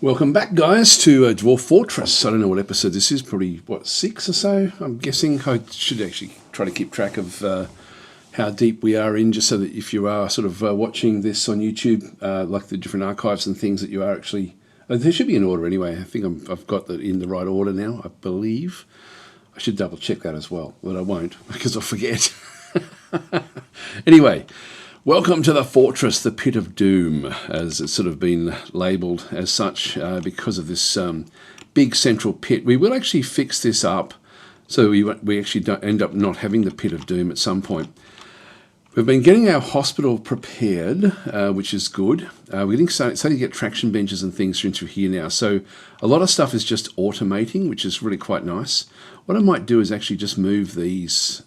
Welcome back, guys, to Dwarf Fortress. I don't know what episode this is, probably, what, 6 or so, I'm guessing. I should actually try to keep track of how deep we are in, just so that if you are sort of watching this on YouTube, like the different archives and things, that you are actually... there should be an order anyway. I think I've got that in the right order now, I believe. I should double check that as well, but I won't, because I'll forget. Anyway... Welcome to the Fortress, the Pit of Doom, as it's sort of been labelled as such because of this big central pit. We will actually fix this up so we actually don't end up not having the Pit of Doom at some point. We've been getting our hospital prepared, which is good. We're getting starting to get traction benches and things into here now. So a lot of stuff is just automating, which is really quite nice. What I might do is actually just move these...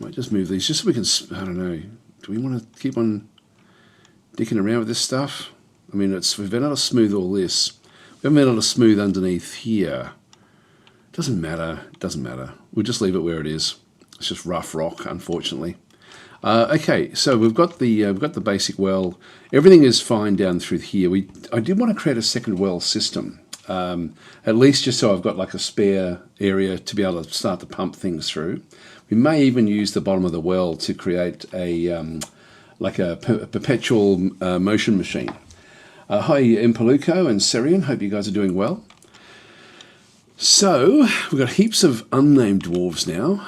might just move these just so we can, I don't know, do we want to keep on dicking around with this stuff? I mean, we've been able to smooth all this. We haven't been able to smooth underneath here. Doesn't matter, We'll just leave it where it is. It's just rough rock, unfortunately. Okay, so we've got the basic well. Everything is fine down through here. I did want to create a second well system. At least just so I've got like a spare area to be able to start to pump things through. We may even use the bottom of the well to create a like a perpetual motion machine. Hi Impaluco and Serian, hope you guys are doing well. So we've got heaps of unnamed dwarves now,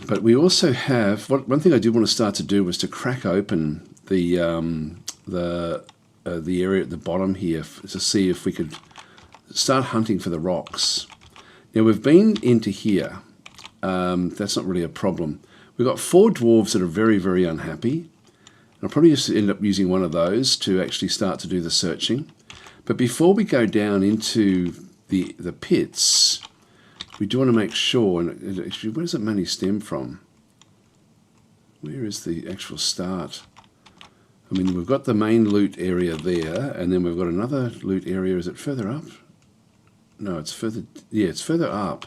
but we also have one thing I did want to start to do was to crack open the area at the bottom here to see if we could start hunting for the rocks. Now we've been into here. That's not really a problem. We've got 4 dwarves that are very, very unhappy. I'll probably just end up using one of those to actually start to do the searching. But before we go down into the pits, we do want to make sure, and actually, where does it mainly stem from? Where is the actual start? I mean, we've got the main loot area there, and then we've got another loot area. Is it further up? No, it's further, yeah, it's further up.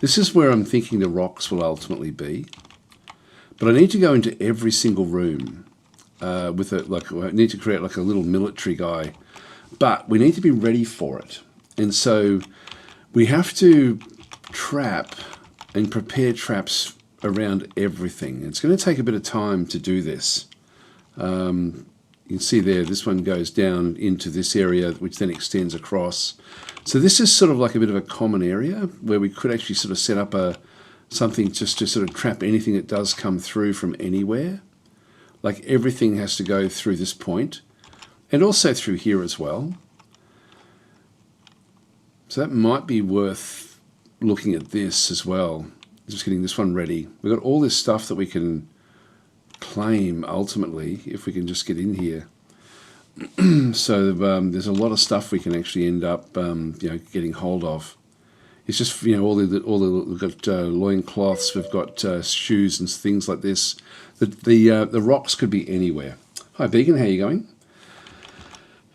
This is where I'm thinking the rocks will ultimately be. But I need to go into every single room I need to create like a little military guy. But we need to be ready for it. And so we have to trap and prepare traps around everything. It's going to take a bit of time to do this. You can see there, this one goes down into this area, which then extends across. So this is sort of like a bit of a common area where we could actually sort of set up something just to sort of trap anything that does come through from anywhere. Like everything has to go through this point and also through here as well. So that might be worth looking at this as well. Just getting this one ready. We've got all this stuff that we can claim ultimately if we can just get in here. So there's a lot of stuff we can actually end up getting hold of. It's just we've got loincloths, we've got shoes and things like this. The rocks could be anywhere. Hi Beacon, how are you going?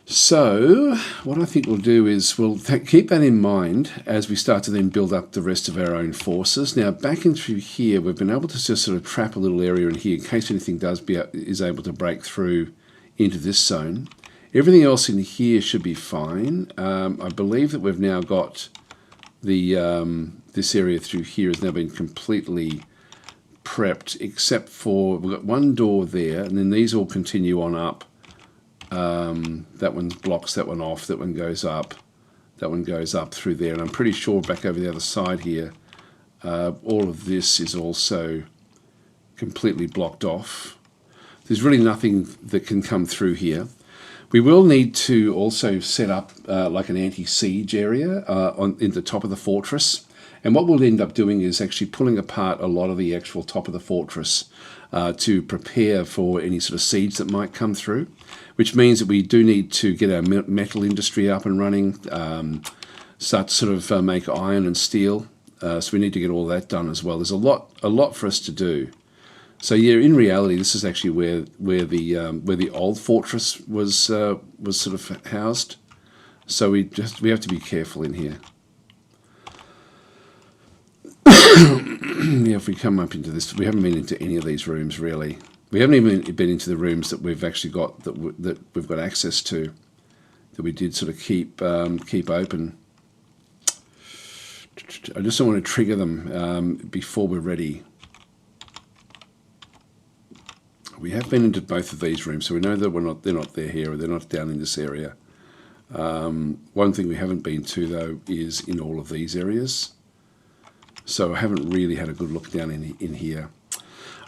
So what I think we'll do is we'll keep that in mind as we start to then build up the rest of our own forces. Now back in through here, we've been able to just sort of trap a little area in here in case anything is able to break through into this zone. Everything else in here should be fine. I believe that we've now got this area through here has now been completely prepped, except for we've got one door there, and then these all continue on up. That one blocks that one off, that one goes up, that one goes up through there, and I'm pretty sure back over the other side here, all of this is also completely blocked off. There's really nothing that can come through here. We will need to also set up like an anti-siege area in the top of the fortress. And what we'll end up doing is actually pulling apart a lot of the actual top of the fortress to prepare for any sort of siege that might come through, which means that we do need to get our metal industry up and running, start to sort of make iron and steel. So we need to get all that done as well. There's a lot for us to do. So yeah, in reality, this is actually where the old fortress was sort of housed. So we have to be careful in here. Yeah, if we come up into this, we haven't been into any of these rooms really. We haven't even been into the rooms that we've actually got that we've got access to. that we did sort of keep open. I just don't want to trigger them before we're ready. We have been into both of these rooms, so we know that they're not there here, or they're not down in this area. One thing we haven't been to, though, is in all of these areas. So I haven't really had a good look down in here.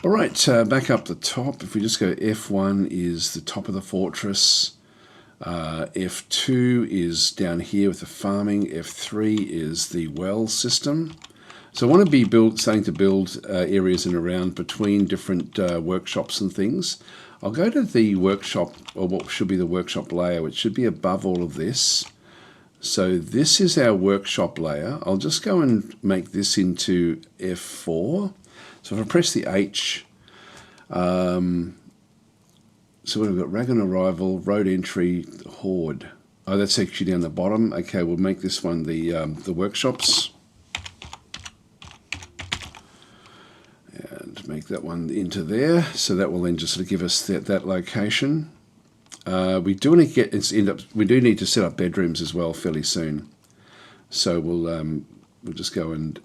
All right, back up the top. If we just go F1 is the top of the fortress. F2 is down here with the farming. F3 is the well system. So I want to be starting to build areas in around between different workshops and things. I'll go to the workshop, or what should be the workshop layer, which should be above all of this. So this is our workshop layer. I'll just go and make this into F4. So if I press the H, so we've got Dragon Arrival, Road Entry, Horde. Oh, that's actually down the bottom. Okay, we'll make this one the workshops. And make that one into there. So that will then just sort of give us that location. We do need to set up bedrooms as well fairly soon. So we'll just go and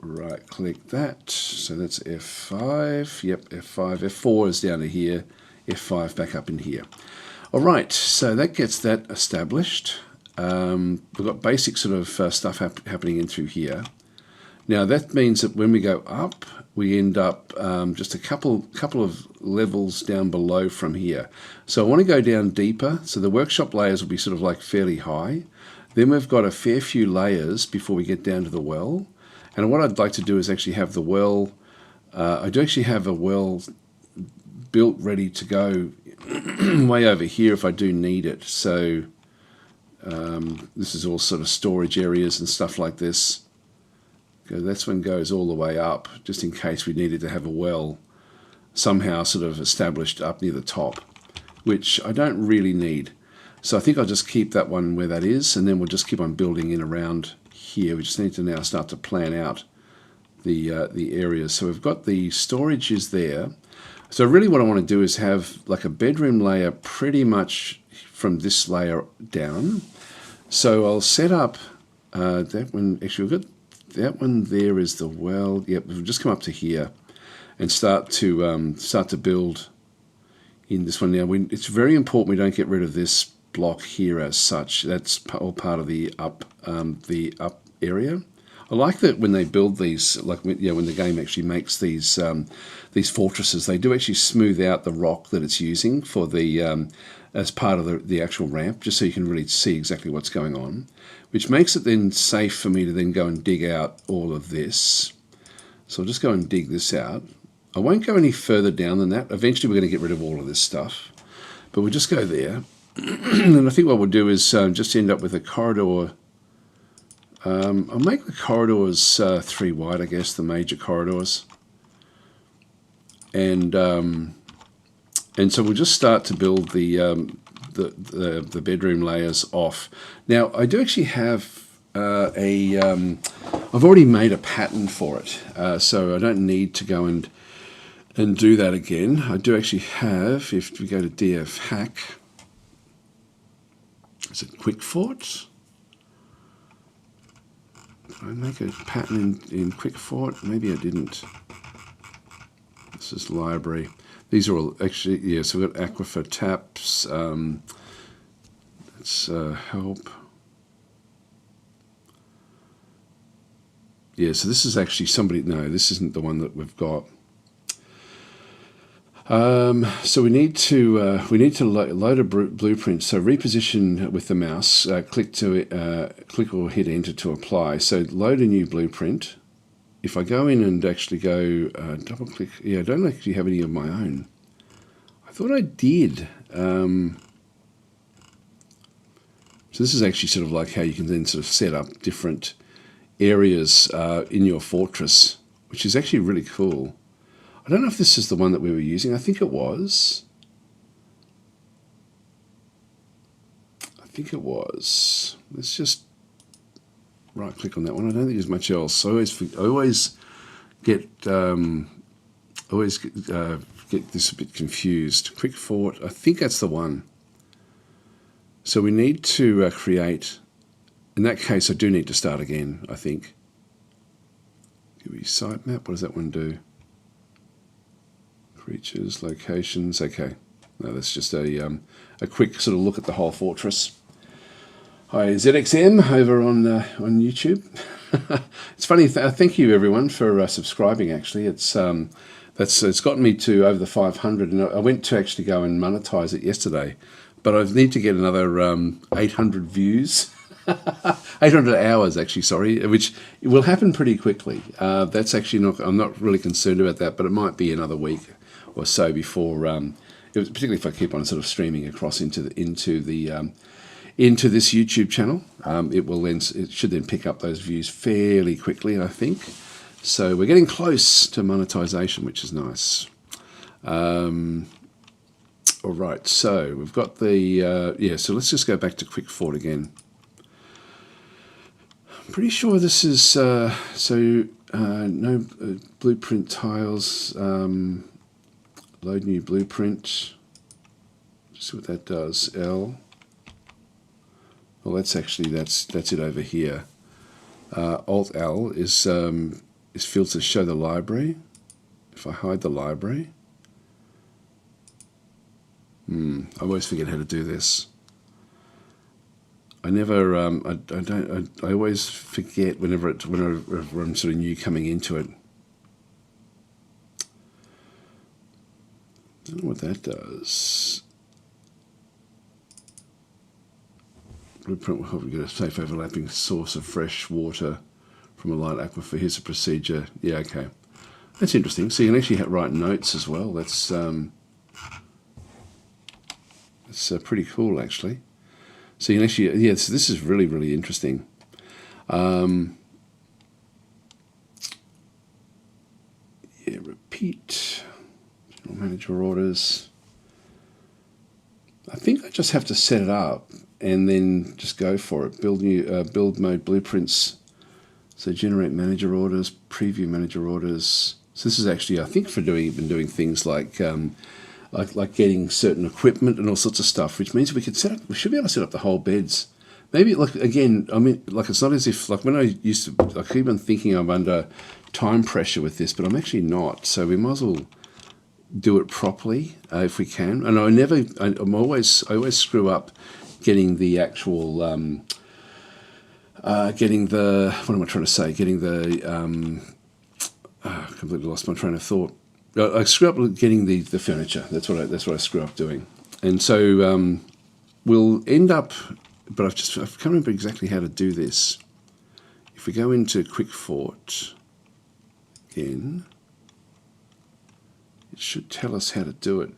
right click that. So that's F5. Yep, F5. F4 is down to here. F5 back up in here. All right, so that gets that established. We've got basic sort of stuff happening in through here. Now that means that when we go up, we end up just a couple of levels down below from here. So I want to go down deeper. So the workshop layers will be sort of like fairly high. Then we've got a fair few layers before we get down to the well. And what I'd like to do is actually have the well, I do actually have a well built ready to go way over here if I do need it. So this is all sort of storage areas and stuff like this. This one goes all the way up, just in case we needed to have a well somehow sort of established up near the top, which I don't really need. So I think I'll just keep that one where that is, and then we'll just keep on building in around here. We just need to now start to plan out the areas. So we've got the storage is there. So really what I want to do is have like a bedroom layer pretty much from this layer down. So I'll set up that one. Actually, we've got that one there is the well. Yep, we'll just come up to here and start to build in this one. Now, it's very important we don't get rid of this block here as such. That's all part of the up area. I like that when they build these, like when the game actually makes these fortresses, they do actually smooth out the rock that it's using for the as part of the actual ramp, just so you can really see exactly what's going on, which makes it then safe for me to then go and dig out all of this. So I'll just go and dig this out. I won't go any further down than that. Eventually we're going to get rid of all of this stuff, but we'll just go there. And I think what we'll do is just end up with a corridor. I'll make the corridors 3 wide, I guess, the major corridors. And so we'll just start to build the bedroom layers off. Now, I do actually have I've already made a pattern for it, so I don't need to go and do that again. I do actually have, if we go to DF hack, is it quick fort? Did I make a pattern in quick fort? Maybe I didn't. This is library. These are all actually, yeah, so we've got aquifer taps. Let's help. Yeah, so this is actually somebody, no, this isn't the one that we've got. So we need to load a blueprint. So reposition with the mouse, click or hit enter to apply. So load a new blueprint. If I go in and actually go double click, yeah, I don't actually have any of my own. I thought I did. So this is actually sort of like how you can then sort of set up different areas in your fortress, which is actually really cool. I don't know if this is the one that we were using. I think it was. Let's just right click on that one. I don't think there's much else. I always get this a bit confused. Quick fort, I think that's the one. So we need to create, in that case I do need to start again, I think. Give me sitemap, what does that one do? Creatures, locations, okay. No, that's just a quick sort of look at the whole fortress. Hi, ZXM over on YouTube. It's funny. Thank you everyone for subscribing. Actually, it's gotten me to over the 500, and I went to actually go and monetize it yesterday, but I need to get another 800 views, 800 hours actually. Sorry, which will happen pretty quickly. That's actually not. I'm not really concerned about that, but it might be another week or so before. Particularly if I keep on sort of streaming across into this YouTube channel, it should then pick up those views fairly quickly, I think. So we're getting close to monetization, which is nice. All right, so we've got the so let's just go back to Quick Fort again. I'm pretty sure this is no blueprint tiles. Load new blueprint. Just see what that does. L. Well, that's it over here. Alt L is filter show the library. If I hide the library, I always forget how to do this. I never. I always forget whenever I'm sort of new coming into it. I don't know what that does. Blueprint will help you get a safe overlapping source of fresh water from a light aquifer. Here's a procedure. Yeah, okay. That's interesting. So you can actually write notes as well. That's pretty cool, actually. So you can actually, so this is really, really interesting. Repeat. Manager orders. I think I just have to set it up and then just go for it. Build mode blueprints. So generate manager orders, preview manager orders. So this is actually, I think, for doing things like getting certain equipment and all sorts of stuff, which means we should be able to set up the whole beds. Maybe again, I mean, it's not as if when I keep on thinking I'm under time pressure with this, but I'm actually not. So we might as well do it properly if we can. And I always screw up getting the actual getting the completely lost my train of thought. I screw up getting the furniture. That's what I screw up doing. And so we'll end up, but I can't remember exactly how to do this. If we go into Quick Fort again, it should tell us how to do it.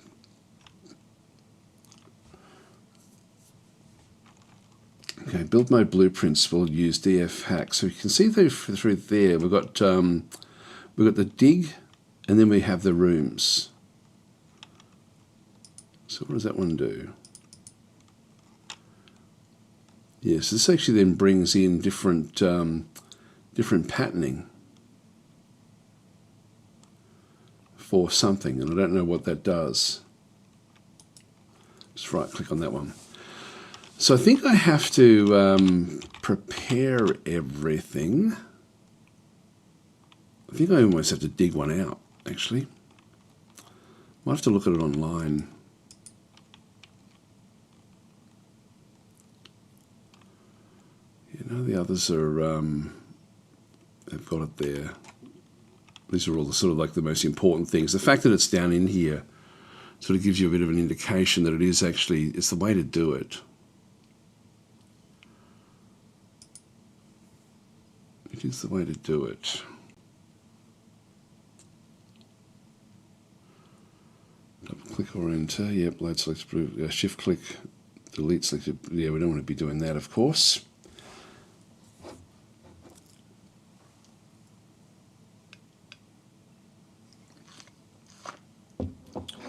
Okay, build mode blueprints will use DF hack. So you can see through there we've got the dig, and then we have the rooms. So what does that one do? Yes, this actually then brings in different patterning for something, and I don't know what that does. Just right click on that one. So I think I have to prepare everything. I think I almost have to dig one out, actually. Might have to look at it online. The others are they've got it there. These are all the sort of the most important things. The fact that it's down in here sort of gives you a bit of an indication that it's the way to do it. It is the way to do it. Double click or enter. Yep, load select, shift click, delete selected. Yeah, we don't want to be doing that, of course.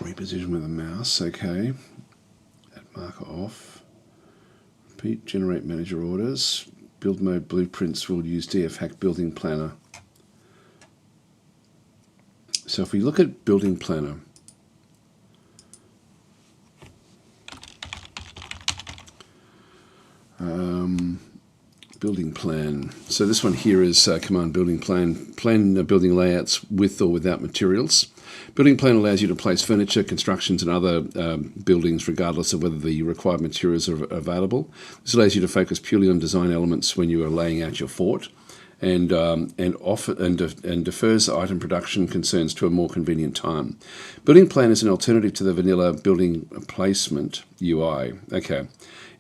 Reposition with the mouse, okay. Add marker off. Repeat, generate manager orders. Build mode blueprints will use DF hack building planner. So if we look at building planner, building plan. So this one here is command building plan. Plan building layouts with or without materials. Building plan allows you to place furniture, constructions and other buildings regardless of whether the required materials are available. This allows you to focus purely on design elements when you are laying out your fort, and defers item production concerns to a more convenient time. Building plan is an alternative to the vanilla building placement UI. Okay.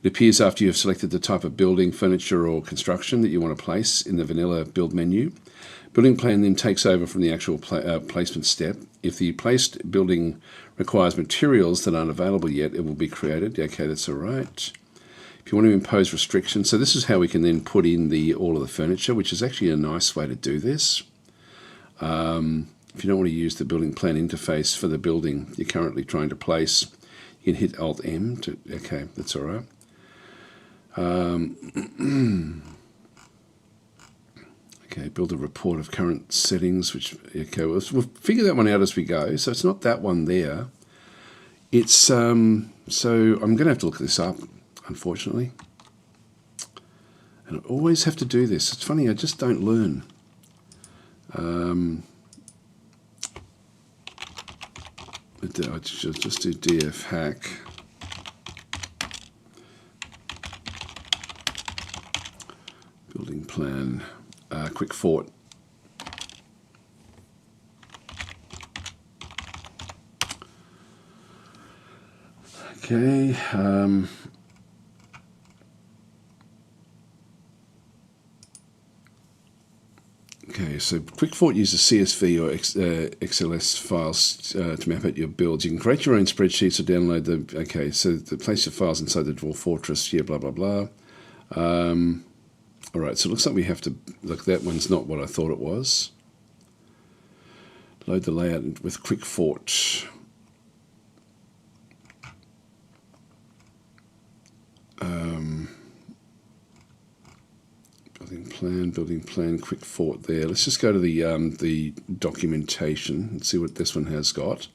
It appears after you have selected the type of building, furniture or construction that you want to place in the vanilla build menu. Building plan then takes over from the actual placement step. If the placed building requires materials that aren't available yet, it will be created. Okay, that's all right. If you want to impose restrictions, so this is how we can then put in all of the furniture, which is actually a nice way to do this. If you don't want to use the building plan interface for the building you're currently trying to place, you can hit Alt-M. Okay, that's all right. Okay, build a report of current settings, which, okay, we'll figure that one out as we go. So it's not that one there. It's, so I'm going to have to look this up, unfortunately. And I always have to do this. It's funny, I just don't learn. I should just do df hack. Building plan, quick fort. Okay. Okay, so Quick Fort uses CSV or XLS files to map out your builds. You can create your own spreadsheets or download them. Okay, so place your files inside the Dwarf Fortress. Yeah, blah, blah, blah. All right, so it looks like we have to, look, that one's not what I thought it was. Load the layout with Quick Fort. Building plan, Quick Fort there. Let's just go to the documentation and see what this one has got.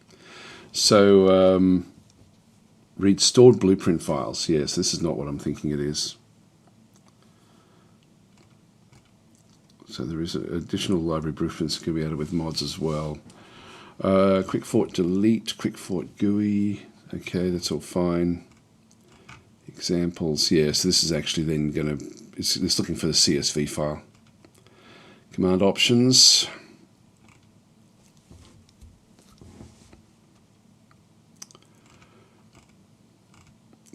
So, read stored blueprint files. Yes, this is not what I'm thinking it is. So there is additional library blueprints that can be added with mods as well. Quick Fort delete, Quick Fort GUI. Okay, that's all fine. Examples, yeah, so this is actually then going to, it's looking for the CSV file. Command options.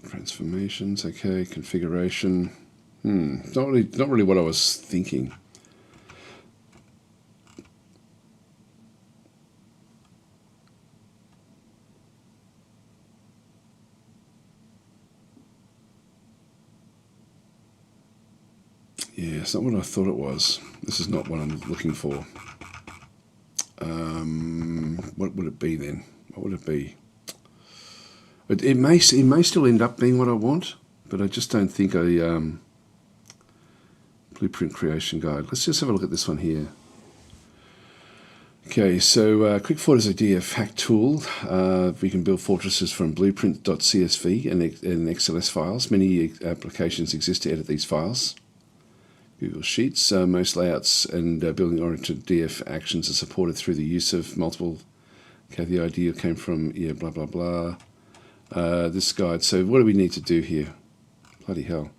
Transformations, okay, configuration. Not really what I was thinking. Yeah, it's not what I thought it was. This is not what I'm looking for. What would it be then? What would it be? It may still end up being what I want, but I just don't think blueprint creation guide. Let's just have a look at this one here. Okay, so Quick Fort is a DF hack tool. We can build fortresses from blueprint.csv and XLS files. Many applications exist to edit these files. Google Sheets. Most layouts and building-oriented DF actions are supported through the use of multiple. Okay, the idea came from, yeah, blah, blah, blah. This guide. So what do we need to do here? Bloody hell.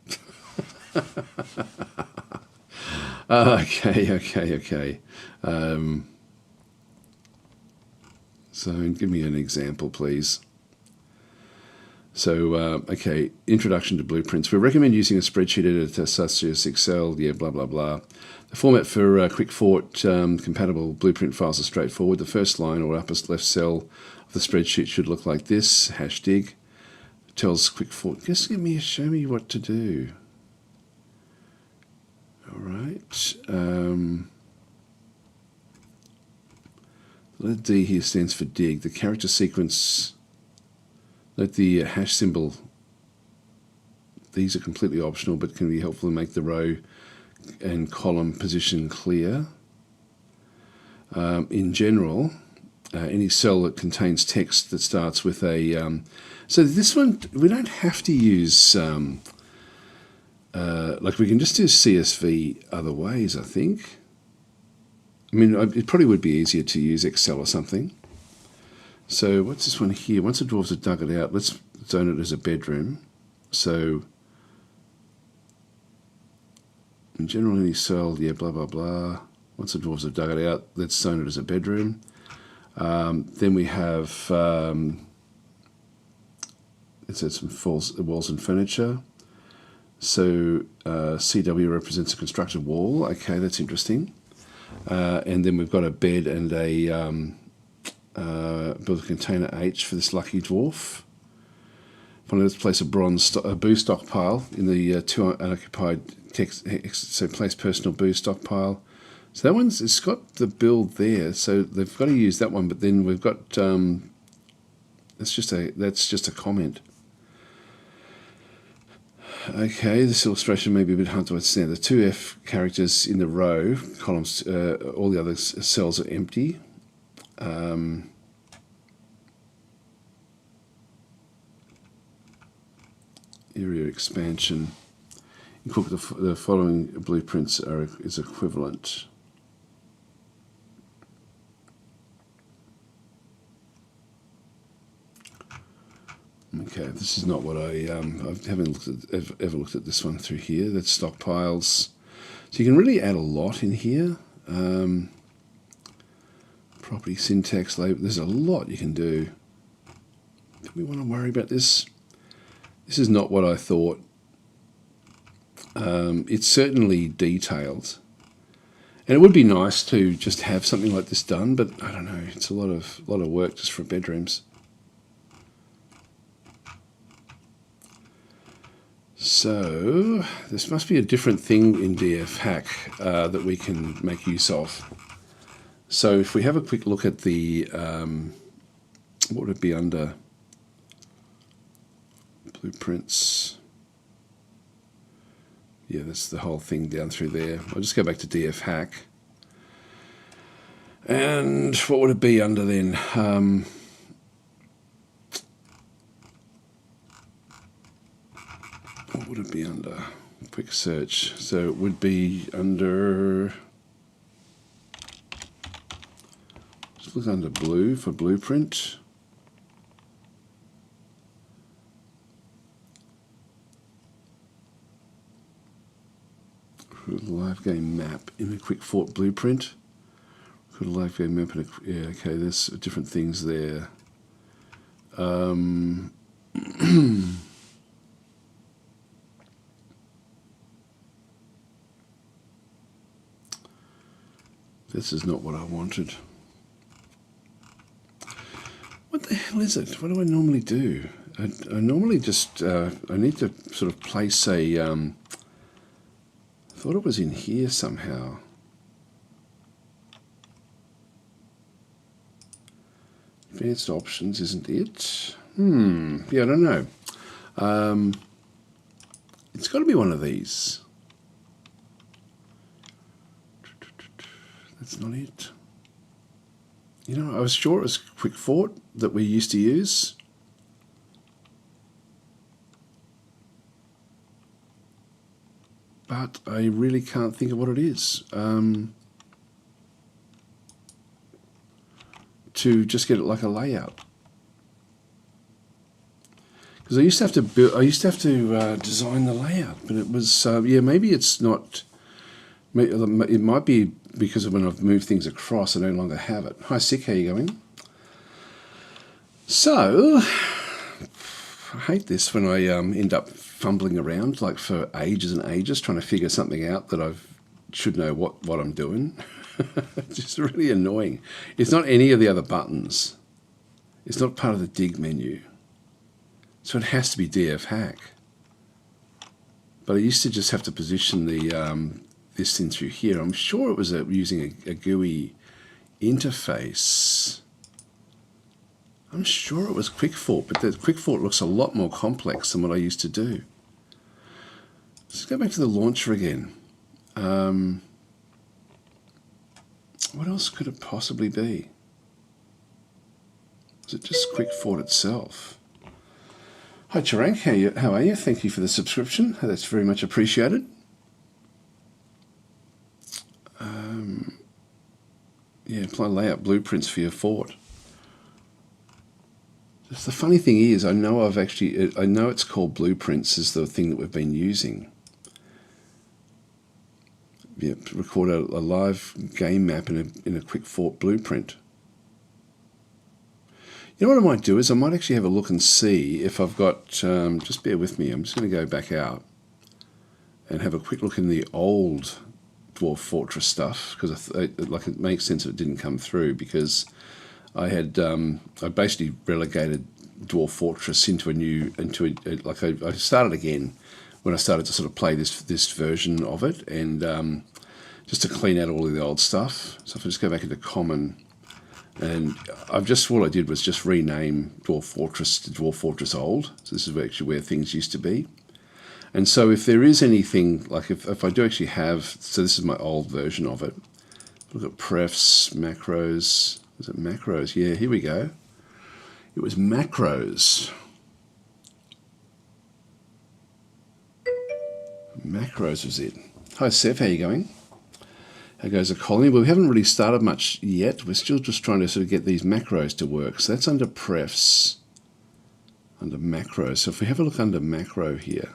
Okay. So give me an example, please. So, okay, introduction to blueprints. We recommend using a spreadsheet editor such as Excel, yeah, blah, blah, blah. The format for Quick Fort compatible blueprint files is straightforward. The first line or upper left cell of the spreadsheet should look like this, #dig. It tells Quick Fort, just show me what to do. All right. The D here stands for dig. The character sequence, let the hash symbol, these are completely optional but can be helpful to make the row and column position clear. In general, any cell that contains text that starts with a... so this one, we don't have to use like we can just do CSV other ways, I think. I mean, it probably would be easier to use Excel or something. So what's this one here? Once the dwarves have dug it out, let's zone it as a bedroom. So in general, any cell, yeah, blah, blah, blah. Once the dwarves have dug it out, let's zone it as a bedroom. Then we have, it said some walls and furniture. So CW represents a constructed wall. Okay, that's interesting. And then we've got a bed and a build a container H for this lucky dwarf. Finally, let's place a boo stockpile in the two unoccupied text. So place personal boo stockpile. So that it's got the build there. So they've got to use that one. But then we've got that's just a comment. Okay, this illustration may be a bit hard to understand. The two F characters in the row columns, all the other cells are empty. Area expansion. The following blueprints is equivalent. Okay, this is not what I haven't ever looked at this one through here. That's stockpiles. So you can really add a lot in here. Property syntax label. There's a lot you can do. Do we want to worry about this? This is not what I thought. It's certainly detailed, and it would be nice to just have something like this done. But I don't know. It's a lot of work just for bedrooms. So this must be a different thing in DF Hack that we can make use of. So if we have a quick look at the, what would it be under? Blueprints. Yeah, that's the whole thing down through there. I'll just go back to DF Hack. And what would it be under then? What would it be under? Quick search. So it would be under, just look under blue for blueprint. Live game map in a quick fort blueprint. Could a live game map in a, yeah, okay, there's different things there. This is not what I wanted. What the hell is it? What do I normally do? I normally just, I need to sort of place a, I thought it was in here somehow. Advanced options, isn't it? Yeah, I don't know. It's got to be one of these. That's not it. You know, I was sure it was Quick Fort that we used to use. But I really can't think of what it is. To just get it like a layout. Because I used to have to build, design the layout, but it was yeah, maybe it's not. It might be because of when I've moved things across, I no longer have it. Hi, Sick, how you going? So, I hate this when I end up fumbling around like for ages and ages trying to figure something out that I should know what I'm doing. It's just really annoying. It's not any of the other buttons. It's not part of the dig menu. So it has to be DF Hack. But I used to just have to position the this thing through here. I'm sure it was using a GUI interface. I'm sure it was Quick Fort, but the Quick Fort looks a lot more complex than what I used to do. Let's go back to the launcher again. What else could it possibly be? Is it just Quick Fort itself? Hi Charank, how are you? Thank you for the subscription. That's very much appreciated. Yeah, apply layout blueprints for your fort. Just the funny thing is, I know it's called blueprints is the thing that we've been using. Yeah, record a live game map in a quick fort blueprint. You know what I might do is I might actually have a look and see if I've got, just bear with me, I'm just going to go back out and have a quick look in the old Dwarf Fortress stuff, because it makes sense that it didn't come through, because I basically relegated Dwarf Fortress into I started again when I started to sort of play this version of it, and just to clean out all of the old stuff. So if I just go back into common, and all I did was just rename Dwarf Fortress to Dwarf Fortress Old. So this is actually where things used to be. And so if there is anything, like if I do actually have, so this is my old version of it. Look at prefs, macros. Was it macros? Yeah, here we go. It was macros. Macros was it. Hi Seth, how you going? How goes the colony? Well, we haven't really started much yet. We're still just trying to sort of get these macros to work. So that's under prefs, under macros. So if we have a look under macro here,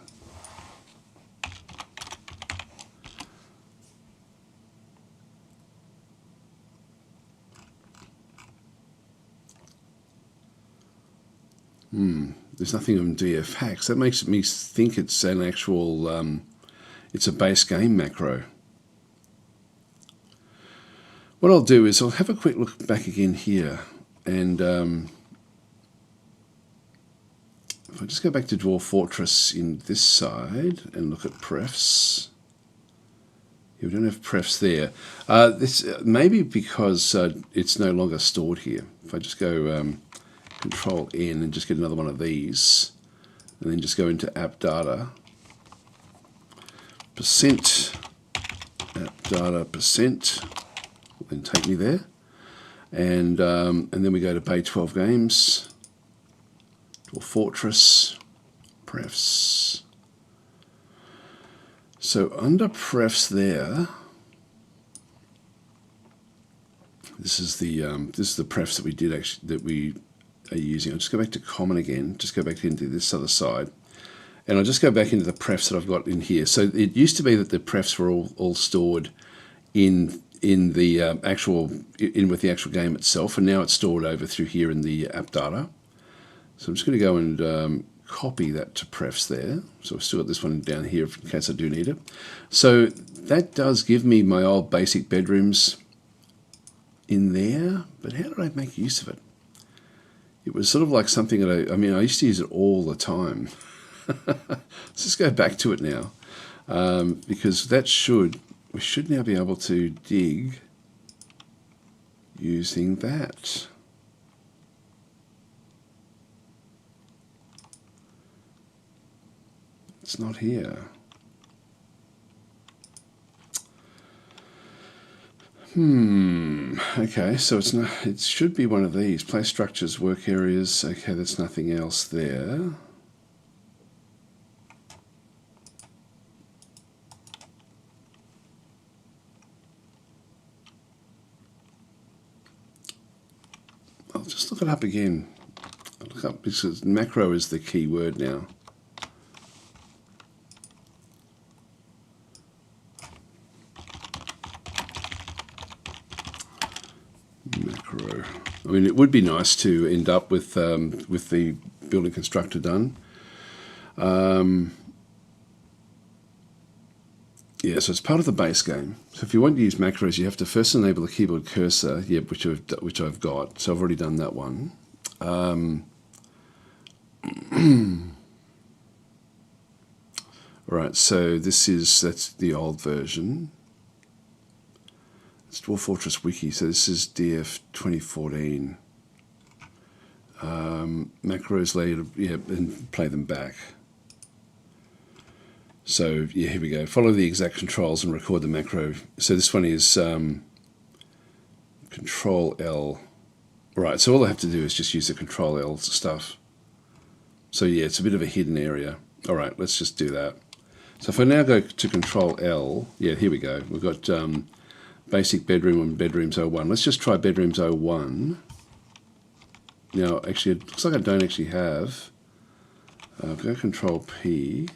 there's nothing on DF hacks. That makes me think it's an actual, it's a base game macro. What I'll do is I'll have a quick look back again here, and if I just go back to Dwarf Fortress in this side and look at prefs, yeah, we don't have prefs there. This maybe because it's no longer stored here. If I just go Control N and just get another one of these, and then just go into app data, %app data %, will then take me there, and then we go to Bay 12 Games, Dwarf Fortress, prefs. So under prefs there, this is the prefs that we did actually, that we are using. I'll just go back to common again, just go back into this other side, and I'll just go back into the prefs that I've got in here. So it used to be that the prefs were all stored in the with the actual game itself, and now it's stored over through here in the app data. So I'm just going to go and copy that to prefs there. So I've still got this one down here in case I do need it. So that does give me my old basic bedrooms in there, but how did I make use of it? It was sort of like something that I used to use it all the time. Let's just go back to it now, because we should now be able to dig using that. It's not here. Okay, so it's not. It should be one of these. Play structures, work areas. Okay, there's nothing else there. I'll just look it up again. I'll look up, because macro is the key word now. Macro. I mean, it would be nice to end up with the building constructor done. Yeah, so it's part of the base game. So if you want to use macros, you have to first enable the keyboard cursor, yeah, which I've got. So I've already done that one. Right, so that's the old version. It's Dwarf Fortress Wiki, so this is DF 2014. Macros later, yeah, and play them back. So yeah, here we go. Follow the exact controls and record the macro. So this one is Control L. Right, so all I have to do is just use the Control L stuff. So yeah, it's a bit of a hidden area. All right, let's just do that. So if I now go to Control L, yeah, here we go. We've got basic bedroom and bedrooms 01. Let's just try bedrooms 01. Now, actually, it looks like I don't actually have. Go Control P.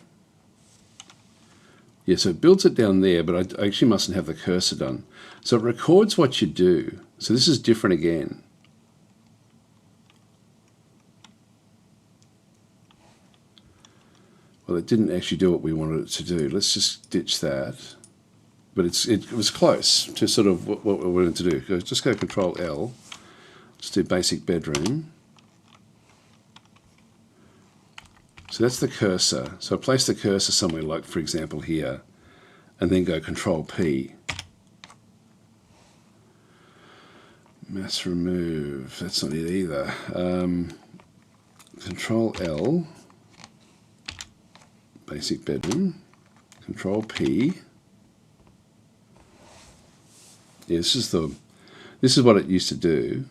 Yeah, so it builds it down there, but I actually mustn't have the cursor done. So it records what you do. So this is different again. Well, it didn't actually do what we wanted it to do. Let's just ditch that. But it was close to sort of what we wanted to do. Just go Control L. Let's do basic bedroom. So that's the cursor. So I place the cursor somewhere like, for example, here, and then go Control P. Mass remove. That's not it either. Control L. Basic bedroom. Control P. Yeah, this is what it used to do.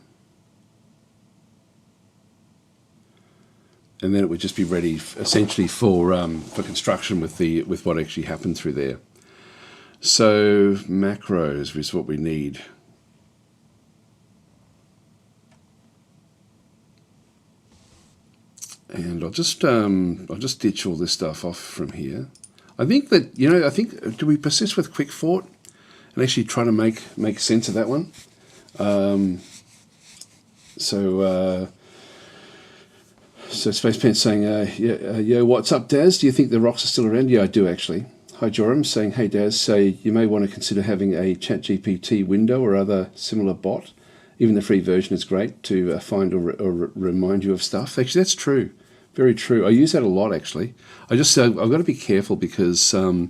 And then it would just be ready essentially for construction with what actually happened through there. So macros is what we need. And I'll just ditch all this stuff off from here. I think that, do we persist with quick fort and actually try to make sense of that one? So Space Pants saying, yo, what's up, Daz? Do you think the ROCs are still around? Yeah, I do actually. Hi, Joram, saying, hey, Daz, say you may want to consider having a ChatGPT window or other similar bot. Even the free version is great to find or remind you of stuff. Actually, that's true. Very true. I use that a lot, actually. I've got to be careful because I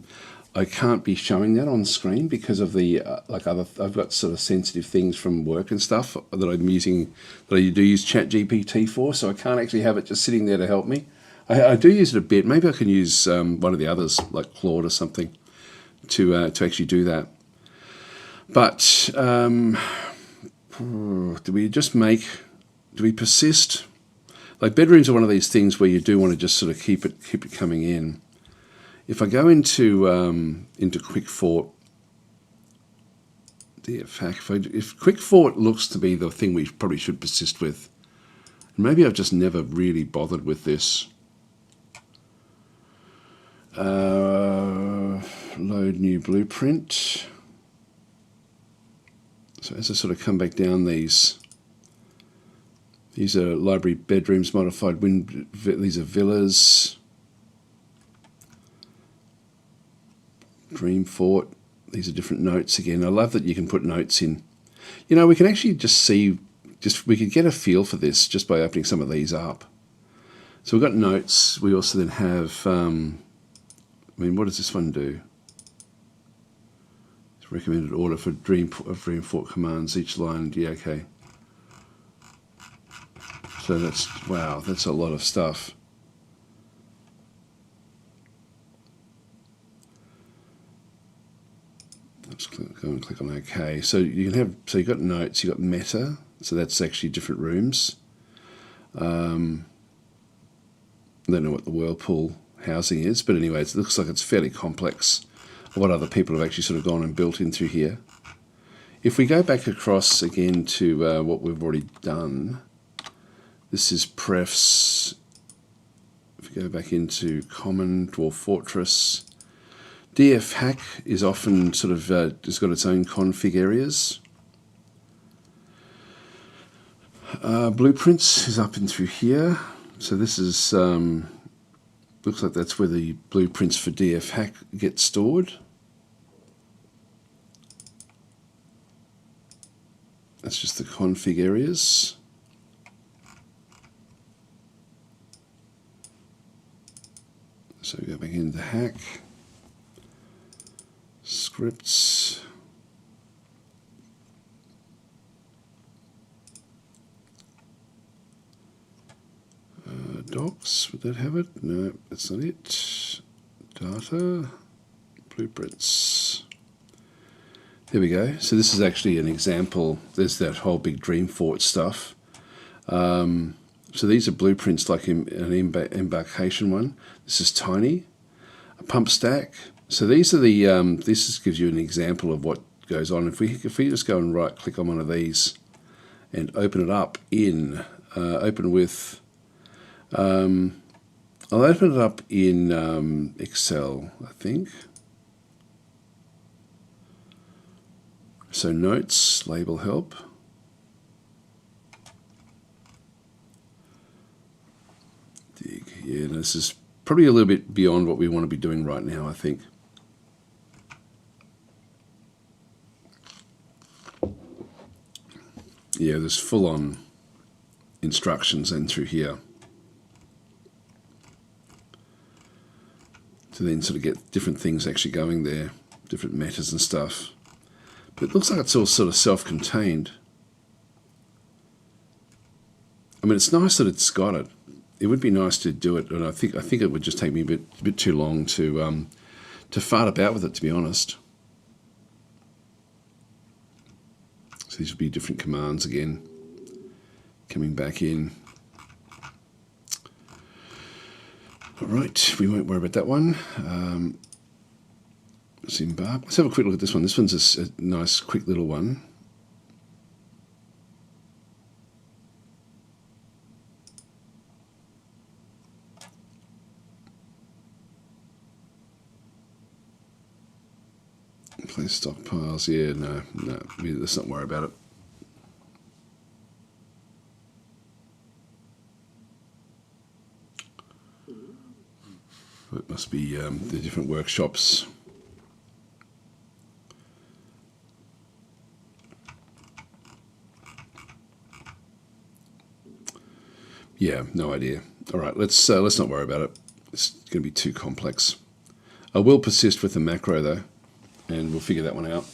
can't be showing that on screen because of the I've got sort of sensitive things from work and stuff that I'm using, that I do use ChatGPT for, so I can't actually have it just sitting there to help me. I do use it a bit. Maybe I can use one of the others, like Claude or something, to actually do that. But do we persist? Like bedrooms are one of these things where you do want to just sort of keep it coming in. If I go into Quick Fort, if Quick Fort looks to be the thing we probably should persist with, maybe I've just never really bothered with this. Load new blueprint. So as I sort of come back down these are library bedrooms, modified these are villas. Dream Fort, these are different notes again. I love that you can put notes in. We can actually we could get a feel for this just by opening some of these up. So we've got notes. We also then have, what does this one do? It's recommended order for Dream Fort commands, each line, yeah, okay. So that's a lot of stuff. Let's go and click on OK. So you've got notes, you've got meta, so that's actually different rooms. I don't know what the whirlpool housing is, but anyway, it looks like it's fairly complex. What other people have actually sort of gone and built in through here. If we go back across again to what we've already done, this is prefs. If we go back into common, Dwarf Fortress, DF hack is often sort of has got its own config areas. Blueprints is up and through here. So this is looks like that's where the blueprints for DF hack get stored. That's just the config areas. So we go back into hack. Scripts. Docs, would that have it? No, that's not it. Data, blueprints. There we go. So this is actually an example. There's that whole big Dream Fort stuff. So these are blueprints like in an embarkation one. This is tiny. A pump stack. So these are the, this gives you an example of what goes on. If we just go and right click on one of these and open it up in, open with, I'll open it up in Excel, I think. So notes, label help. Yeah, this is probably a little bit beyond what we want to be doing right now, I think. Yeah, there's full-on instructions in through here to then sort of get different things actually going there, different metas and stuff. But it looks like it's all sort of self-contained. I mean, it's nice that it's got it. It would be nice to do it, and I think it would just take me a bit too long to fart about with it, to be honest. So these would be different commands again, coming back in. All right, we won't worry about that one. Zimbabwe. Let's have a quick look at this one. This one's a nice, quick little one. Place stockpiles. Yeah, no, let's not worry about it. It must be the different workshops. Yeah, no idea. All right, let's not worry about it. It's going to be too complex. I will persist with the macro though, and we'll figure that one out.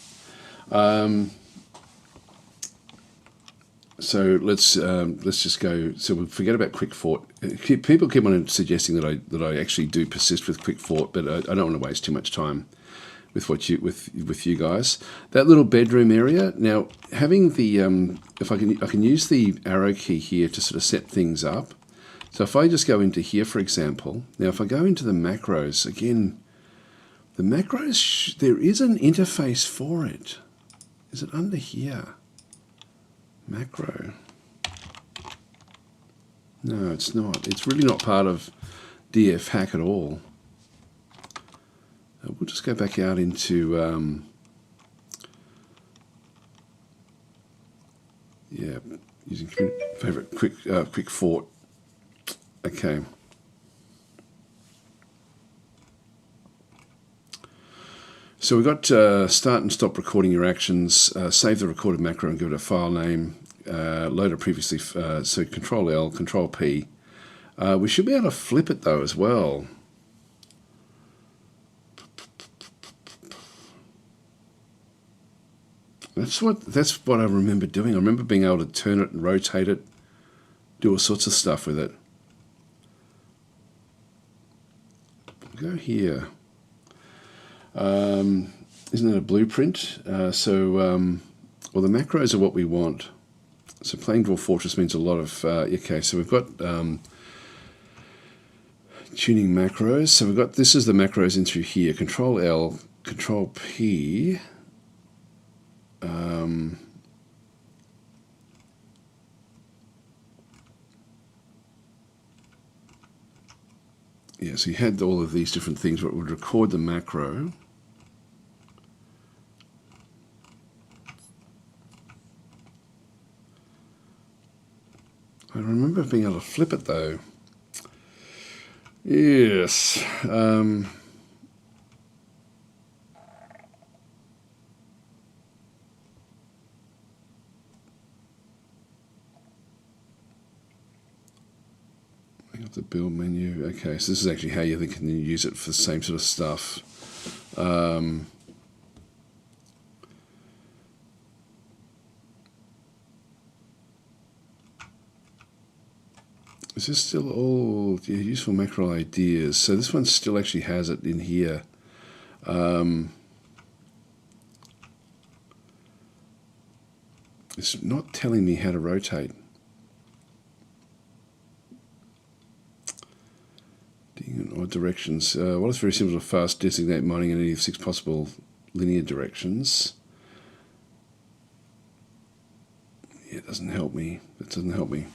So let's just go. So we'll forget about quick fort. People keep on suggesting that I actually do persist with quick fort, but I don't want to waste too much time with with you guys. That little bedroom area. Now having the if I can use the arrow key here to sort of set things up. So if I just go into here, for example, now if I go into the macros again, the macros there is an interface for it. Is it under here? Macro. No, it's not. It's really not part of DF hack at all. We'll just go back out into yeah, using favorite quick fort. Okay. So we've got start and stop recording your actions, save the recorded macro and give it a file name, load it previously, so Control L, Control P. We should be able to flip it though as well. That's what I remember doing. I remember being able to turn it and rotate it, do all sorts of stuff with it. Go here. Isn't it a blueprint? Well, the macros are what we want. So plain Dwarf Fortress means a lot of, okay, so we've got tuning macros. So we've got, this is the macros in through here, Control L, Control P. Yeah, so you had all of these different things, but it would record the macro. I remember being able to flip it though. Yes. The build menu. Okay, so this is actually how you can use it for the same sort of stuff. Is this still all useful macro ideas? So this one still actually has it in here. It's not telling me how to rotate. directions. Well, it's very simple to fast designate mining in any of 6 possible linear directions. Yeah, it doesn't help me. It doesn't help me.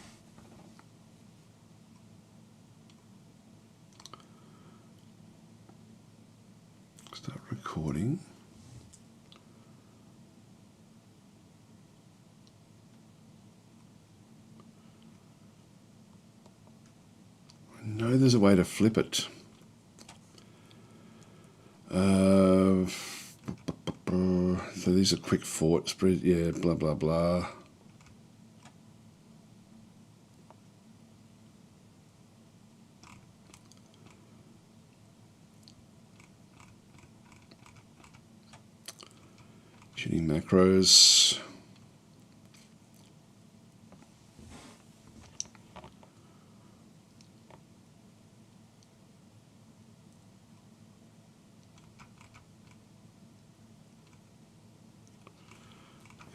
Start recording. I know there's a way to flip it. So these are quick fort spread, yeah, blah blah blah. Tuning macros.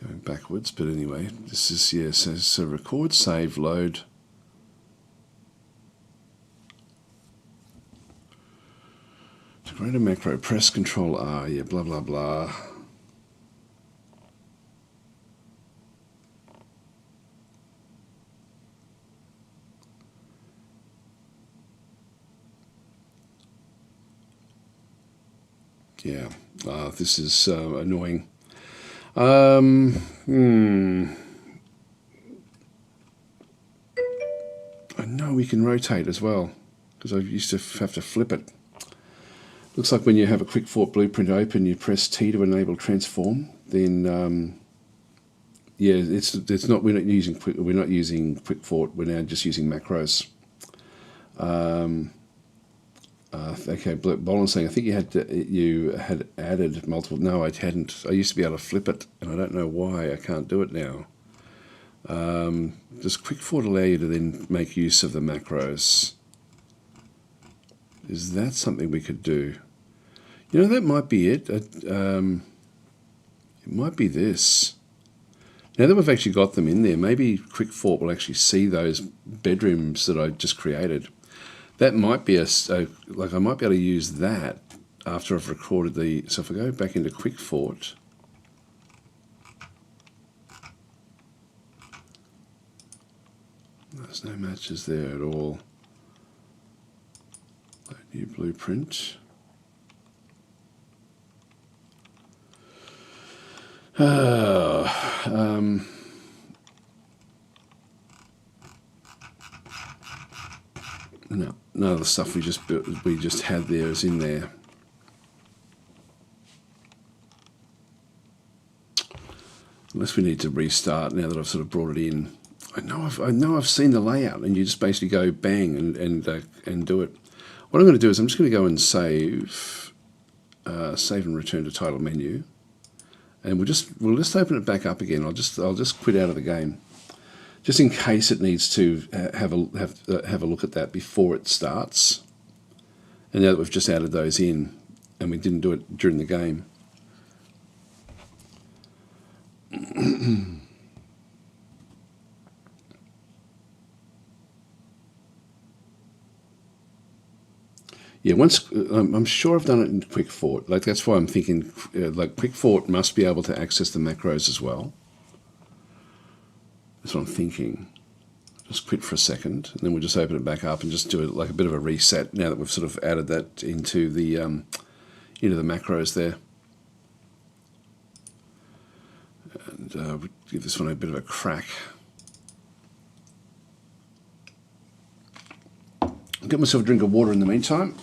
Going backwards, but anyway, this is, yeah, so record, save, load. To create a macro, press Control R, yeah, blah blah blah. Yeah, this is annoying. I know we can rotate as well, because I used to have to flip it. Looks like when you have a quick fort blueprint open, you press T to enable transform. Then, yeah, it's not. We're not using quick fort. We're now just using macros. Okay, Boland's saying, I think you had added multiple. No, I hadn't. I used to be able to flip it, and I don't know why I can't do it now. Does quick fort allow you to then make use of the macros? Is that something we could do? You know, that might be it. It might be this. Now that we've actually got them in there, maybe quick fort will actually see those bedrooms that I just created. That might be like I might be able to use that after I've recorded the. So if I go back into quick fort, there's no matches there at all. Load new blueprint. No, none of the stuff we just had there is in there. Unless we need to restart now that I've sort of brought it in. I know I've seen the layout, and you just basically go bang and do it. What I'm going to do is I'm just going to go and save and return to title menu, and we'll just open it back up again. I'll just quit out of the game, just in case it needs to have a look at that before it starts. And now that we've just added those in, and we didn't do it during the game. Yeah, once I'm sure I've done it in quick fort. Like that's why I'm thinking, like quick fort must be able to access the macros as well. That's what I'm thinking. Just quit for a second, and then we'll just open it back up and just do it like a bit of a reset. Now that we've sort of added that into the macros there, and we'll give this one a bit of a crack. I'll get myself a drink of water in the meantime.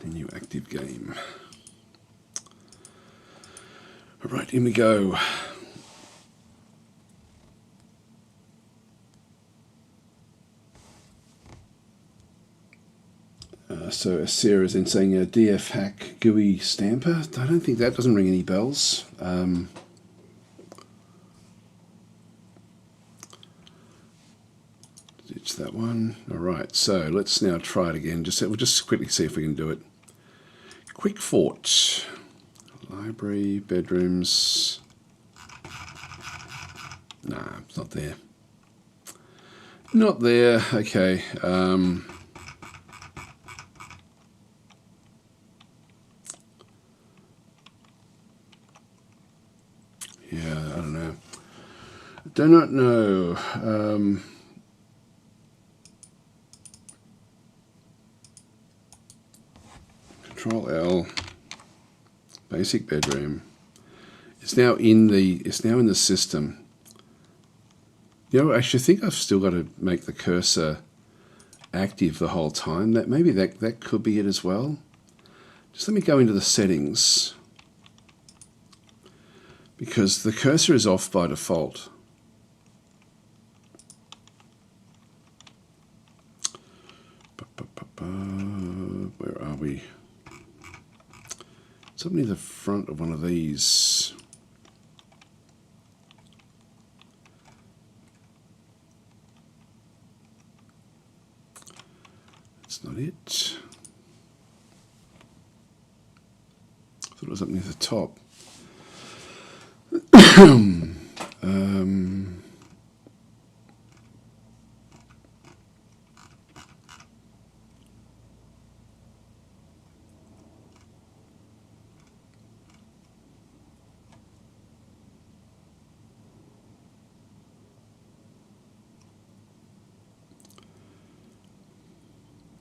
New active game. All right, in we go. So Sarah's then saying DF hack GUI stamper. I don't think that doesn't ring any bells. It's Missed that one. All right, so let's now try it again. We'll just quickly see if we can do it. Quick Fort. Library, bedrooms. Nah, it's not there. Not there. Okay. Yeah, I don't know. Do not know. Control L. Basic bedroom. It's now in the system. You know, I actually think I've still got to make the cursor active the whole time. Maybe that could be it as well. Just let me go into the settings, because the cursor is off by default. Where are we? It's up near the front of one of these. That's not it. I thought it was up near the top.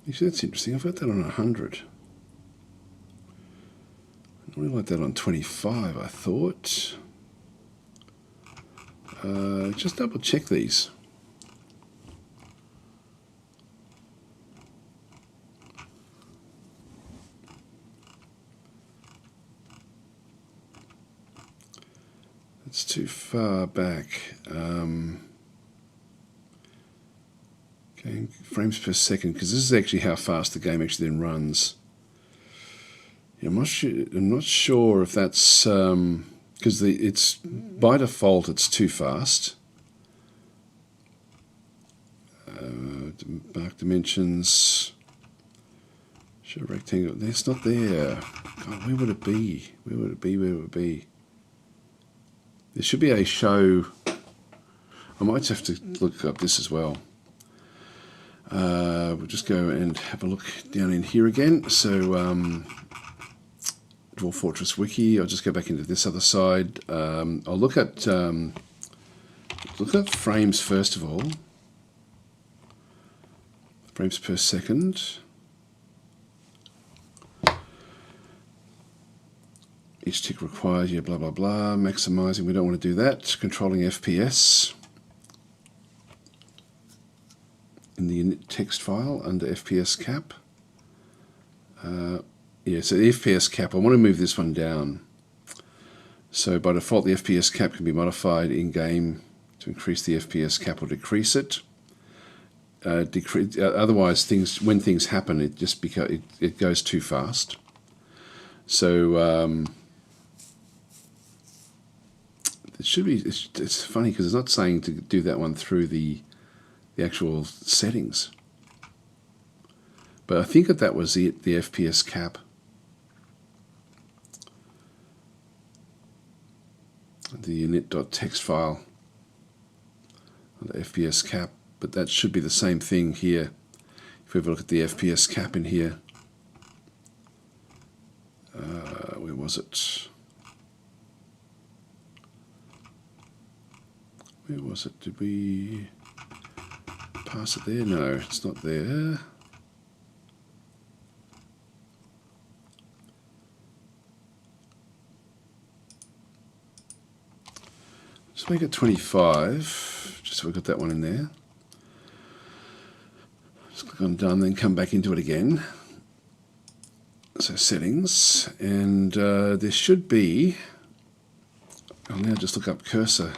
Actually, that's interesting. I've got that on 100. I really like that on 25, I thought. Just double check these. That's too far back. Okay, frames per second, because this is actually how fast the game actually then runs. Yeah, I'm not sure if that's because it's by default it's too fast. Mark dimensions. Show rectangle. It's not there. God, where would it be? Where would it be? Where would it be? There should be a show. I might have to look up this as well. We'll just go and have a look down in here again. So Dwarf Fortress Wiki. I'll just go back into this other side. I'll look at frames first of all. Frames per second. Each tick requires, yeah, blah, blah, blah. Maximizing, we don't want to do that. Controlling FPS. In the init text file under FPS cap. Yeah, so the FPS cap, I want to move this one down. So by default, the FPS cap can be modified in-game to increase the FPS cap or decrease it. Otherwise, when things happen, it just it goes too fast. So it should be. It's funny because it's not saying to do that one through the actual settings. But I think that was the FPS cap. The init.txt file on the FPS cap, but that should be the same thing here. If we have a look at the FPS cap in here, where was it? Where was it? Did we pass it there? No, it's not there. Just make it 25, just so we've got that one in there. Just click on done, then come back into it again. So settings, and there should be, I'll now just look up cursor.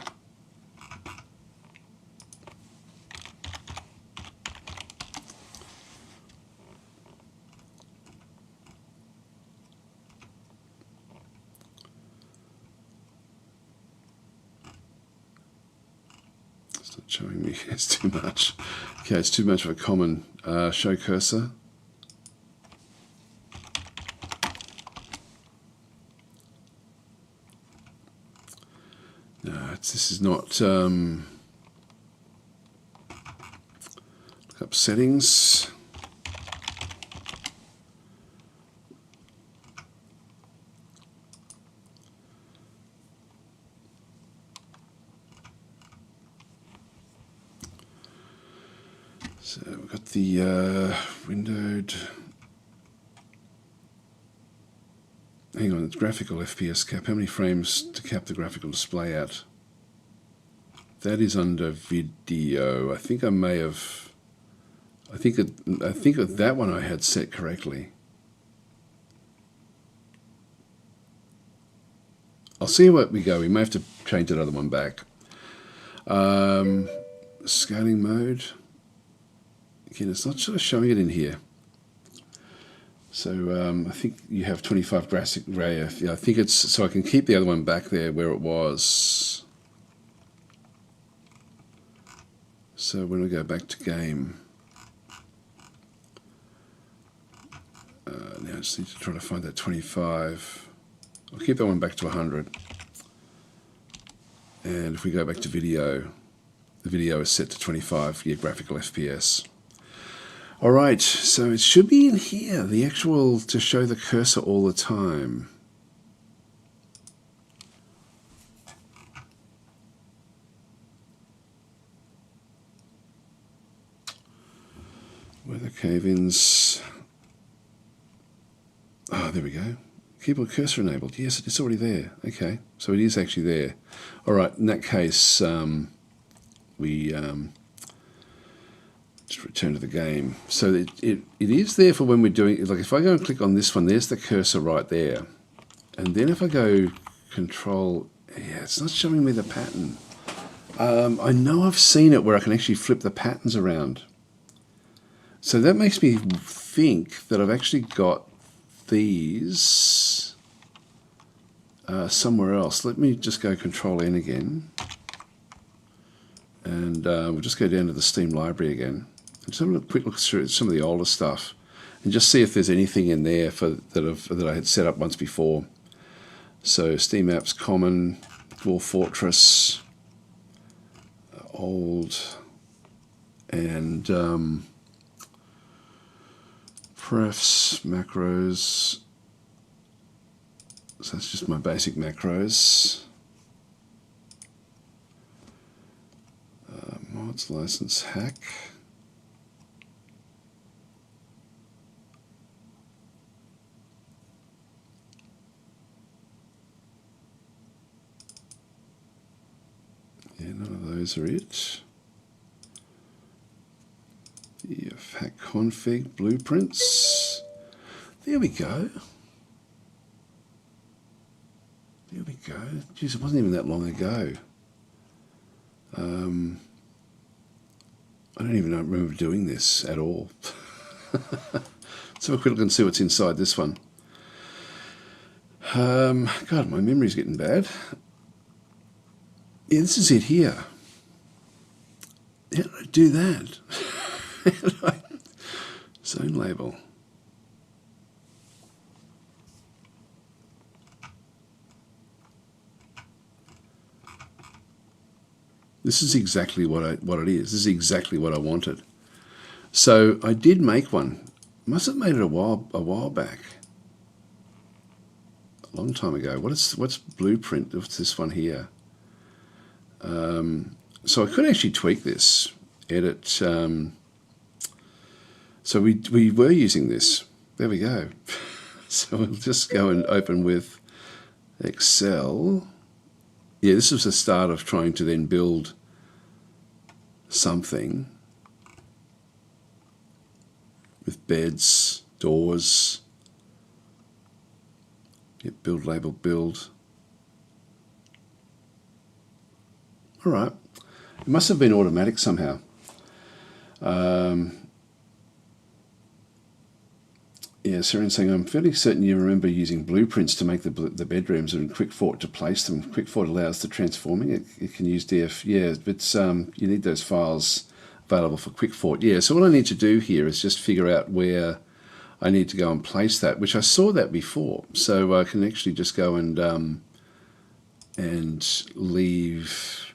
Showing me it's too much. Okay, it's too much of a common show cursor. No, this is not. Look up settings. So we've got the windowed. Hang on, it's graphical FPS cap. How many frames to cap the graphical display at? That is under video. I think I may have. I think that one I had set correctly. I'll see where we go. We may have to change that other one back. Scaling mode. Again, it's not sort of showing it in here. So I think you have 25 graphic ray. Yeah, I think it's so I can keep the other one back there where it was. So when we go back to game, now I just need to try to find that 25. I'll keep that one back to 100. And if we go back to video, the video is set to 25 graphical FPS. All right, so it should be in here, the actual, to show the cursor all the time. Weather cave-ins. Oh, there we go. Keyboard cursor enabled. Yes, it's already there. Okay, so it is actually there. All right, in that case, we just return to the game. So it is there for when we're doing, like if I go and click on this one, there's the cursor right there. And then if I go control, yeah, it's not showing me the pattern. I know I've seen it where I can actually flip the patterns around. So that makes me think that I've actually got these somewhere else. Let me just go Control N again. And we'll just go down to the Steam library again. And just have a quick look through some of the older stuff and just see if there's anything in there that I had set up once before. So Steam Apps, Common, Dwarf Fortress, Old, and Prefs, Macros. So that's just my basic macros. Mods, license, hack. Yeah, none of those are it. Yeah, hack config, blueprints. There we go. There we go. Jeez, it wasn't even that long ago. I don't even remember doing this at all. Let's have a quick look and see what's inside this one. God, my memory's getting bad. Yeah, this is it here. How did I do that? Zone label. This is exactly what it is. This is exactly what I wanted. So I did make one. Must have made it a while back. A long time ago. What's blueprint? What's this one here? So I could actually tweak this. Edit. So we were using this. There we go. So we'll just go and open with Excel. Yeah, this was the start of trying to then build something with beds, doors. Yeah, build label, build. All right. It must have been automatic somehow. Yeah, Sarian's saying, I'm fairly certain you remember using blueprints to make the bedrooms and QuickFort to place them. QuickFort allows the transforming. It can use DF. Yeah, but you need those files. available for quick fort. Yeah, so all I need to do here is just figure out where I need to go and place that, which I saw that before. So I can actually just go and leave.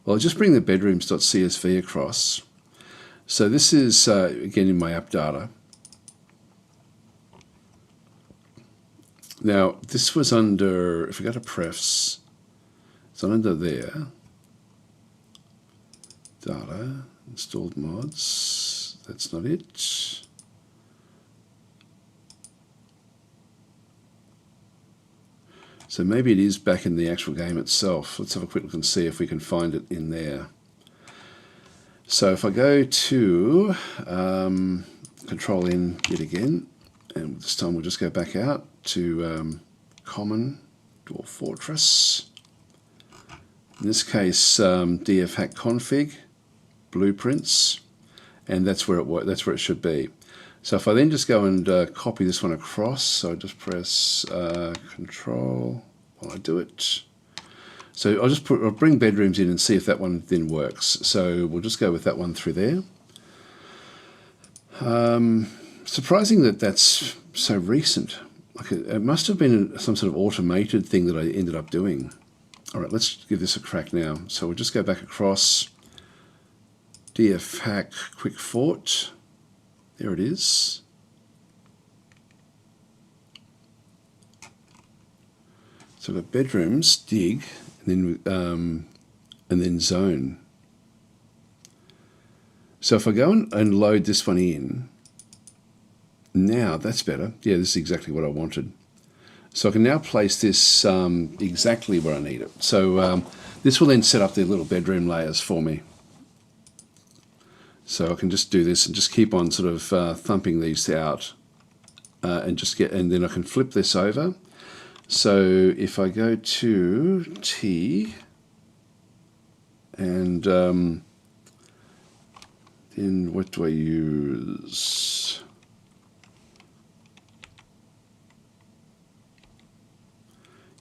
Well, I'll just bring the bedrooms.csv across. So this is, again, in my app data. Now, this was under, if we go to prefs, it's under there. Data, installed mods, that's not it. So maybe it is back in the actual game itself. Let's have a quick look and see if we can find it in there. So if I go to Control N yet again, and this time we'll just go back out to Common, Dwarf Fortress. In this case, df hack config, blueprints, and that's where it should be. So if I then just go and copy this one across, so I just press Control while I do it. So I'll bring bedrooms in and see if that one then works. So we'll just go with that one through there. Surprising that that's so recent. Like it must have been some sort of automated thing that I ended up doing. All right, let's give this a crack now. So we'll just go back across, df hack quick fort. There it is. So I've got bedrooms, dig, and then zone. So if I go and load this one in, now that's better. Yeah, this is exactly what I wanted. So I can now place this exactly where I need it. So this will then set up the little bedroom layers for me. So I can just do this and just keep on sort of thumping these out, and then I can flip this over. So if I go to T, and then what do I use?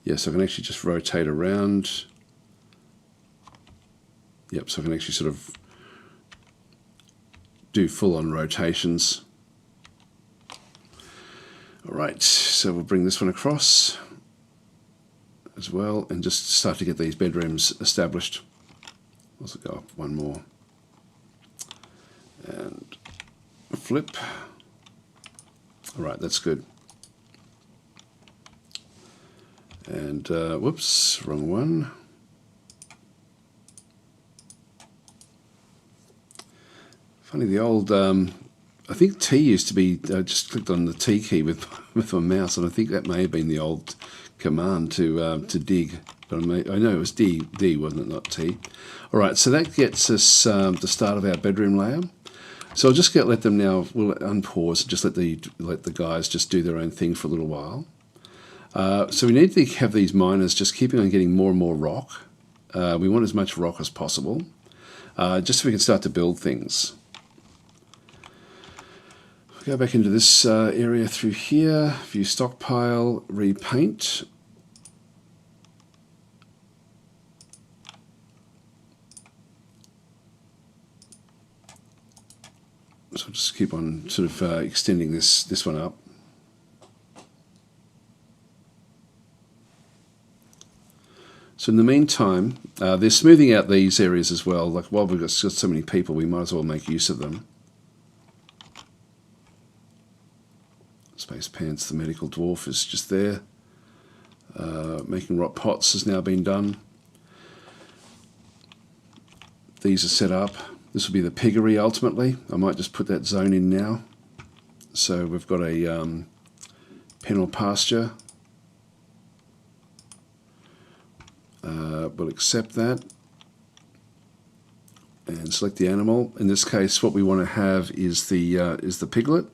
Yes, I can actually just rotate around. Yep, so I can actually sort of do full-on rotations. All right, so we'll bring this one across as well and just start to get these bedrooms established. Also go up one more and a flip. All right, that's good. And whoops, wrong one. Funny, the old, I think T used to be, I just clicked on the T key with my mouse, and I think that may have been the old command to dig. But I know it was D, wasn't it, not T. All right, so that gets us the start of our bedroom layer. So I'll just let them now, we'll unpause, just let the guys just do their own thing for a little while. So we need to have these miners just keeping on getting more and more rock. We want as much rock as possible, just so we can start to build things. Go back into this area through here, view stockpile, repaint. So I'll just keep on sort of extending this one up. So in the meantime, they're smoothing out these areas as well. Like while we've got so many people, we might as well make use of them. Space Pants, the medical dwarf, is just there. Making rock pots has now been done. These are set up. This will be the piggery ultimately. I might just put that zone in now. So we've got a pen or pasture. We'll accept that and select the animal. In this case, what we want to have is the piglet.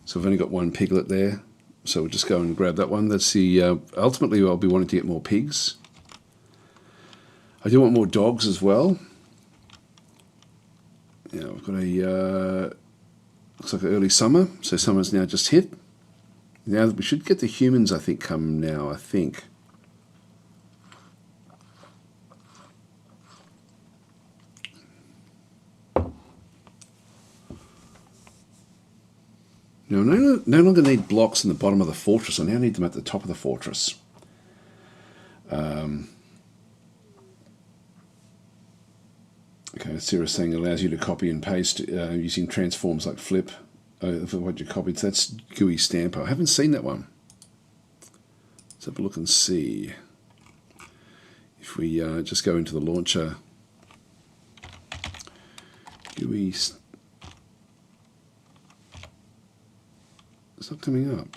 So I've only got one piglet there, so we'll just go and grab that one. That's the ultimately I'll be wanting to get more pigs. I do want more dogs as well. Yeah, we've got a looks like early summer, so summer's now just hit. Now we should get the humans, I think, come now. I think. Now, I no longer need blocks in the bottom of the fortress. I now need them at the top of the fortress. Okay, Sarah's saying allows you to copy and paste using transforms like flip for what you copied. So that's GUI Stamper. I haven't seen that one. Let's have a look and see. If we just go into the launcher, GUI, it's not coming up.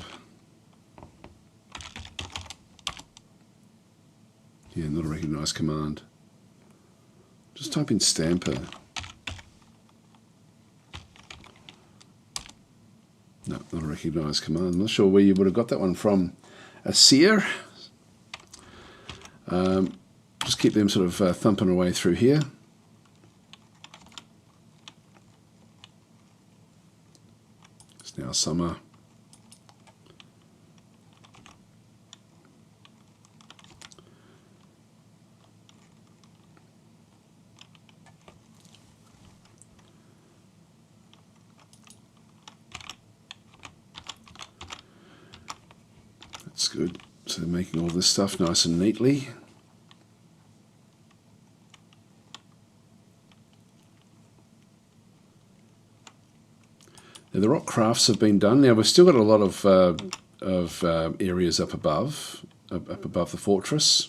Yeah, not a recognised command. Just type in Stamper. No, not a recognised command. I'm not sure where you would have got that one from. A seer. Just keep them sort of thumping away through here. It's now summer. That's good. So making all this stuff nice and neatly. Now the rock crafts have been done. Now we've still got a lot of areas up above the fortress.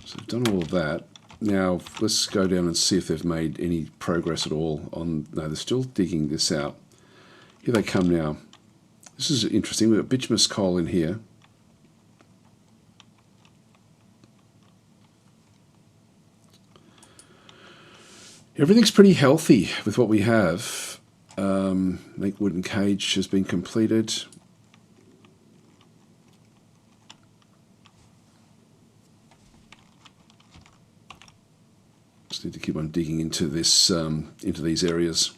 So we've done all of that. Now let's go down and see if they've made any progress at all on. No, they're still digging this out. Here they come now. This is interesting. We've got bituminous coal in here. Everything's pretty healthy with what we have. Make wooden cage has been completed. Just need to keep on digging into this, into these areas.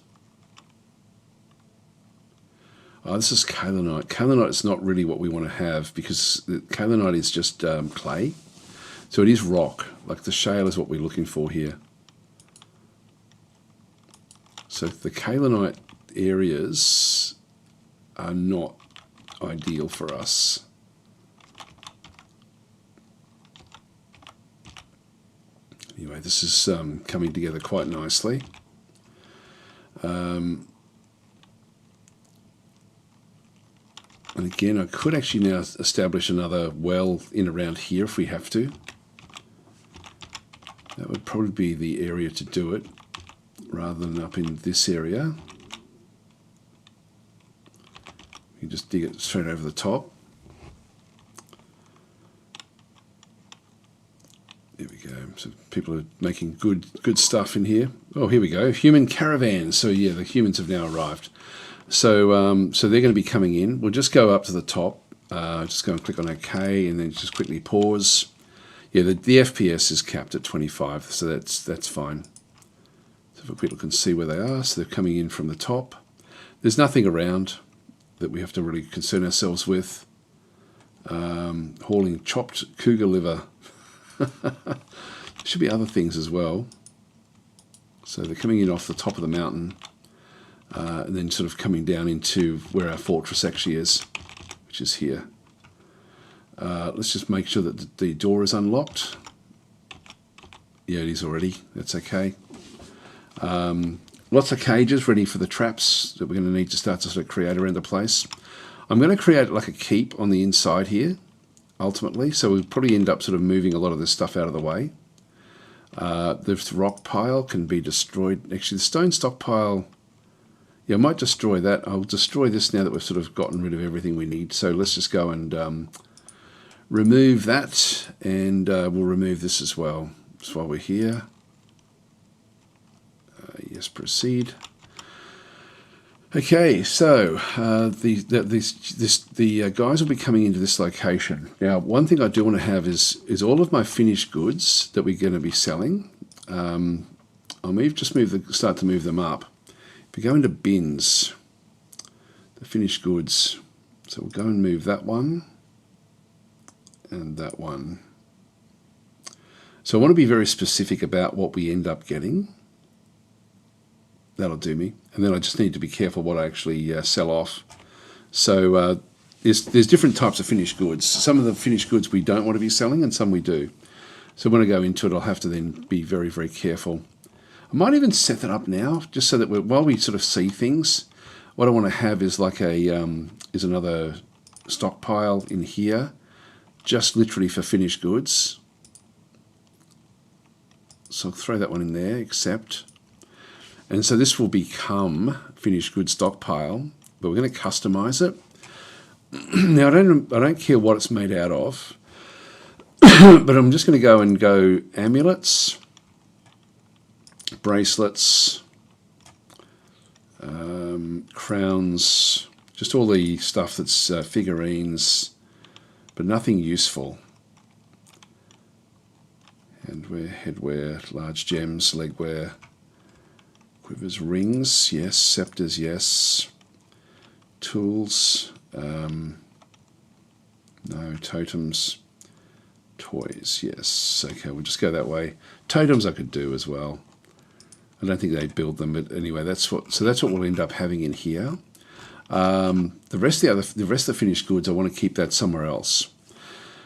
Oh, this is kaolinite. Kaolinite is not really what we want to have because the kaolinite is just clay. So it is rock. Like the shale is what we're looking for here. So the kaolinite areas are not ideal for us. Anyway, this is coming together quite nicely. And again, I could actually now establish another well in around here if we have to. That would probably be the area to do it, rather than up in this area. You just dig it straight over the top. There we go. So people are making good stuff in here. Oh, here we go. Human caravans. So yeah, the humans have now arrived. So so they're going to be coming in. We'll just go up to the top. Just go and click on OK, and then just quickly pause. Yeah, the FPS is capped at 25, so that's fine. So people can see where they are. So they're coming in from the top. There's nothing around that we have to really concern ourselves with. Hauling chopped cougar liver. There should be other things as well. So they're coming in off the top of the mountain, and then sort of coming down into where our fortress actually is, which is here. Let's just make sure that the door is unlocked. Yeah, it is already. That's okay. Lots of cages ready for the traps that we're going to need to start to sort of create around the place. I'm going to create like a keep on the inside here, ultimately. So we'll probably end up sort of moving a lot of this stuff out of the way. The rock pile can be destroyed. Actually, the stone stockpile, yeah, I might destroy that. I'll destroy this now that we've sort of gotten rid of everything we need. So let's just go and remove that, and we'll remove this as well. Just while we're here. Yes, proceed. Okay, so the guys will be coming into this location. Now, one thing I do want to have is all of my finished goods that we're going to be selling. I'll start to move them up. If you go into bins, the finished goods, so we'll go and move that one and that one. So I want to be very specific about what we end up getting. That'll do me. And then I just need to be careful what I actually sell off. So there's different types of finished goods. Some of the finished goods we don't want to be selling, and some we do. So when I go into it, I'll have to then be very, very careful. I might even set that up now, just so that while we sort of see things, what I want to have is like is another stockpile in here, just literally for finished goods. So I'll throw that one in there, accept. And so this will become finished goods stockpile, but we're going to customize it. Now I don't care what it's made out of, but I'm just going to go amulets, bracelets, crowns, just all the stuff that's figurines, but nothing useful. Handwear, headwear, large gems, legwear, quivers, rings, yes, scepters, yes, tools, no, totems, toys, yes, okay, we'll just go that way. Totems I could do as well. I don't think they build them, but anyway, that's what we'll end up having in here. The rest of the finished goods, I want to keep that somewhere else.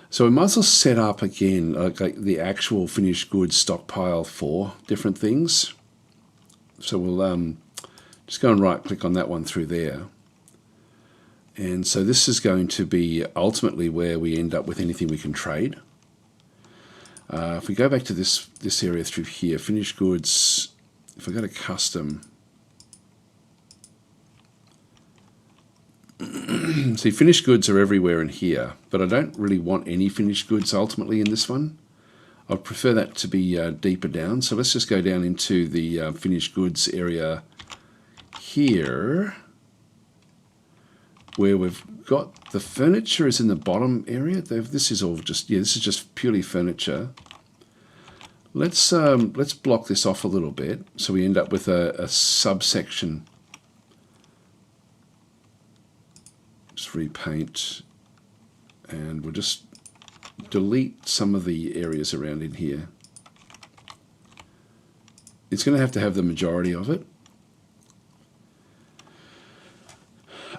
So we might as well set up again like the actual finished goods stockpile for different things. So we'll just go and right click on that one through there. And so this is going to be ultimately where we end up with anything we can trade. If we go back to this area through here, finished goods, if I go to custom, see, finished goods are everywhere in here, but I don't really want any finished goods ultimately in this one. I'd prefer that to be deeper down. So let's just go down into the finished goods area here, where we've got the furniture is in the bottom area. This is all just, this is just purely furniture. Let's block this off a little bit so we end up with a subsection. Just repaint, and we'll just delete some of the areas around in here. It's going to have the majority of it.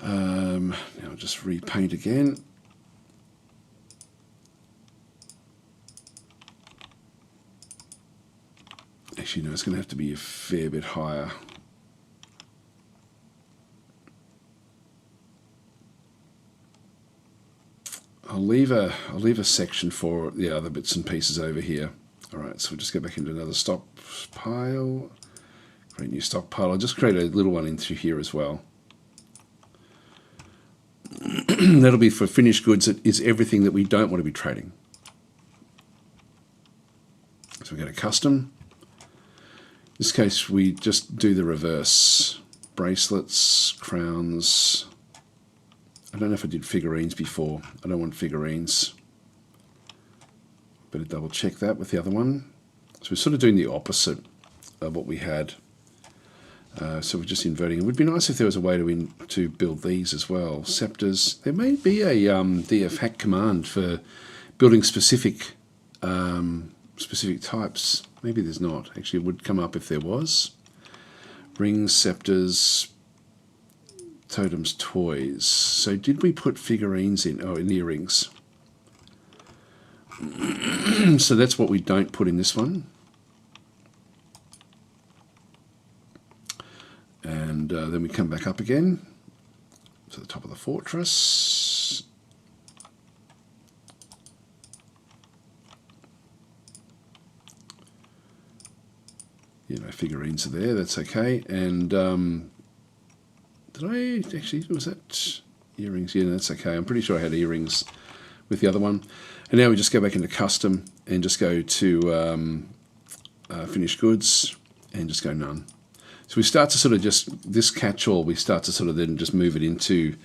Now I'll just repaint again. Actually, no, it's going to have to be a fair bit higher. I'll leave a section for the other bits and pieces over here. All right, so we'll just go back into another stockpile. Create a new stockpile. I'll just create a little one in through here as well. That'll be for finished goods. It is everything that we don't want to be trading. So we go to custom. In this case, we just do the reverse. Bracelets, crowns. I don't know if I did figurines before. I don't want figurines. Better double check that with the other one. So we're sort of doing the opposite of what we had. So we're just inverting. It would be nice if there was a way to build these as well. Scepters. There may be a DF hack command for building specific types. Maybe there's not. Actually, it would come up if there was. Rings, scepters, totems, toys. So did we put figurines in? Oh, in earrings. So that's what we don't put in this one. And then we come back up again to the top of the fortress. You know, figurines are there, that's okay. And did I actually, was that earrings? Yeah, that's okay. I'm pretty sure I had earrings with the other one. And now we just go back into custom and just go to finished goods and just go none. So we start to sort of just, this catch-all, we start to sort of then just move it into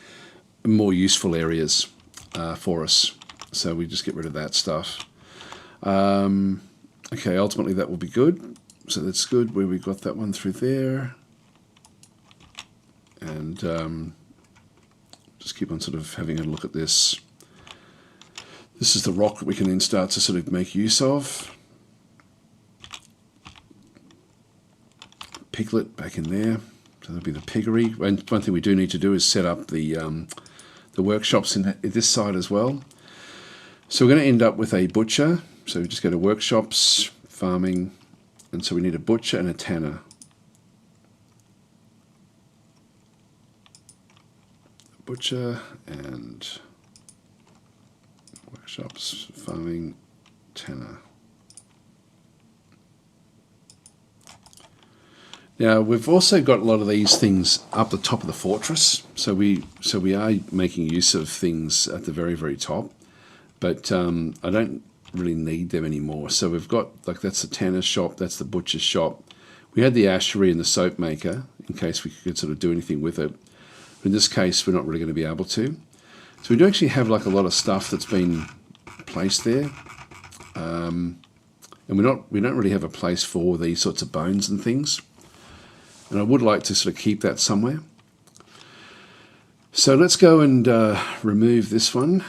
more useful areas for us. So we just get rid of that stuff. Okay, ultimately that will be good. So that's good where we got that one through there. And just keep on sort of having a look at this. This is the rock that we can then start to sort of make use of. piglet back in there. So that'll be the piggery. And one thing we do need to do is set up the workshops in this side as well. So we're going to end up with a butcher. So we just go to workshops, farming, and so we need a butcher and a tanner. Butcher and workshops, farming, tanner. Now we've also got a lot of these things up the top of the fortress, so we are making use of things at the very, very top, but I don't really need them anymore. So we've got, like, that's the tanner's shop, that's the butcher's shop. We had the ashery and the soap maker in case we could sort of do anything with it. But in this case, we're not really going to be able to. So we do actually have like a lot of stuff that's been placed there, and we don't really have a place for these sorts of bones and things. And I would like to sort of keep that somewhere. So let's go and remove this one.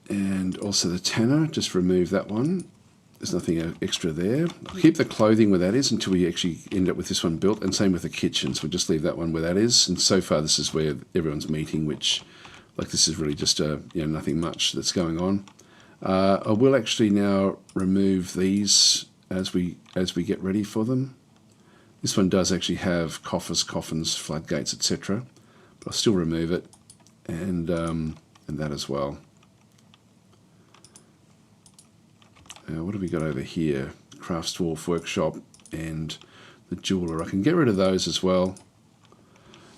And also the tanner, just remove that one. There's nothing extra there. I'll keep the clothing where that is until we actually end up with this one built. And same with the kitchen. So we'll just leave that one where that is. And so far this is where everyone's meeting, which, like, this is really just nothing much that's going on. I will actually now remove these as we get ready for them. This one does actually have coffers, coffins, floodgates, etc. But I'll still remove it, and that as well. What have we got over here? Crafts Dwarf Workshop and the jeweler. I can get rid of those as well.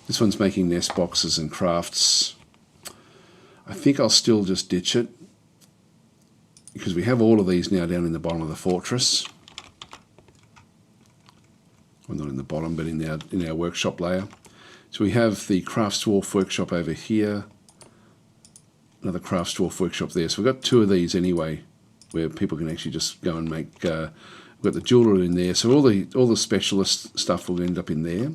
This one's making nest boxes and crafts. I think I'll still just ditch it because we have all of these now down in the bottom of the fortress. Well, not in the bottom, but in our workshop layer. So we have the Crafts Dwarf Workshop over here. Another Crafts Dwarf Workshop there. So we've got two of these anyway, where people can actually just go and make. We've got the jeweler in there, so all the specialist stuff will end up in there.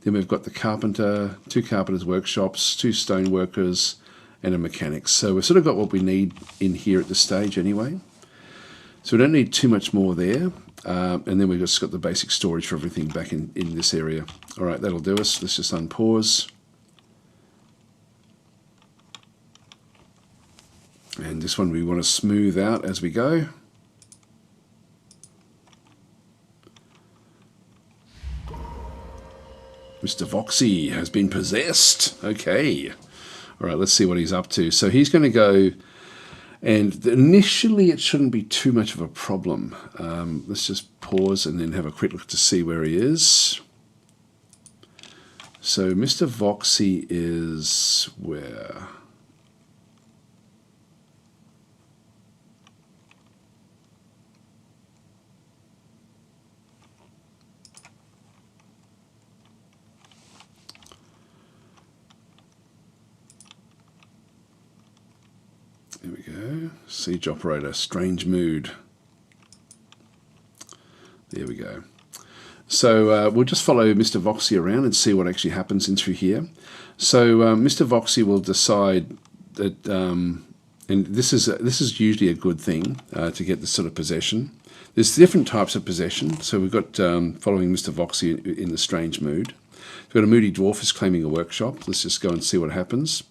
Then we've got the carpenter, two carpenters' workshops, two stone workers, and a mechanic. So we've sort of got what we need in here at this stage anyway. So we don't need too much more there. And then we've just got the basic storage for everything back in this area. All right, that'll do us. Let's just unpause. And this one we want to smooth out as we go. Mr. Voxy has been possessed. Okay. All right, let's see what he's up to. So he's going to go, and initially it shouldn't be too much of a problem. Let's just pause and then have a quick look to see where he is. So Mr. Voxy is where? There we go. Siege operator, strange mood. There we go. So we'll just follow Mr. Voxy around and see what actually happens in through here. So Mr. Voxy will decide that, and this is usually a good thing to get this sort of possession. There's different types of possession. So we've got following Mr. Voxy in the strange mood. We've got a moody dwarf who's claiming a workshop. Let's just go and see what happens.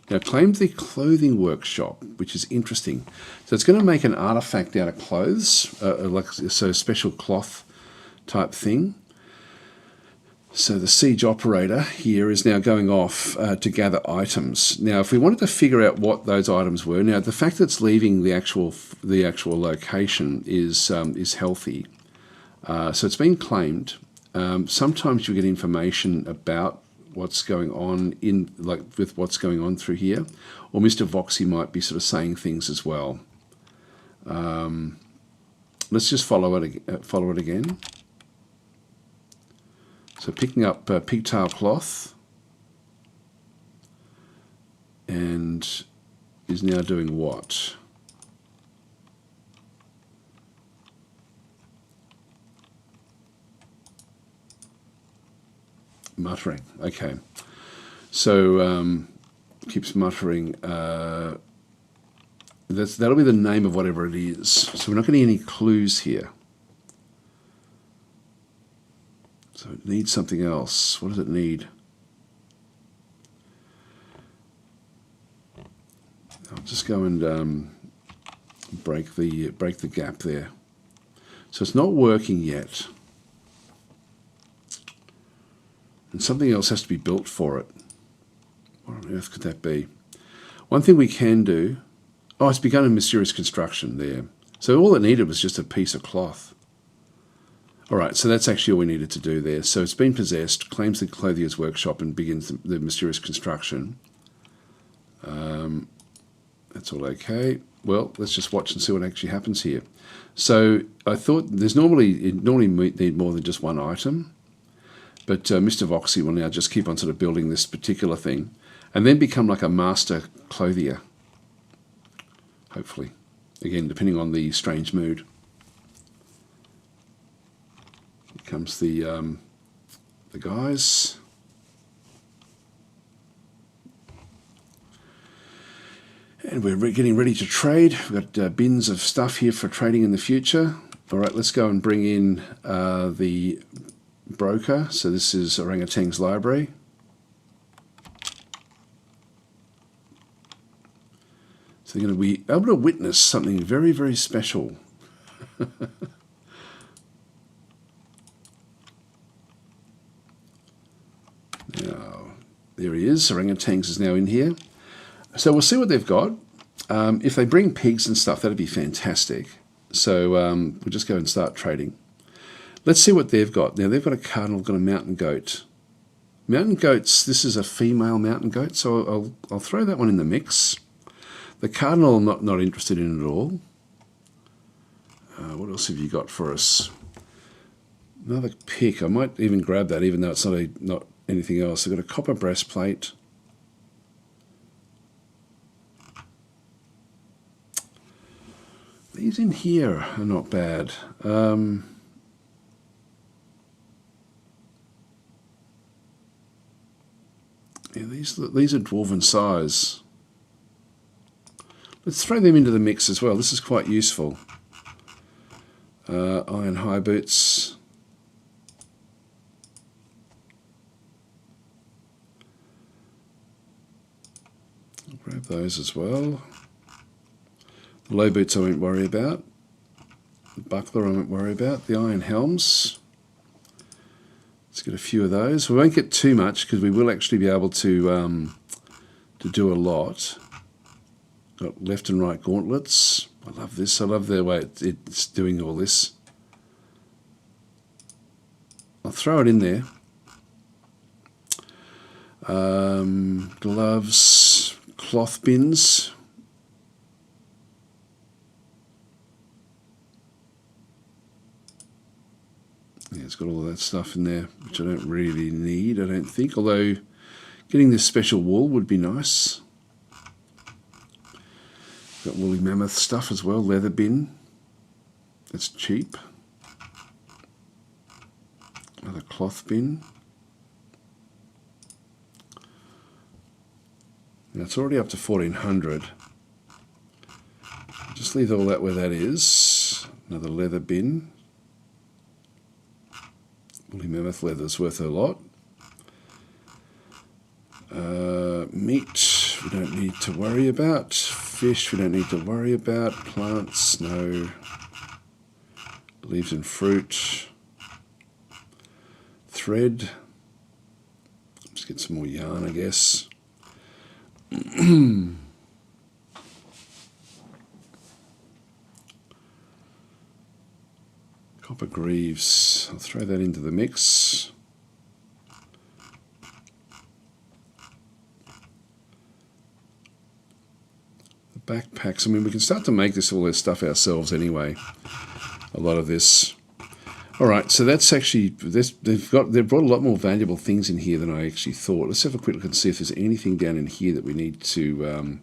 Now, claimed the clothing workshop, which is interesting. So it's going to make an artifact out of clothes, so special cloth type thing. So the siege operator here is now going off to gather items. Now, if we wanted to figure out what those items were, now the fact that it's leaving the actual location is healthy. So it's been claimed. Sometimes you get information about what's going on with what's going on through here, or Mr. Voxy might be sort of saying things as well. Let's just follow it again. So picking up pigtail cloth, and is now doing what? Muttering. Okay. So keeps muttering. That'll be the name of whatever it is. So we're not getting any clues here. So it needs something else. What does it need? I'll just go and break the gap there. So it's not working yet. And something else has to be built for it. What on earth could that be? One thing we can do... Oh, it's begun a mysterious construction there. So all it needed was just a piece of cloth. All right, so that's actually all we needed to do there. So it's been possessed, claims the clothier's workshop, and begins the mysterious construction. That's all okay. Well, let's just watch and see what actually happens here. So I thought it normally need more than just one item, but Mr. Voxy will now just keep on sort of building this particular thing, and then become like a master clothier. Hopefully, again, depending on the strange mood. Here comes the guys. And we're getting ready to trade. We've got bins of stuff here for trading in the future. All right, let's go and bring in the broker. So this is Orangutan's library. So they're going to be able to witness something very, very special. Now, there he is. Orangutan's is now in here. So we'll see what they've got. If they bring pigs and stuff, that'd be fantastic. So we'll just go and start trading. Let's see what they've got. Now, they've got a cardinal, got a mountain goat. Mountain goats, this is a female mountain goat, so I'll throw that one in the mix. The cardinal, I'm not interested in at all. What else have you got for us? Another pick. I might even grab that, even though it's not anything else. I've got a copper breastplate. These in here are not bad. Yeah, these are dwarven size. Let's throw them into the mix as well. This is quite useful. Iron high boots. I'll grab those as well. The low boots I won't worry about. The buckler I won't worry about. The iron helms. Let's get a few of those. We won't get too much because we will actually be able to do a lot. Got left and right gauntlets. I love this. I love the way it's doing all this. I'll throw it in there. Gloves, cloth bins. Yeah, it's got all of that stuff in there, which I don't really need, I don't think. Although getting this special wool would be nice. Got woolly mammoth stuff as well, leather bin. That's cheap. Another cloth bin. Now it's already up to 1400. Just leave all that where that is. Another leather bin. Woolly mammoth leather's worth a lot. Meat we don't need to worry about. Fish we don't need to worry about. Plants, no. Leaves and fruit. Thread. Let's get some more yarn, I guess. Copper greaves. I'll throw that into the mix. The backpacks. I mean, we can start to make all this stuff ourselves anyway. A lot of this. All right, so that's actually they've brought a lot more valuable things in here than I actually thought. Let's have a quick look and see if there's anything down in here that we need to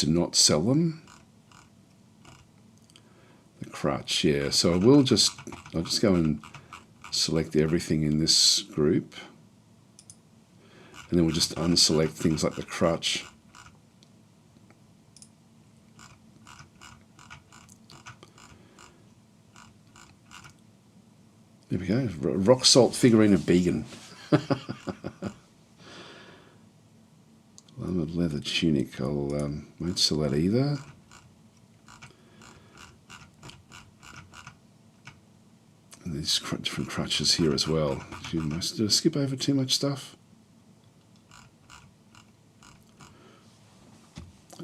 not sell them. The crutch, yeah. So I'll just go and select everything in this group, and then we'll just unselect things like the crutch. There we go. Rock salt figurine of Began. Armored leather tunic. I'll won't sell that either. And these different crutches here as well. Did I skip over too much stuff?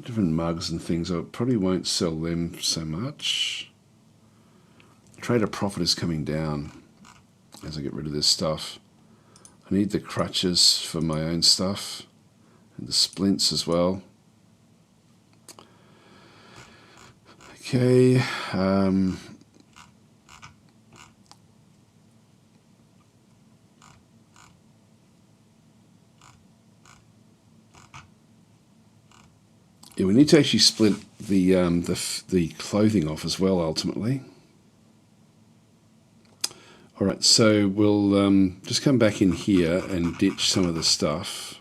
Different mugs and things. I probably won't sell them so much. Trader profit is coming down as I get rid of this stuff. I need the crutches for my own stuff and the splints as well. Okay. Yeah, we need to actually split the clothing off as well, ultimately. All right, so we'll just come back in here and ditch some of the stuff.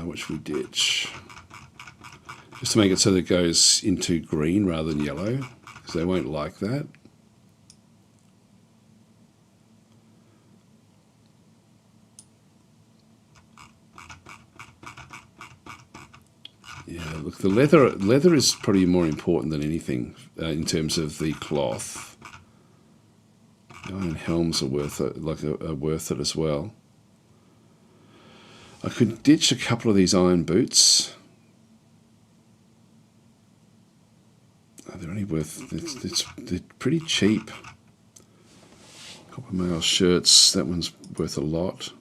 What should we ditch? Just to make it so that it goes into green rather than yellow, because they won't like that. Yeah, look, the leather is probably more important than anything in terms of the cloth. Iron helms are worth it, worth it as well. I could ditch a couple of these iron boots. They're only worth, they're pretty cheap. Copper mail shirts, that one's worth a lot.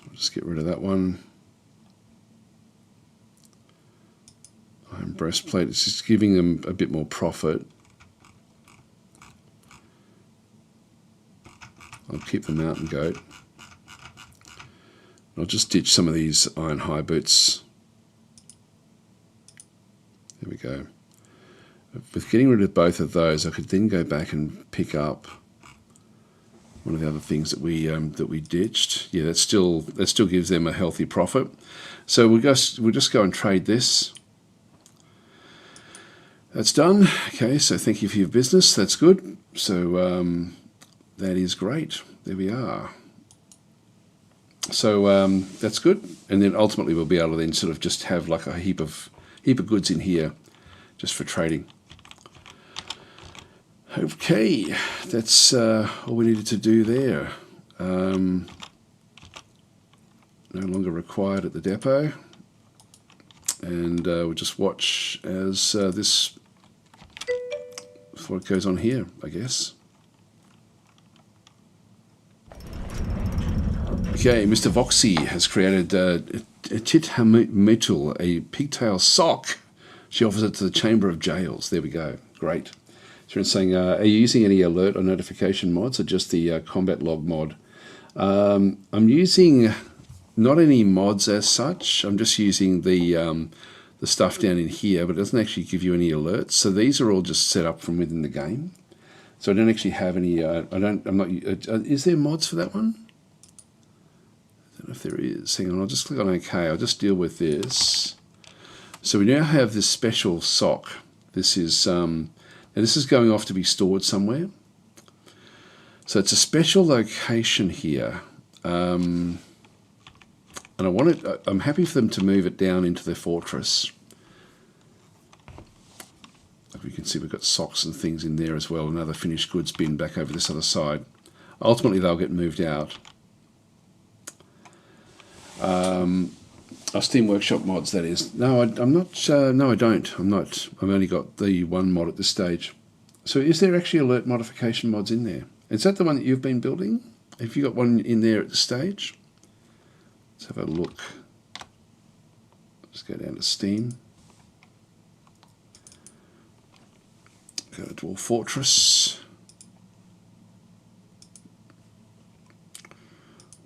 I'll just get rid of that one. Iron breastplate, it's just giving them a bit more profit. I'll keep the mountain goat. I'll just ditch some of these iron high boots. There we go. With getting rid of both of those, I could then go back and pick up one of the other things that we ditched. Yeah, that still gives them a healthy profit. So we'll just go and trade this. That's done. Okay, so thank you for your business. That's good. So that is great. There we are. So that's good. And then ultimately we'll be able to then sort of just have like a heap of goods in here just for trading. Okay, that's all we needed to do there. No longer required at the depot. And we'll just watch as this before it goes on here, I guess. Okay, Mr. Voxy has created a Tithamutul, a pigtail sock. She offers it to the Chamber of Jails. There we go. Great. So it's saying, are you using any alert or notification mods or just the combat log mod? I'm using not any mods as such. I'm just using the stuff down in here, but it doesn't actually give you any alerts. So these are all just set up from within the game. So I don't actually have any. Is there mods for that one? I don't know if there is. Hang on, I'll just click on OK. I'll just deal with this. So we now have this special sock. This is going off to be stored somewhere. So it's a special location here. And I'm happy for them to move it down into their fortress. Like we can see, we've got socks and things in there as well. Another finished goods bin back over this other side. Ultimately, they'll get moved out. Our Steam Workshop mods, that is. No, I'm not. No, I don't. I'm not. I've only got the one mod at this stage. So is there actually alert modification mods in there? Is that the one that you've been building? Have you got one in there at this stage? Let's have a look. Let's go down to Steam. Go to Dwarf Fortress.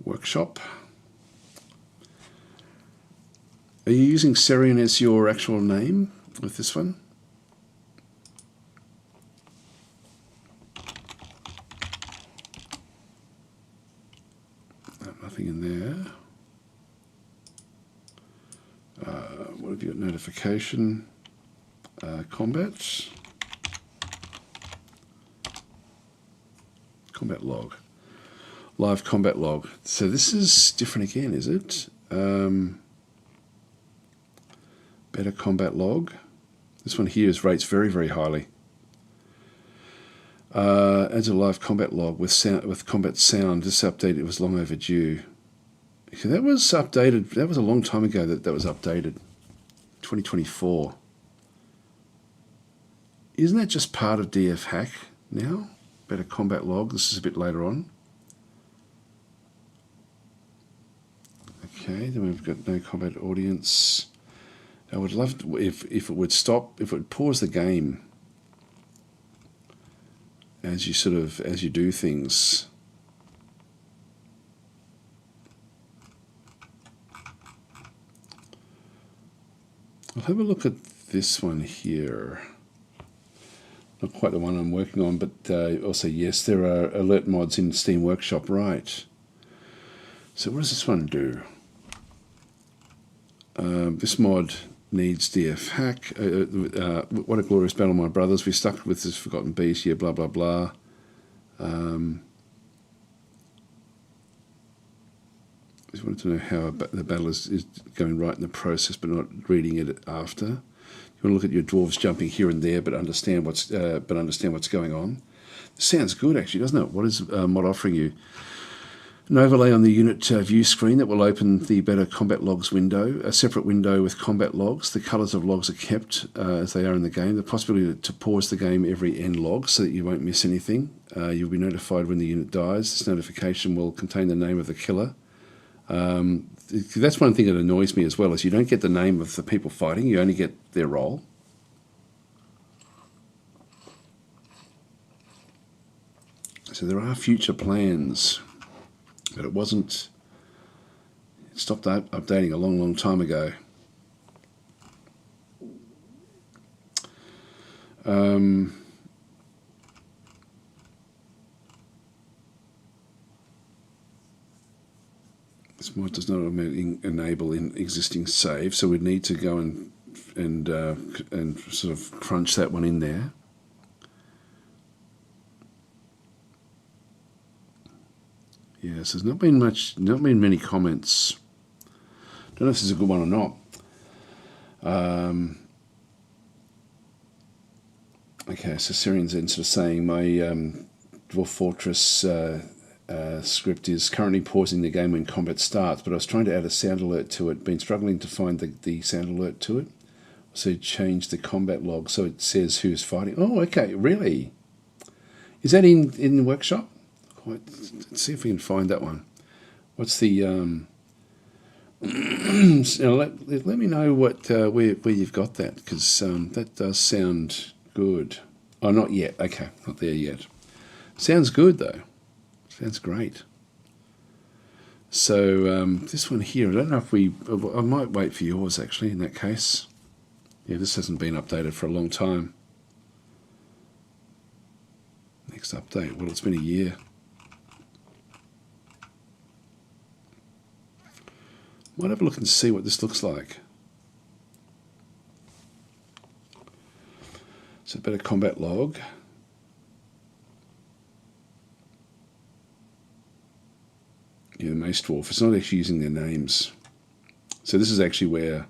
Workshop. Are you using Serian as your actual name with this one? No, nothing in there. What have you got? Notification. Combat. Combat log. Live combat log. So this is different again, is it? Better combat log. This one here is rates very, very highly. Adds a live combat log with sound, with combat sound. This update, it was long overdue. Okay, that was updated. That was a long time ago that was updated. 2024. Isn't that just part of DF hack now? Better combat log. This is a bit later on. Okay, then we've got no combat audience. I would love to, if it would stop, if it would pause the game as you do things. I'll have a look at this one here. Not quite the one I'm working on, but also, yes, there are alert mods in Steam Workshop, right. So what does this one do? This mod needs DF hack. What a glorious battle, my brothers. We stuck with this forgotten beast here, blah, blah, blah. Just wanted to know how the battle is going right in the process, but not reading it after. You want to look at your dwarves jumping here and there, but understand what's going on. It sounds good, actually, doesn't it? What is mod offering you? An overlay on the unit view screen that will open the better combat logs window. A separate window with combat logs. The colours of logs are kept as they are in the game. The possibility to pause the game every end log so that you won't miss anything. You'll be notified when the unit dies. This notification will contain the name of the killer. That's one thing that annoys me as well, is you don't get the name of the people fighting, you only get their role. So there are future plans, but it stopped updating a long, long time ago. This mod does not enable in existing save, so we'd need to go and sort of crunch that one in there. Yes, there's not been many comments. Don't know if this is a good one or not. Okay, so Syrian's then sort of saying my Dwarf Fortress script is currently pausing the game when combat starts, but I was trying to add a sound alert to it. Been struggling to find the sound alert to it. So change the combat log so it says who's fighting. Oh, okay, really? Is that in the workshop? Let's see if we can find that one. What's the so let me know what where you've got that, because that does sound good. Oh, not yet. Okay, not there yet. Sounds good though. Sounds great. So this one here, I don't know if I might wait for yours actually in that case. Yeah, this hasn't been updated for a long time. Next update, well, it's been a year. Might have a look and see what this looks like. So better combat log. Yeah, the Mace Dwarf. It's not actually using their names. So this is actually where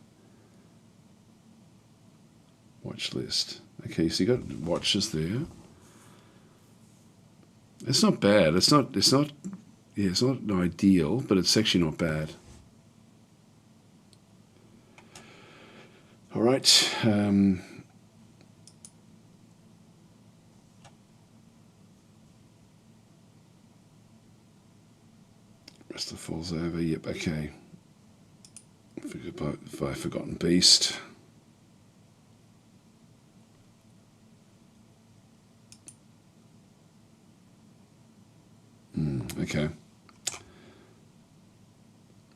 watch list. Okay, so you got watches there. It's not bad. It's not ideal, but it's actually not bad. All right. Rest of falls over. Yep. Okay. By Forgotten Beast. Okay.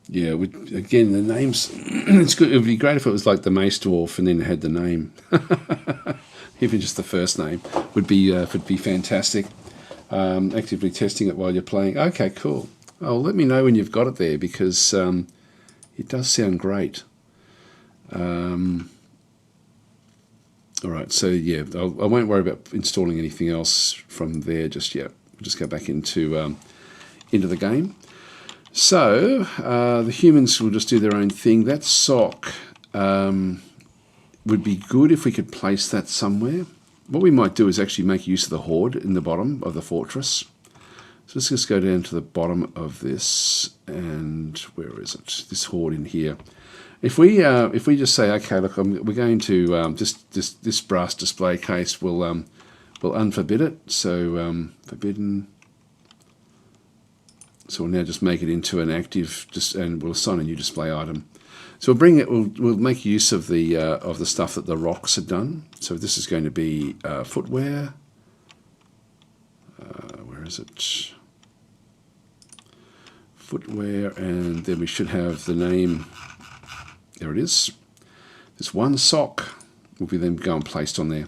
Yeah, again, the names, it's good. It would be great if it was like the Mace Dwarf and then had the name. Even just the first name would be fantastic. Actively testing it while you're playing. Okay, cool. Oh, let me know when you've got it there, because it does sound great. All right, so yeah, I won't worry about installing anything else from there just yet. We'll just go back into the game. So the humans will just do their own thing. That sock would be good if we could place that somewhere. What we might do is actually make use of the hoard in the bottom of the fortress. So let's just go down to the bottom of this, and where is it? This hoard in here. If we just say, okay, look, we're going to this brass display case, we'll unforbid it. So forbidden. So we'll now just make it into an active, and we'll assign a new display item. So we'll bring it. We'll make use of the stuff that the ROCs had done. So this is going to be footwear. Where is it? Footwear, and then we should have the name. There it is. This one sock will be then going placed on there.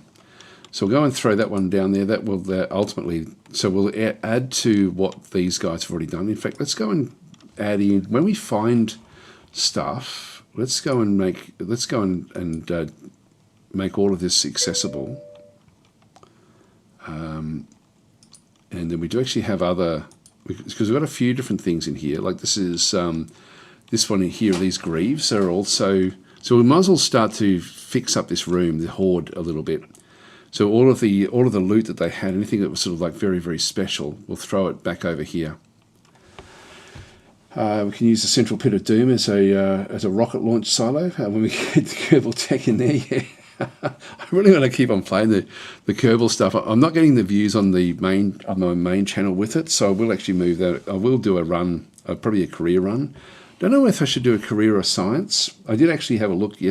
So we'll go and throw that one down there. That will ultimately. So we'll add to what these guys have already done. In fact, let's go and add in when we find stuff. Let's go and make all of this accessible. And then we do actually have other, because we've got a few different things in here. Like this is this one in here. These greaves are also. So we might as well start to fix up this room, the hoard, a little bit. So all of the loot that they had, anything that was sort of like very, very special, we'll throw it back over here. We can use the Central Pit of Doom as a rocket launch silo when we get the Kerbal tech in there. Yeah. I really want to keep on playing the Kerbal stuff. I'm not getting the views on my main channel with it, so I will actually move that. I will do a run, probably a career run. Don't know if I should do a career or science. I did actually have a look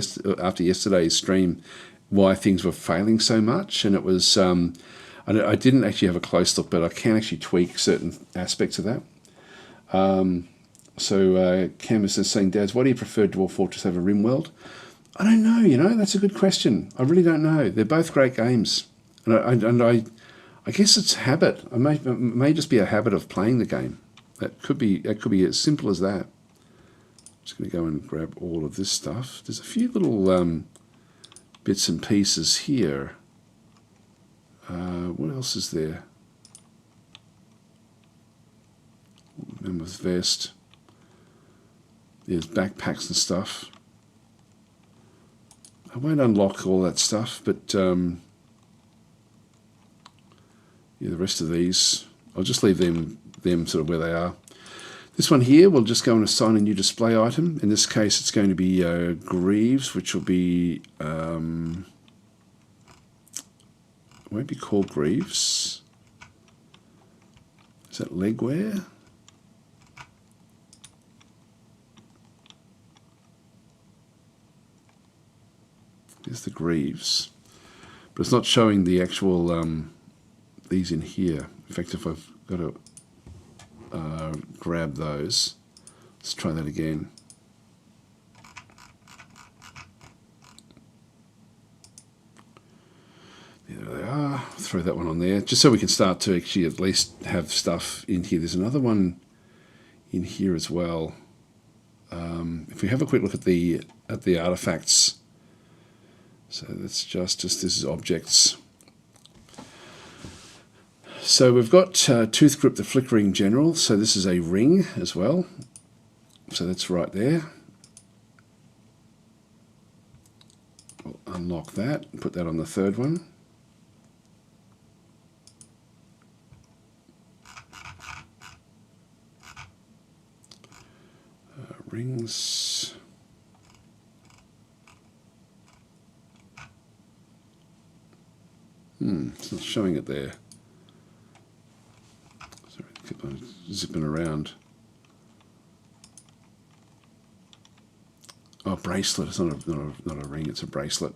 after yesterday's stream why things were failing so much, and it was I didn't actually have a close look, but I can actually tweak certain aspects of that. So Camus is saying, Dads, why do you prefer Dwarf Fortress over RimWorld? I don't know, that's a good question. I really don't know. They're both great games. And I guess it's habit. It may just be a habit of playing the game. That could be as simple as that. I'm just going to go and grab all of this stuff. There's a few little bits and pieces here. What else is there? Mammoth vest. There's backpacks and stuff. I won't unlock all that stuff, but yeah, the rest of these, I'll just leave them sort of where they are. This one here, we'll just go and assign a new display item. In this case, it's going to be greaves, which will be, it won't be called greaves. Is that legwear? There's the greaves, but it's not showing the actual these in here. In fact, if I've got to grab those, let's try that again. There they are. Throw that one on there, just so we can start to actually at least have stuff in here. There's another one in here as well. If we have a quick look at the artifacts. So that's just this is objects. So we've got Tooth Grip the Flickering General. So this is a ring as well. So that's right there. We'll unlock that and put that on the third one. Rings. It's not showing it there. Sorry, keep on zipping around. Oh, bracelet. It's not a ring, it's a bracelet.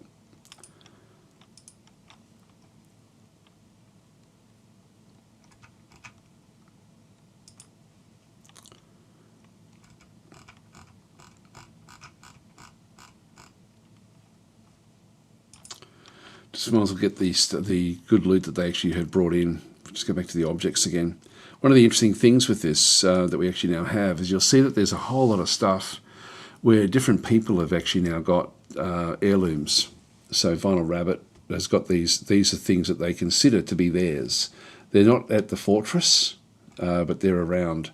Just might as well get the good loot that they actually had brought in. Just go back to the objects again. One of the interesting things with this that we actually now have is you'll see that there's a whole lot of stuff where different people have actually now got heirlooms. So Vinyl Rabbit has got these are things that they consider to be theirs. They're not at the fortress, but they're around.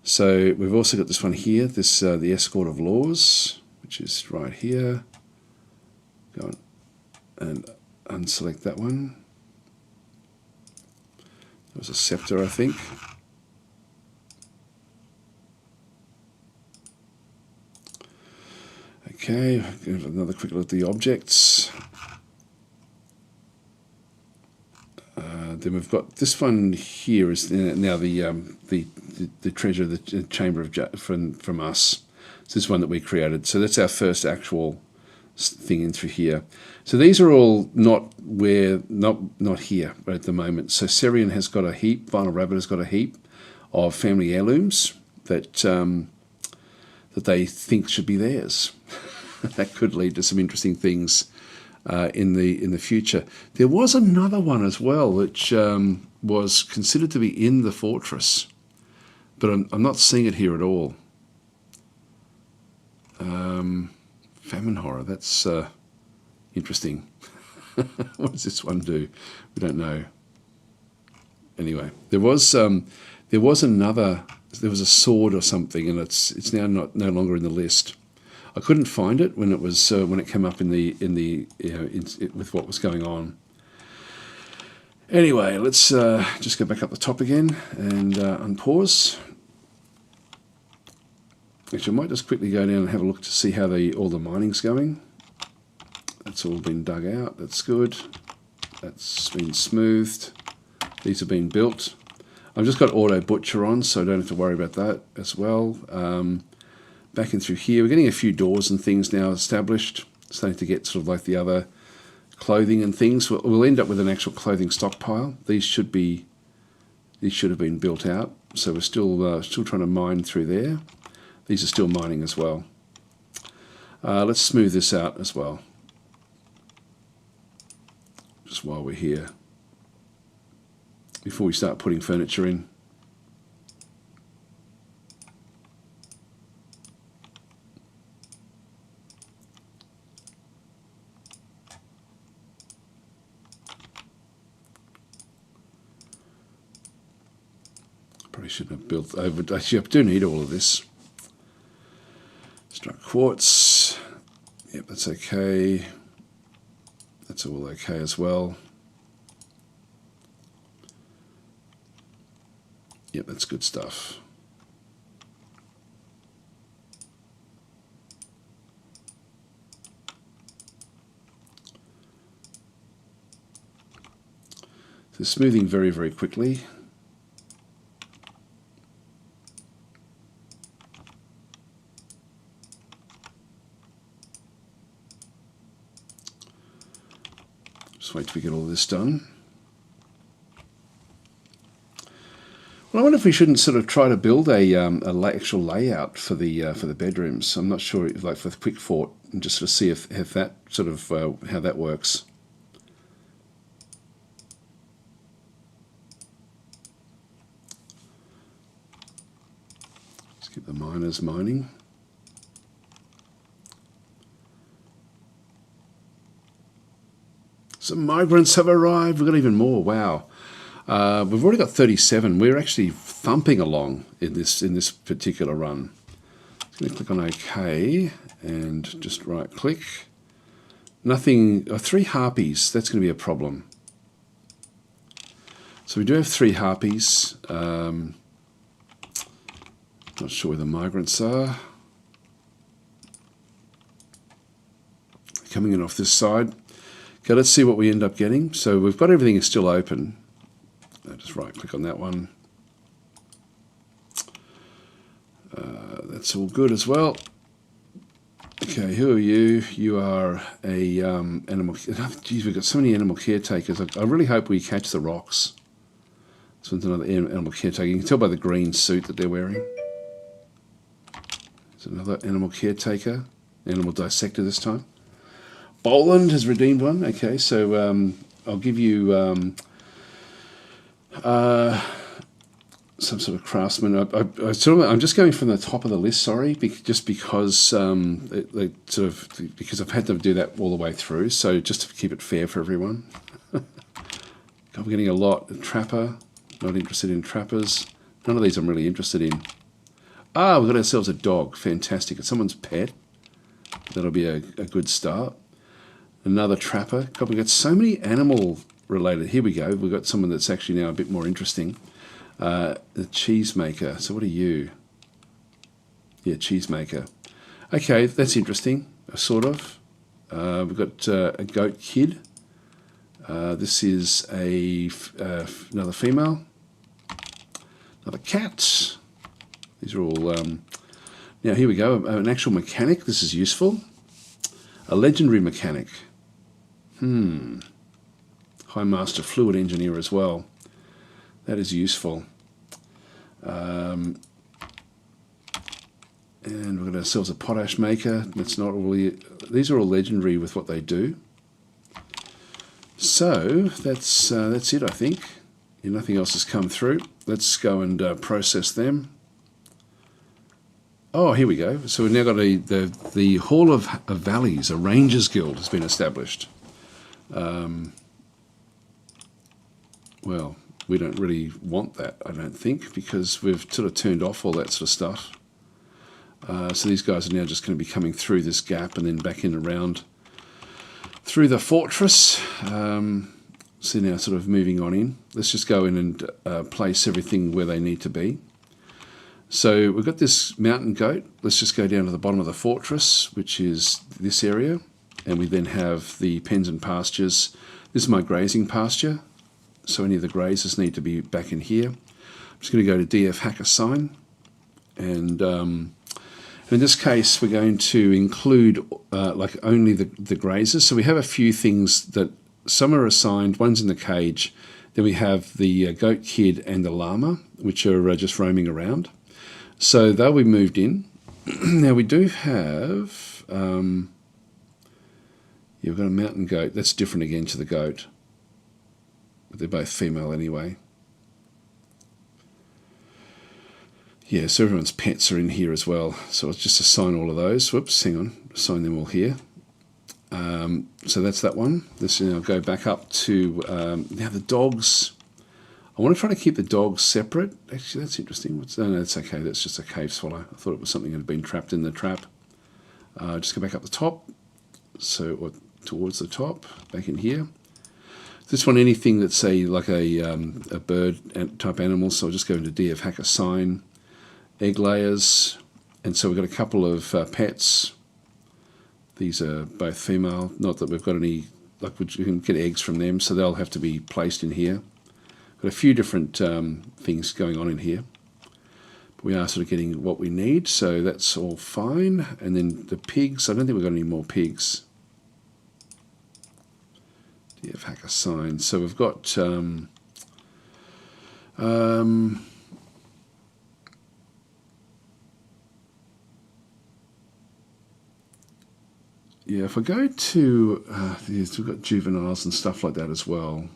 So we've also got this one here, this the Escort of Laws, which is right here. Go on and unselect that one. There was a scepter, I think. Okay, give another quick look at the objects. Then we've got this one here is now the treasure of the chamber of from us. It's this one that we created. So that's our first actual thing in through here. So these are all not here at the moment. So Serian has got a heap. Vinyl Rabbit has got a heap of family heirlooms that that they think should be theirs. That could lead to some interesting things in the future. There was another one as well, which was considered to be in the fortress, but I'm not seeing it here at all. Famine Horror, that's interesting. What does this one do? We don't know. Anyway, there was another. There was a sword or something, and it's now no longer in the list. I couldn't find it when it came up with what was going on. Anyway, let's just go back up the top again and unpause. Actually, I might just quickly go down and have a look to see how all the mining's going. That's all been dug out. That's good. That's been smoothed. These have been built. I've just got Auto Butcher on, so I don't have to worry about that as well. Back in through here, we're getting a few doors and things now established. Starting to get sort of like the other clothing and things. We'll end up with an actual clothing stockpile. These should have been built out. So we're still trying to mine through there. These are still mining as well. Let's smooth this out as well. Just while we're here. Before we start putting furniture in. Probably shouldn't have built over. Actually, I do need all of this. Struck quartz. Yep, that's okay. That's all okay as well. Yep, that's good stuff. So smoothing very, very quickly. Just wait till we get all this done. Well, I wonder if we shouldn't sort of try to build a actual layout for the bedrooms. I'm not sure, like for the quick fort, and just sort of see if that sort of how that works. Let's keep the miners mining. Some migrants have arrived. We've got even more. Wow. We've already got 37. We're actually thumping along in this particular run. I'm going to click on OK and just right click. Nothing. 3 harpies. That's going to be a problem. So we do have 3 harpies. Not sure where the migrants are. Coming in off this side. Okay, let's see what we end up getting. So we've got everything is still open. I'll just right click on that one. That's all good as well. Okay, who are you? You are a animal. Geez, we've got so many animal caretakers. I really hope we catch the ROCs. This one's another animal caretaker. You can tell by the green suit that they're wearing. There's another animal caretaker. Animal dissector this time. Boland has redeemed one. Okay, so I'll give you some sort of craftsman. I'm just going from the top of the list. Sorry, just because because I've had to do that all the way through. So just to keep it fair for everyone. I'm getting a lot. A trapper, not interested in trappers. None of these I'm really interested in. Ah, we've got ourselves a dog. Fantastic. It's someone's pet. That'll be a good start. Another trapper. God, we've got so many animal related. Here we go. We've got someone that's actually now a bit more interesting. The cheesemaker. So what are you? Yeah, cheesemaker. Okay, that's interesting. Sort of. We've got a goat kid. This is another female. Another cat. These are all... now here we go. An actual mechanic. This is useful. A legendary mechanic. High Master Fluid Engineer as well. That is useful. And we've got ourselves a potash maker. That's not really... These are all legendary with what they do. So that's it, I think. Yeah, nothing else has come through. Let's go and process them. Oh, here we go. So we've now got the Hall of Valleys, a Rangers Guild has been established. Well, we don't really want that, I don't think, because we've sort of turned off all that sort of stuff. So these guys are now just going to be coming through this gap and then back in around through the fortress. So now sort of moving on in. Let's just go in and place everything where they need to be. So we've got this mountain goat. Let's just go down to the bottom of the fortress, which is this area. And we then have the pens and pastures. This is my grazing pasture. So any of the grazers need to be back in here. I'm just going to go to DF hack assign. And in this case, we're going to include like only the grazers. So we have a few things that some are assigned. One's in the cage. Then we have the goat kid and the llama, which are just roaming around. So they'll be moved in. Now we do have, yeah, we've got a mountain goat. That's different again to the goat. But they're both female anyway. Yeah, so everyone's pets are in here as well. So I'll just assign all of those. Whoops, hang on. Assign them all here. So that's that one. This now go back up to, now the dogs. I want to try to keep the dogs separate. Actually, that's interesting. No, that's okay. That's just a cave swallow. I thought it was something that had been trapped in the trap. Just go back up the top. So, or towards the top, back in here. This one, anything that's like a bird type animal. So I'll just go into DF hack assign, egg layers. And so we've got a couple of pets. These are both female. Not that we've got any, like we can get eggs from them. So they'll have to be placed in here. Got a few different things going on in here. But we are sort of getting what we need, so that's all fine. And then the pigs, I don't think we've got any more pigs. DF hack assign. So we've got yeah, if I go to we've got juveniles and stuff like that as well.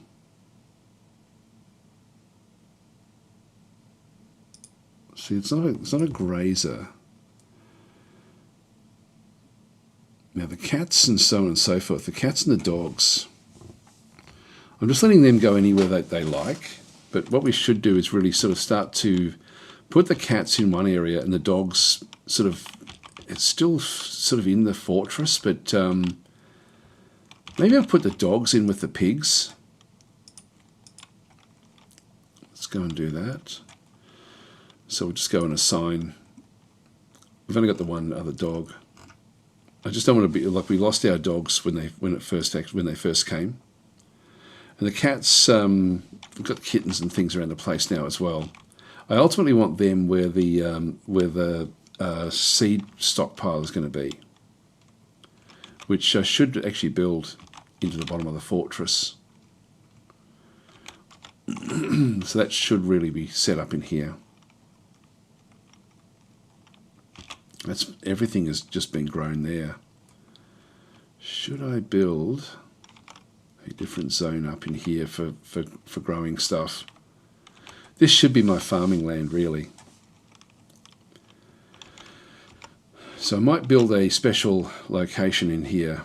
See, it's not a grazer. Now the cats and so on and so forth, the cats and the dogs, I'm just letting them go anywhere that they like, but what we should do is really sort of start to put the cats in one area and the dogs sort of, it's still sort of in the fortress, but maybe I'll put the dogs in with the pigs. Let's go and do that. So we'll just go and assign. We've only got the one other dog. I just don't want to be like we lost our dogs when they first came. And the cats, we've got kittens and things around the place now as well. I ultimately want them where the seed stockpile is going to be, which I should actually build into the bottom of the fortress. So that should really be set up in here. That's everything has just been grown there. Should I build a different zone up in here for growing stuff? This should be my farming land, really. So I might build a special location in here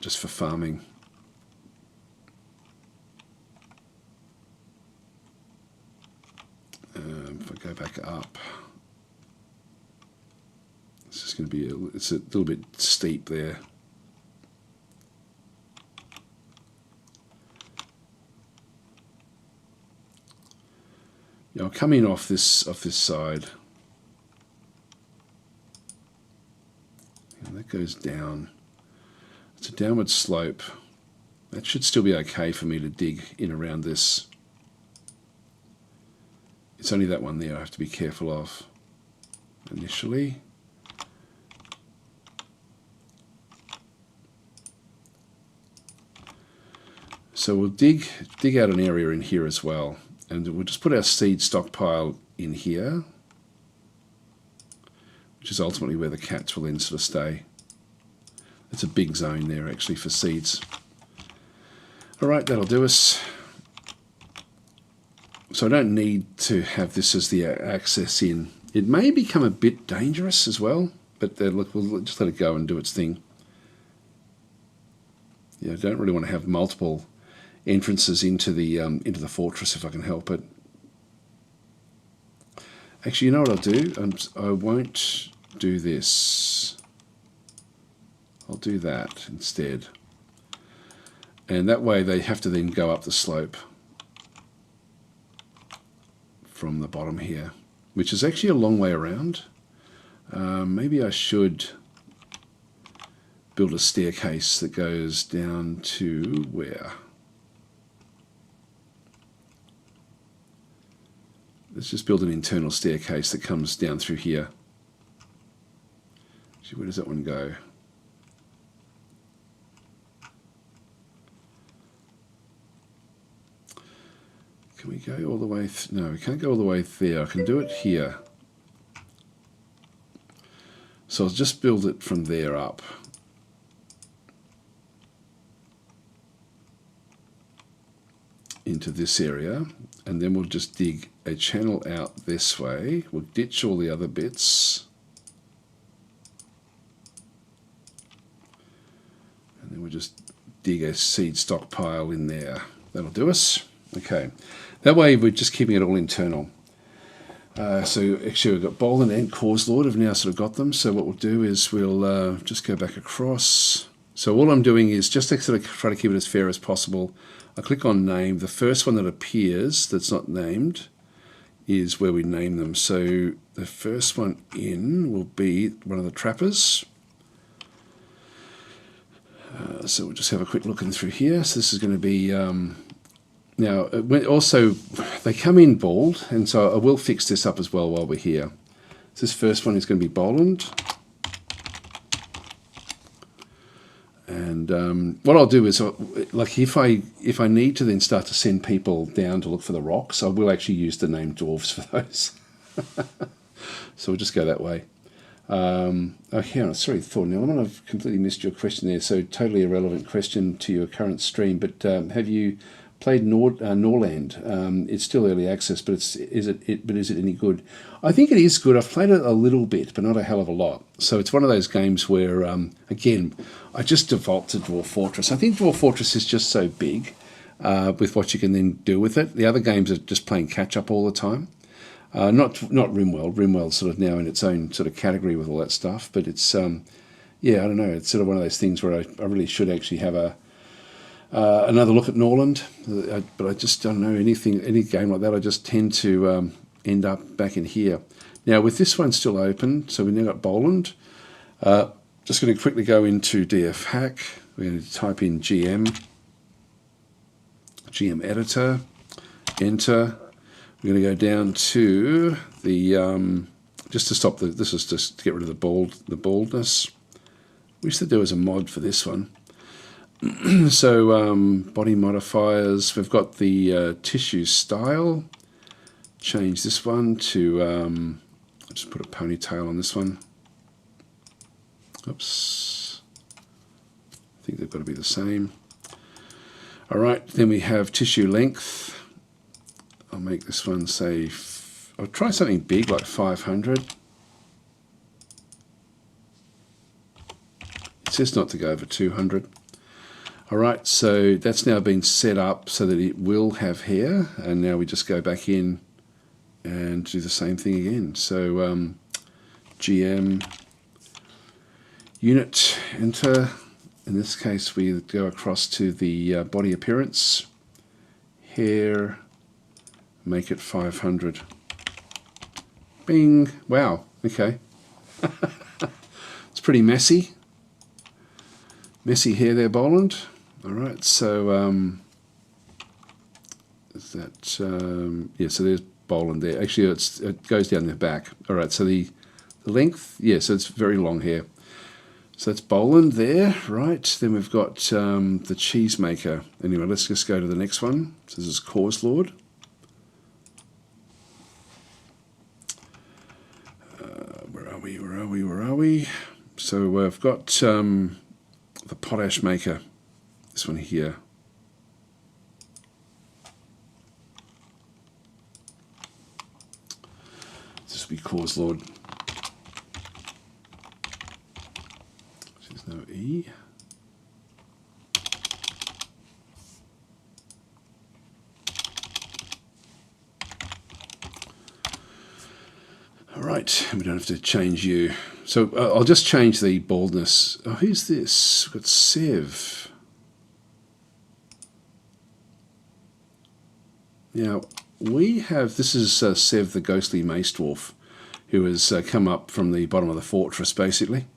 just for farming. It's just going to be it's a little bit steep there. Now I'll come in off this side. And that goes down. It's a downward slope. That should still be okay for me to dig in around this. It's only that one there I have to be careful of initially. So we'll dig out an area in here as well, and we'll just put our seed stockpile in here, which is ultimately where the cats will then sort of stay. It's a big zone there actually for seeds. Alright, that'll do us. So I don't need to have this as the access in. It may become a bit dangerous as well, but look, we'll just let it go and do its thing. Yeah, I don't really want to have multiple entrances into the fortress if I can help it. Actually, you know what I'll do? I won't do this. I'll do that instead. And that way they have to then go up the slope from the bottom here, which is actually a long way around. Maybe I should build a staircase that goes down to where? Let's just build an internal staircase that comes down through here. Actually, where does that one go? Can we go all the way? No, we can't go all the way there. I can do it here. So I'll just build it from there up. Into this area, and then we'll just dig a channel out this way. We'll ditch all the other bits. And then we'll just dig a seed stockpile in there. That'll do us. Okay. That way we're just keeping it all internal. So actually we've got Boland and Cause Lord have now sort of got them. So what we'll do is we'll just go back across. So all I'm doing is just to sort of try to keep it as fair as possible. I click on name. The first one that appears that's not named is where we name them. So the first one in will be one of the trappers. So we'll just have a quick look in through here. So this is going to be... now, also, they come in bald, and so I will fix this up as well while we're here. So this first one is going to be Boland. And what I'll do is, like if I need to then start to send people down to look for the rocks, I will actually use the name Dwarfs for those. So we'll just go that way. Oh, here, sorry, Thorn Element, I've completely missed your question there. So totally irrelevant question to your current stream, but have you played Norland? It's still early access, but is it any good? I think it is good. I've played it a little bit, but not a hell of a lot. So it's one of those games where, again, I just default to Dwarf Fortress. I think Dwarf Fortress is just so big with what you can then do with it. The other games are just playing catch up all the time. Not RimWorld. RimWorld's sort of now in its own sort of category with all that stuff. But it's yeah, I don't know. It's sort of one of those things where I really should actually have another look at Norland, but I just don't know any game like that. I just tend to end up back in here. Now with this one still open, so we now got Boland. Just going to quickly go into DF Hack. We're going to type in GM editor, enter. We're going to go down to the just to stop the. This is just to get rid of the baldness. We used to do as a mod for this one. So body modifiers, we've got the tissue style. Change this one to, I'll just put a ponytail on this one. Oops. I think they've got to be the same. All right, then we have tissue length. I'll make this one say, I'll try something big like 500. It says not to go over 200. All right, so that's now been set up so that it will have hair, and now we just go back in and do the same thing again. So GM Unit, enter. In this case, we go across to the body appearance. Hair, make it 500. Bing. Wow. Okay. It's pretty messy. Messy hair there, Boland. All right. So is that yeah? So there's Boland there. Actually, it goes down the back. All right. So the length, yeah. So it's very long hair. So that's Boland there, right? Then we've got the cheesemaker. Anyway, let's just go to the next one. So this is Cause Lord. Where are we? Where are we? Where are we? So we've got the potash maker. This one here. This will be Cause Lord. There's no E. All right, we don't have to change you. So I'll just change the baldness. Oh, who's this? We've got Sev. Now, we have, this is Sev the ghostly mace dwarf, who has come up from the bottom of the fortress, basically.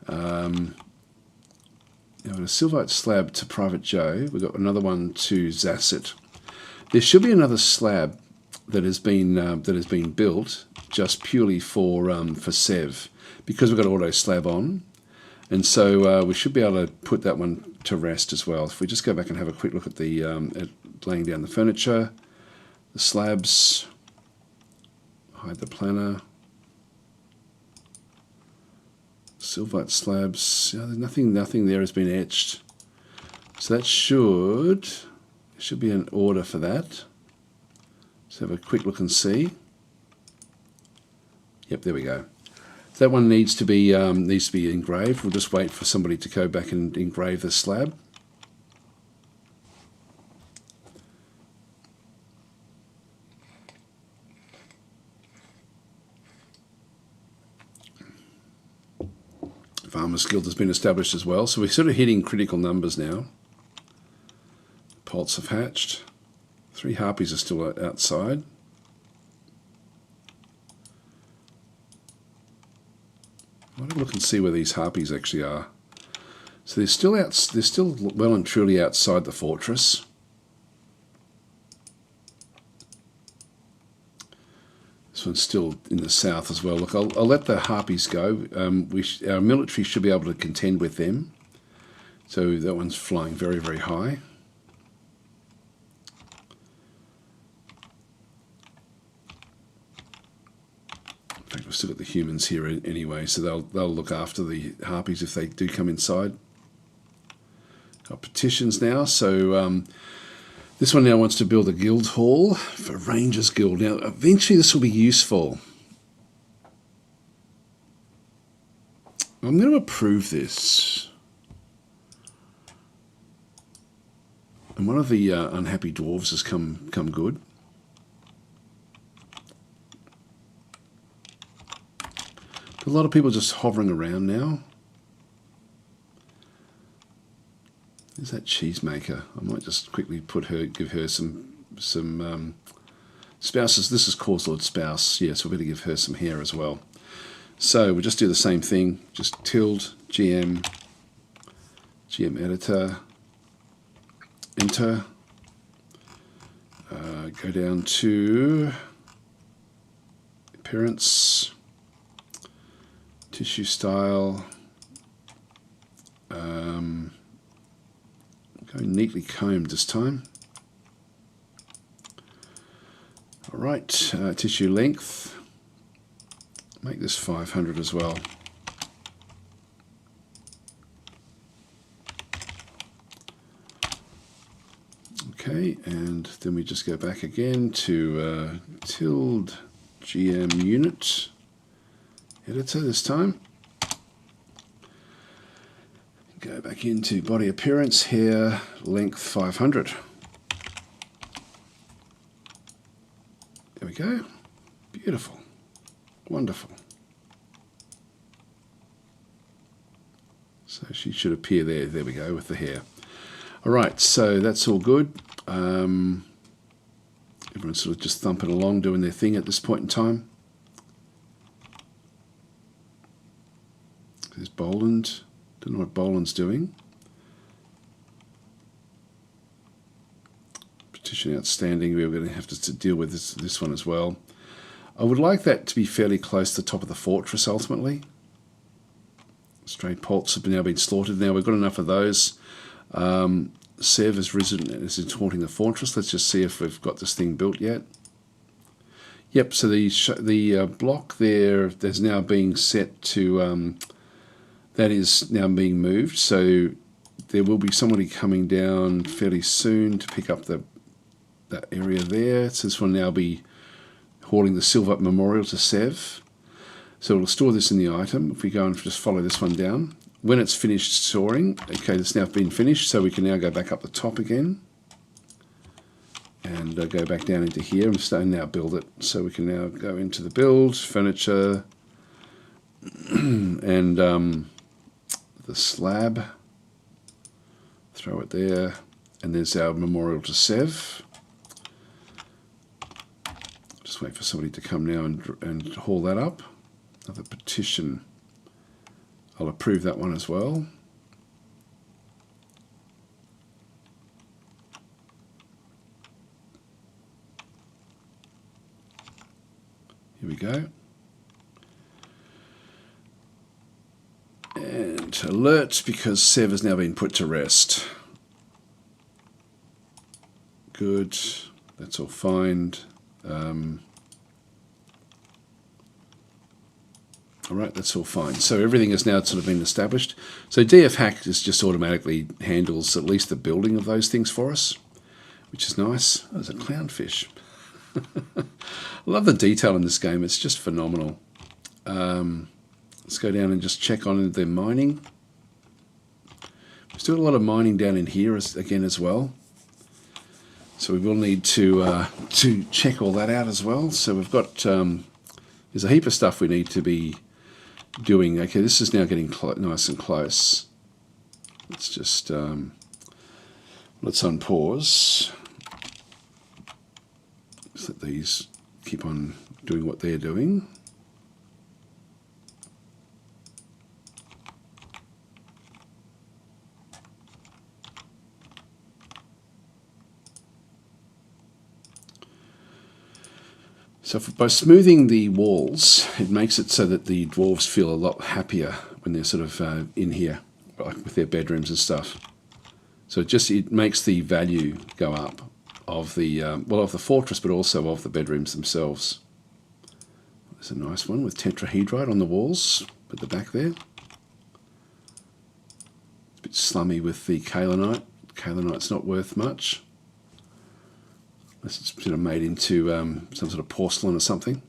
Now, a Silvite slab to Private Joe. We've got another one to Zasset. There should be another slab that has been built just purely for Sev, because we've got auto slab on, and so we should be able to put that one to rest as well. If we just go back and have a quick look at the at laying down the furniture, the slabs, hide the planner, Silvite slabs. Yeah, there's nothing there has been etched, so that should be an order for that. Let's have a quick look and see. Yep, there we go. That one needs to be engraved. We'll just wait for somebody to go back and engrave the slab. Farmers Guild has been established as well, so we're sort of hitting critical numbers now. Poults have hatched. 3 harpies are still outside. I'll have a look and see where these harpies actually are. So they're still well and truly outside the fortress. This one's still in the south as well. Look, I'll let the harpies go. Our military should be able to contend with them. So that one's flying very, very high. In fact, we've still got the humans here anyway, so they'll look after the harpies if they do come inside. Got petitions now, so this one now wants to build a guild hall for Rangers Guild. Now, eventually this will be useful. I'm going to approve this. And one of the unhappy dwarves has come good. A lot of people just hovering around now. There's that cheesemaker. I might just quickly give her some spouses. This is Cause Lord spouse. Yes, we're going to give her some hair as well. So we'll just do the same thing. Just tilde GM editor, enter. Go down to appearance. Tissue style, going neatly combed this time. All right, tissue length, make this 500 as well. Okay, and then we just go back again to tilde GM unit. Editor this time. Go back into body appearance, hair, length 500. There we go. Beautiful. Wonderful. So she should appear there. There we go with the hair. All right, so that's all good. Everyone's sort of just thumping along, doing their thing at this point in time. There's Boland. Don't know what Boland's doing. Petition outstanding. We're going to have to deal with this one as well. I would like that to be fairly close to the top of the fortress ultimately. Stray poults have now been slaughtered. Now we've got enough of those. Sev has risen and is taunting the fortress. Let's just see if we've got this thing built yet. Yep, so the block there's now being set to, that is now being moved. So there will be somebody coming down fairly soon to pick up that area there. So this will now be hauling the silver memorial to Sev. So we'll store this in the item. If we go and just follow this one down. When it's finished storing, okay, it's now been finished, so we can now go back up the top again. And go back down into here and now build it. So we can now go into the build, furniture, and the slab. Throw it there. And there's our memorial to Sev. Just wait for somebody to come now and haul that up. Another petition. I'll approve that one as well. Here we go. And alert, because Sev has now been put to rest. Good. That's all fine. All right, that's all fine. So everything has now sort of been established. So DF hack is just automatically handles at least the building of those things for us, which is nice. Oh, there's a clownfish. I love the detail in this game. It's just phenomenal. Let's go down and just check on the mining. There's still a lot of mining down in here again as well. So we will need to check all that out as well. So we've got, there's a heap of stuff we need to be doing. Okay, this is now getting nice and close. Let's just, let's unpause. So that these keep on doing what they're doing. So by smoothing the walls, it makes it so that the dwarves feel a lot happier when they're sort of in here, like with their bedrooms and stuff. So it makes the value go up of the of the fortress, but also of the bedrooms themselves. There's a nice one with tetrahedrite on the walls at the back there. It's a bit slummy with the kaolinite. Kaolinite's not worth much. It's sort of made into some sort of porcelain or something.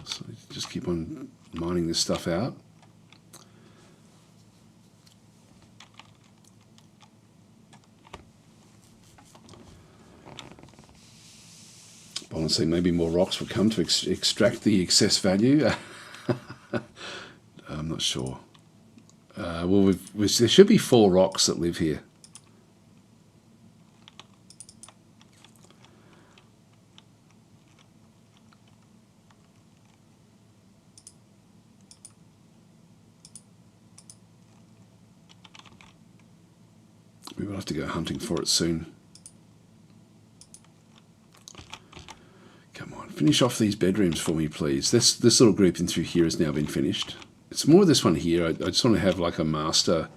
So just keep on mining this stuff out. Honestly, maybe more rocks will come to extract the excess value. I'm not sure. Well, there should be 4 rocks that live here. We will have to go hunting for it soon. Come on, finish off these bedrooms for me, please. This little grouping through here has now been finished. It's more this one here. I just want to have like a master,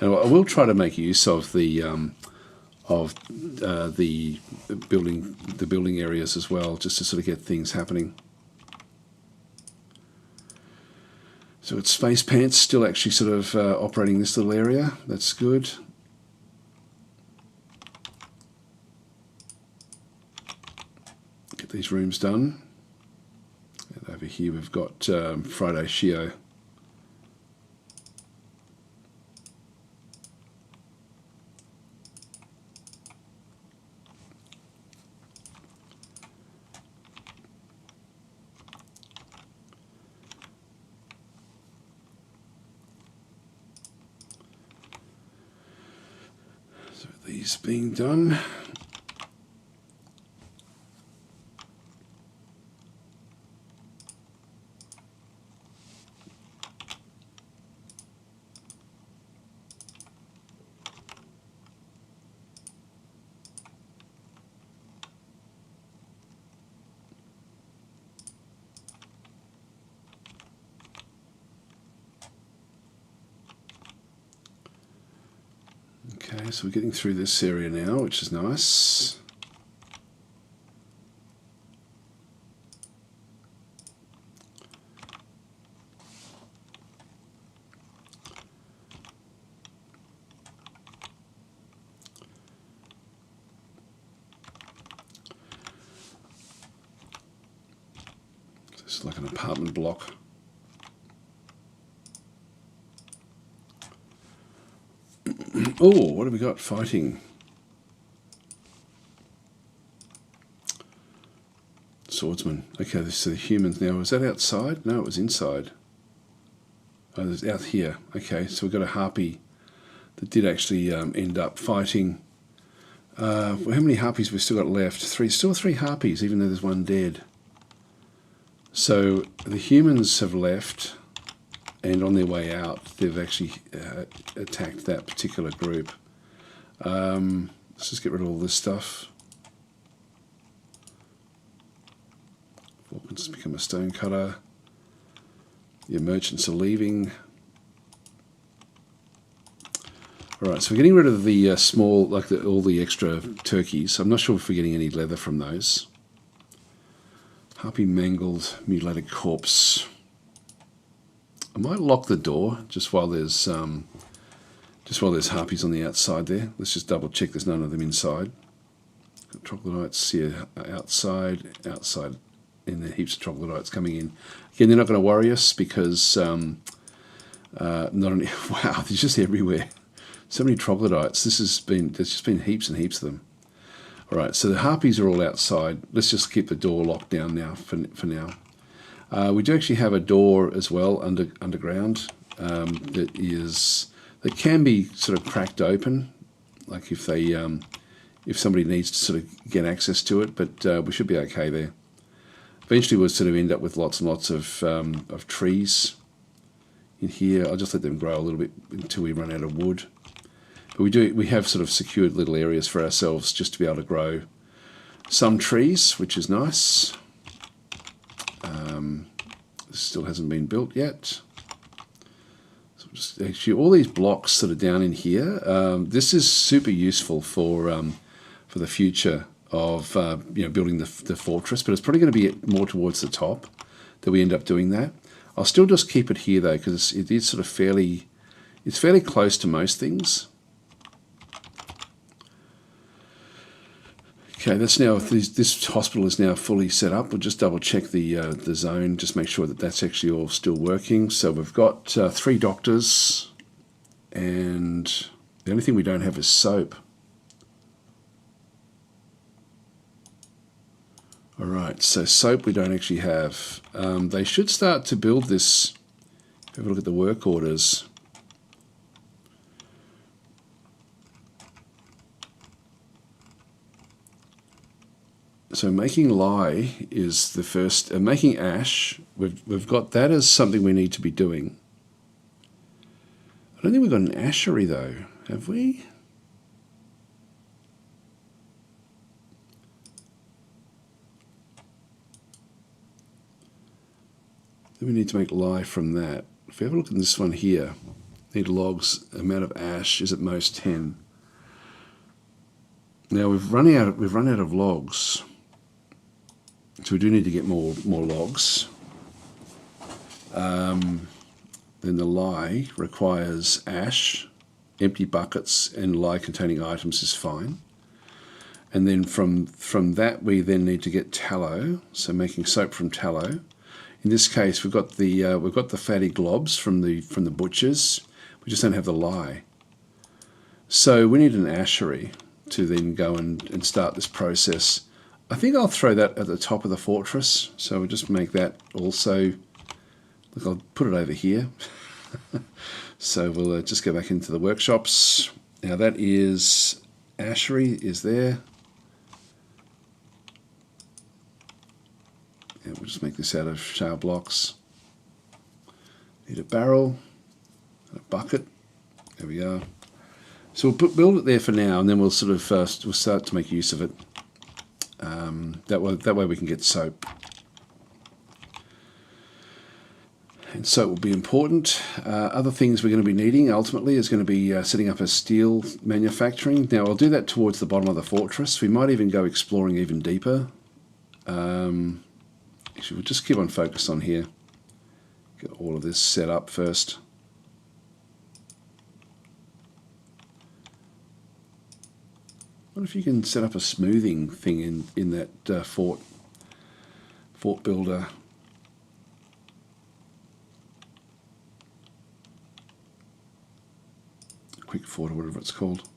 and I will try to make use of the building areas as well, just to sort of get things happening. So it's Space Pants still actually sort of operating this little area. That's good. Get these rooms done. And over here we've got Friday Shio. is being done. Okay, so we're getting through this area now, which is nice. This is like an apartment block. Oh, what have we got? Fighting. Swordsman. Okay, so the humans now. Was that outside? No, it was inside. Oh, it's out here. Okay, so we've got a harpy that did actually end up fighting. How many harpies we've still got left? Still three harpies, even though there's one dead. So the humans have left, and on their way out, they've actually attacked that particular group. Let's just get rid of all this stuff. Falcon's become a stone cutter. Your merchants are leaving. Alright, so we're getting rid of the small, like all the extra turkeys. I'm not sure if we're getting any leather from those. Harpy mangled, mutilated corpse. I might lock the door just while there's harpies on the outside there. Let's just double check there's none of them inside. Got troglodytes here outside, and there are heaps of troglodytes coming in. Again, they're not going to worry us because wow, they're just everywhere. So many troglodytes. There's just been heaps and heaps of them. All right, so the harpies are all outside. Let's just keep the door locked down now for now. We do actually have a door as well underground that can be sort of cracked open, like if somebody needs to sort of get access to it. But we should be okay there. Eventually, we'll sort of end up with lots and lots of trees in here. I'll just let them grow a little bit until we run out of wood. But we have sort of secured little areas for ourselves just to be able to grow some trees, which is nice. This still hasn't been built yet. So just actually, all these blocks that are down in here, this is super useful for the future of building the fortress. But it's probably going to be more towards the top that we end up doing that. I'll still just keep it here though, because it is sort of fairly close to most things. Okay, that's now this hospital is now fully set up. We'll just double check the zone, just make sure that that's actually all still working. So we've got 3 doctors, and the only thing we don't have is soap. All right, so soap we don't actually have. They should start to build this. Have a look at the work orders. So making lye is the first. Making ash, we've got that as something we need to be doing. I don't think we've got an ashery though, have we? Then we need to make lye from that. If we have a look at this one here, need logs. Amount of ash is at most 10. Now we've run out of logs. So we do need to get more logs. Then the lye requires ash, empty buckets, and lye containing items is fine. And then from that we then need to get tallow. So making soap from tallow. In this case, we've got the fatty globs from the butchers. We just don't have the lye. So we need an ashery to then go and start this process. I think I'll throw that at the top of the fortress. So we'll just make that also. Look, I'll put it over here. So we'll just go back into the workshops. Now that is ashery is there. And we'll just make this out of shale blocks. Need a barrel, a bucket. There we go. So we'll build it there for now, and then we'll sort of we'll start to make use of it. That way we can get soap. And soap will be important. Other things we're going to be needing ultimately is going to be setting up a steel manufacturing. Now I'll do that towards the bottom of the fortress. We might even go exploring even deeper. Actually, we'll just keep on focus on here. Get all of this set up first. I wonder if you can set up a smoothing thing in that fort builder. Quick fort or whatever it's called.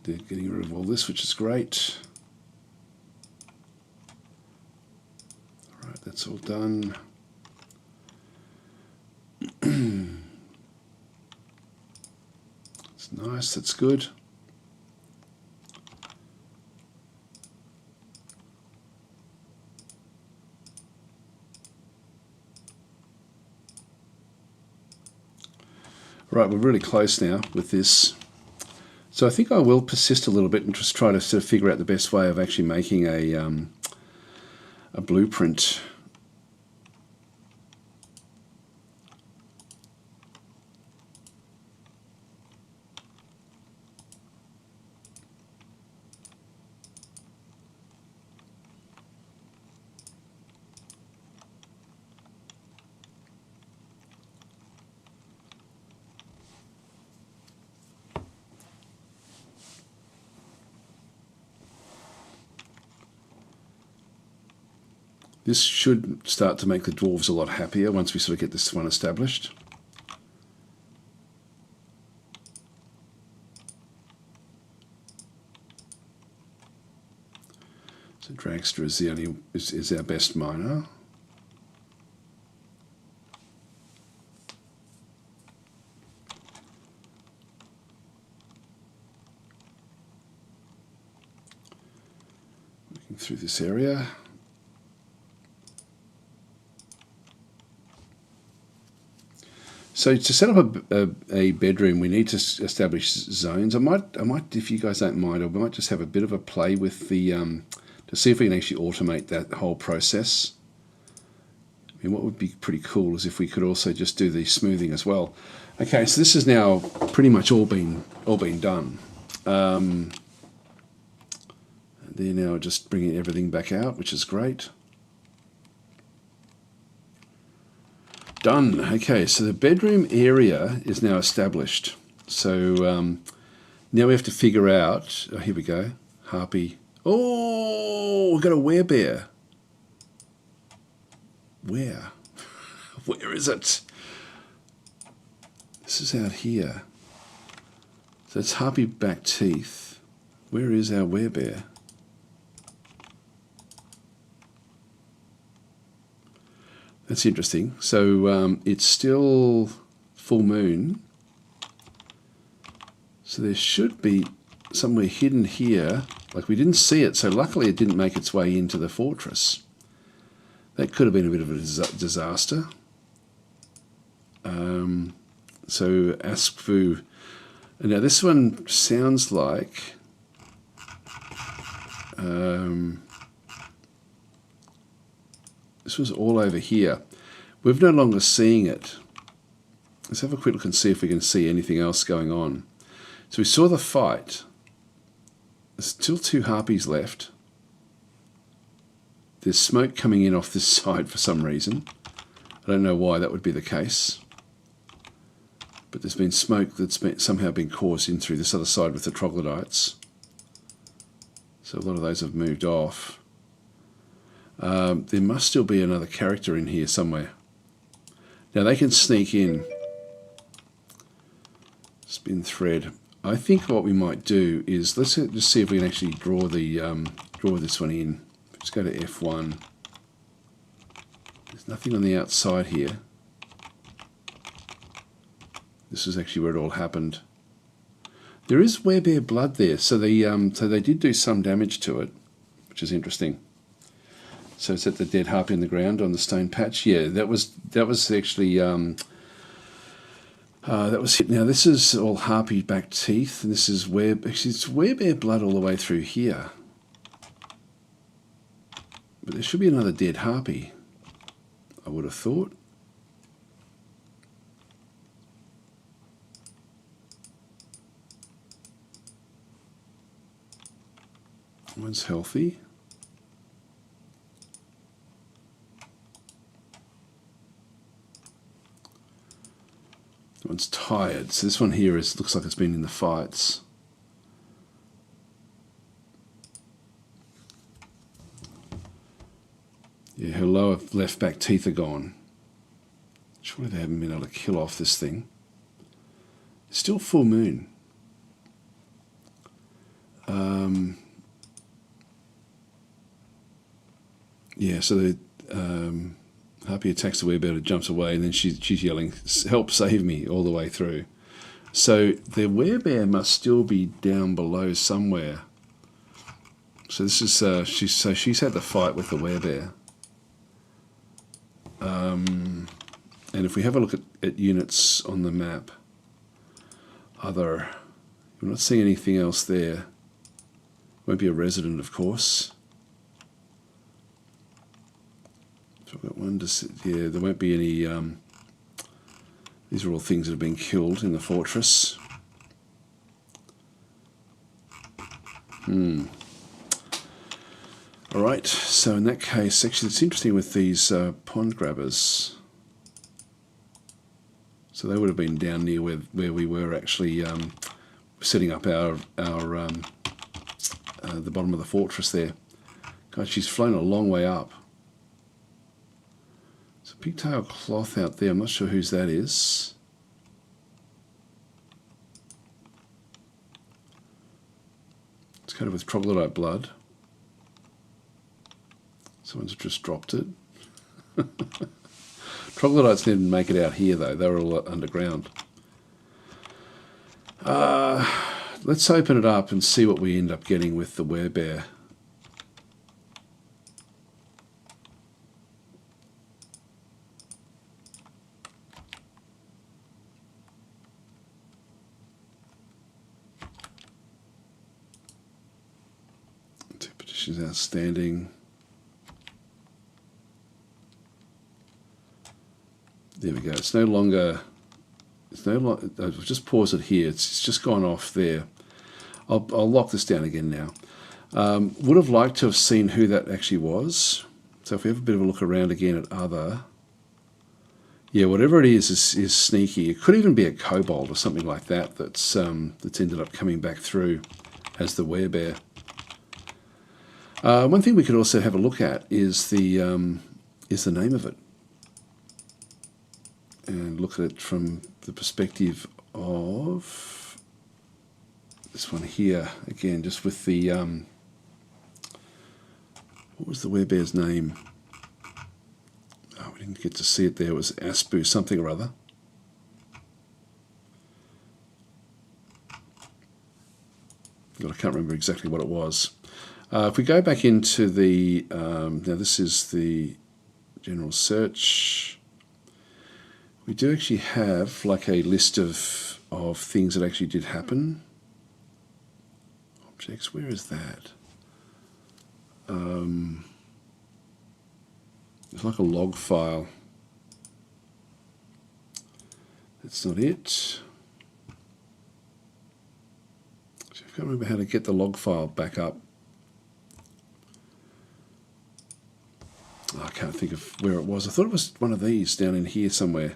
They're getting rid of all this, which is great. All right, that's all done. It's nice, that's good. Right, we're really close now with this. So I think I will persist a little bit and just try to sort of figure out the best way of actually making a blueprint. This should start to make the dwarves a lot happier once we sort of get this one established. So Dragster is our best miner. Looking through this area. So to set up a bedroom, we need to establish zones. I might, if you guys don't mind, we might just have a bit of a play with the to see if we can actually automate that whole process. I mean, what would be pretty cool is if we could also just do the smoothing as well. Okay, so this is now pretty much all been done. They're now just bringing everything back out, which is great. Done. Okay, so the bedroom area is now established. So now we have to figure out, oh, here we go, harpy. Oh, we've got a werebear. Where? Where is it? This is out here. So it's harpy back teeth. Where is our werebear? That's interesting. So it's still full moon. So there should be somewhere hidden here. Like we didn't see it, so luckily it didn't make its way into the fortress. That could have been a bit of a disaster. So Askfu. Now this one sounds like this was all over here. We're no longer seeing it. Let's have a quick look and see if we can see anything else going on. So we saw the fight. There's still 2 harpies left. There's smoke coming in off this side for some reason. I don't know why that would be the case. But there's been smoke that's somehow been caused in through this other side with the troglodytes. So a lot of those have moved off. There must still be another character in here somewhere. Now they can sneak in. Spin thread. I think what we might do is let's just see if we can actually draw the draw this one in. Let's go to F1. There's nothing on the outside here. This is actually where it all happened. There is werebear blood there, so they did do some damage to it, which is interesting. So it's at the dead harpy in the ground on the stone patch. Yeah, that was actually that was hit. Now this is all harpy back teeth, and this is it's werebear blood all the way through here. But there should be another dead harpy, I would have thought. One's healthy. One's tired. So this one here looks like it's been in the fights. Yeah, her lower left back teeth are gone. Surely they haven't been able to kill off this thing. It's still full moon. Yeah, so the harpy attacks the werebear, it jumps away, and then she's yelling, "Help, save me," all the way through. So the werebear must still be down below somewhere. So this is she's had the fight with the werebear. And if we have a look at units on the map, we're not seeing anything else there. Won't be a resident, of course. So I've got one to yeah, there won't be any. These are all things that have been killed in the fortress. All right. So in that case, actually, it's interesting with these pond grabbers. So they would have been down near where we were actually setting up our the bottom of the fortress there. God, she's flown a long way up. There's a pigtail cloth out there. I'm not sure whose that is. It's coated with troglodyte blood. Someone's just dropped it. Troglodytes didn't make it out here though. They were all underground. Let's open it up and see what we end up getting with the werebear. Two petitions outstanding. There we go. It's no longer. I'll just pause it here. It's just gone off there. I'll lock this down again now. Would have liked to have seen who that actually was. So if we have a bit of a look around again at other. Yeah, whatever it is sneaky. It could even be a kobold or something like that that's ended up coming back through as the werebear. One thing we could also have a look at is the name of it. And look at it from the perspective of this one here. Again, just with the, what was the werebear's name? Oh, we didn't get to see it there. It was Aspu something or other. God, I can't remember exactly what it was. If we go back into the, now this is the general search. We do actually have like a list of things that actually did happen. Objects, where is that? It's like a log file. That's not it. So I can't remember how to get the log file back up. I can't think of where it was. I thought it was one of these down in here somewhere.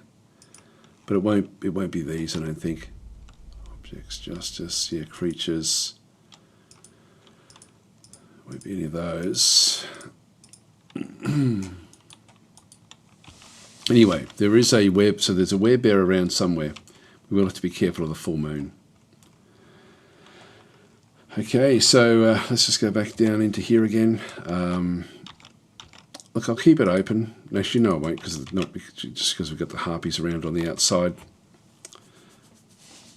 But it won't be these, I don't think. Objects, justice, yeah, creatures. Won't be any of those. Anyway, there is a web, so there's a werebear around somewhere. We will have to be careful of the full moon. Okay, so let's just go back down into here again. Look, I'll keep it open. Actually, no, I won't, just because we've got the harpies around on the outside.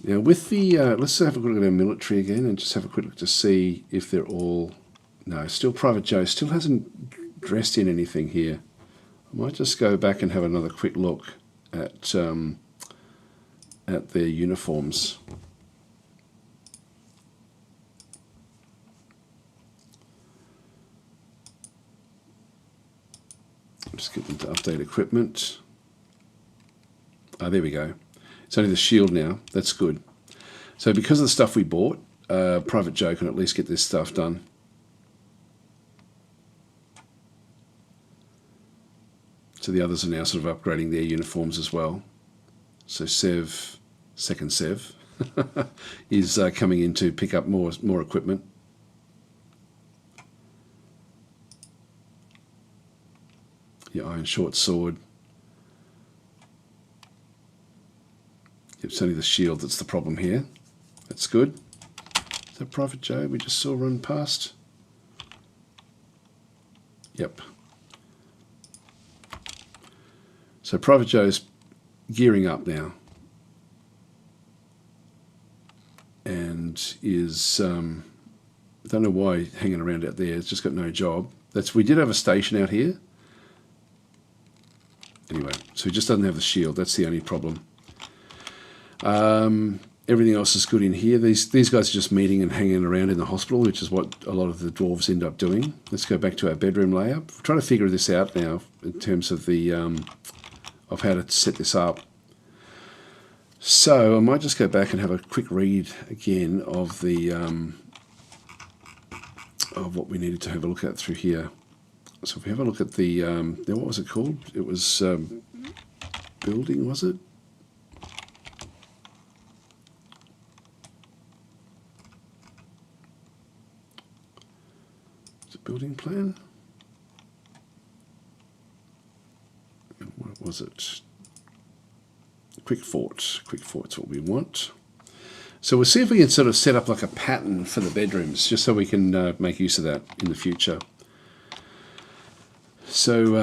Now, with the let's have a look at our military again and just have a quick look to see if they're all. No, still Private Joe still hasn't dressed in anything here. I might just go back and have another quick look at their uniforms. Just get them to update equipment. Oh, there we go. It's only the shield now. That's good. So because of the stuff we bought, Private Joe can at least get this stuff done. So the others are now sort of upgrading their uniforms as well. So Sev, second Sev, is coming in to pick up more equipment. Your iron short sword. It's only the shield that's the problem here. That's good. Is that Private Joe we just saw run past? Yep. So Private Joe's gearing up now. And is, I don't know why hanging around out there. It's just got no job. We did have a station out here. Anyway, so he just doesn't have the shield. That's the only problem. Everything else is good in here. These guys are just meeting and hanging around in the hospital, which is what a lot of the dwarves end up doing. Let's go back to our bedroom layout. We're trying to figure this out now in terms of the of how to set this up. So I might just go back and have a quick read again of the of what we needed to have a look at through here. So if we have a look at the what was it called? It was building, was it? Building plan? What was it? Quick fort. Quick fort's what we want. So we'll see if we can sort of set up like a pattern for the bedrooms, just so we can make use of that in the future. So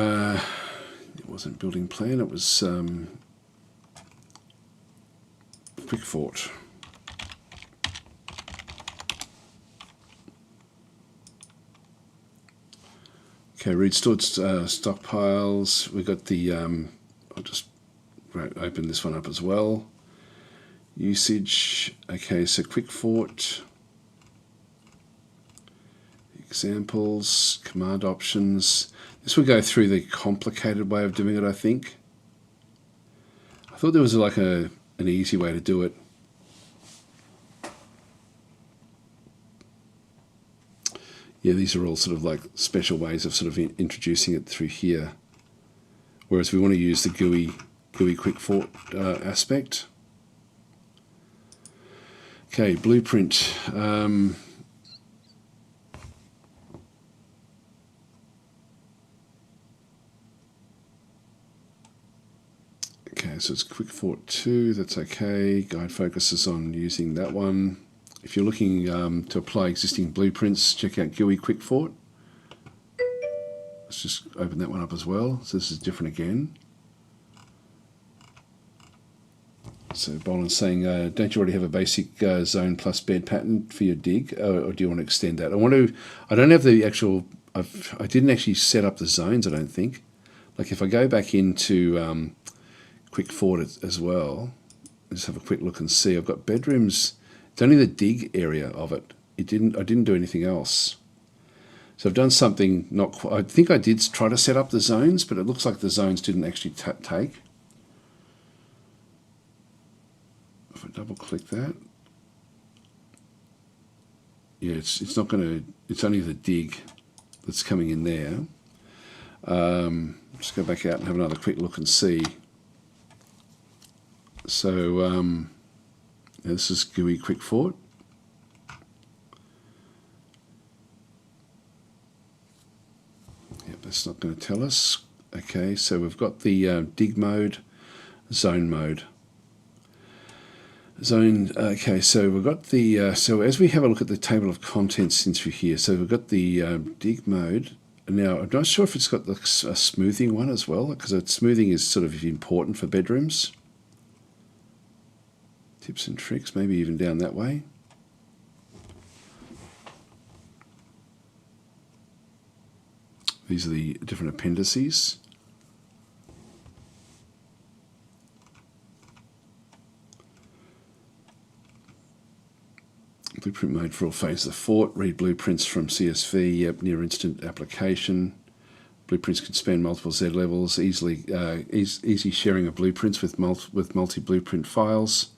it wasn't building plan, it was quick fort. Okay, read stored stockpiles. We've got the, I'll just open this one up as well. Usage, okay, so quick fort. Examples, command options. This will go through the complicated way of doing it, I think. I thought there was like an easy way to do it. Yeah, these are all sort of like special ways of sort of introducing it through here. Whereas we want to use the GUI quick fort aspect. Okay, blueprint. Okay, so it's quick fort 2, that's okay. Guide focuses on using that one. If you're looking to apply existing blueprints, check out GUI quick fort. Let's just open that one up as well. So this is different again. So Boland's saying, don't you already have a basic zone plus bed pattern for your dig, or do you want to extend that? I don't have the actual, I didn't actually set up the zones, I don't think. Like if I go back into quick fort as well, just have a quick look and see. I've got bedrooms. It's only the dig area of it. I didn't do anything else. So I've done something not quite. I think I did try to set up the zones, but it looks like the zones didn't actually take. If I double click that, yeah, it's not going to. It's only the dig that's coming in there. Just go back out and have another quick look and see. So this is GUI quick fort. that's not going to tell us. Okay, so we've got the dig mode, zone mode. Zone, okay, so we've got the, so as we have a look at the table of contents since we're here, so we've got the dig mode. Now, I'm not sure if it's got a smoothing one as well, because smoothing is sort of important for bedrooms. Tips and tricks, maybe even down that way. These are the different appendices. Blueprint mode for all phases of the fort. Read blueprints from CSV. Yep, near instant application. Blueprints can span multiple Z levels. Easy sharing of blueprints with multi blueprint files.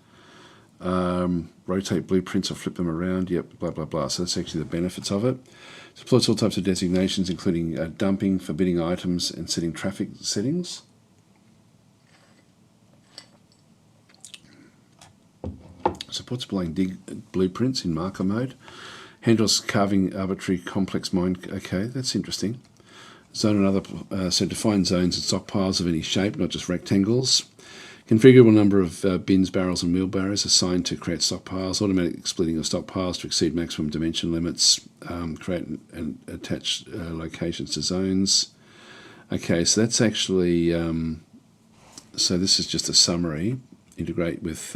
Rotate blueprints or flip them around. Yep, blah blah blah. So that's actually the benefits of it. It supports all types of designations, including dumping, forbidding items, and setting traffic settings. Supports applying dig blueprints in marker mode. Handles carving arbitrary complex mine. Okay, that's interesting. Zone and other, so define zones and stockpiles of any shape, not just rectangles. Configurable number of bins, barrels, and wheelbarrows assigned to create stockpiles. Automatic splitting of stockpiles to exceed maximum dimension limits. Create and attach locations to zones. Okay, so that's actually, so this is just a summary. Integrate with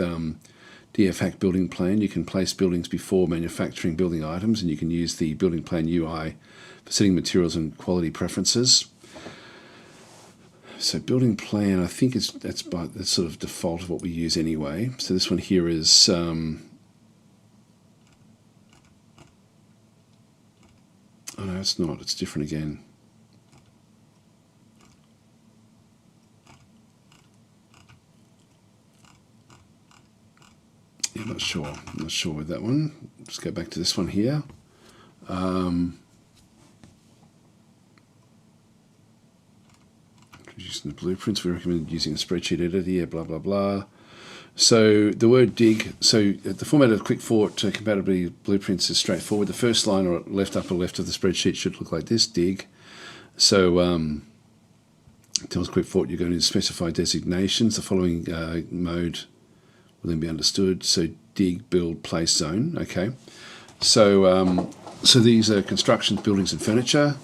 DFHack building plan. You can place buildings before manufacturing building items, and you can use the building plan UI for setting materials and quality preferences. So building plan, I think that's sort of default of what we use anyway. So this one here is oh no, it's not. It's different again. Yeah, I'm not sure with that one. Let's go back to this one here. Using the blueprints, we recommend using a spreadsheet editor here, blah blah blah. So the word dig, so the format of Quick Fort compatibility blueprints is straightforward. The first line or left upper left of the spreadsheet should look like this, dig. So it tells Quick Fort you're going to specify designations. The following mode will then be understood. So dig, build, place, zone. Okay. So so these are constructions, buildings, and furniture.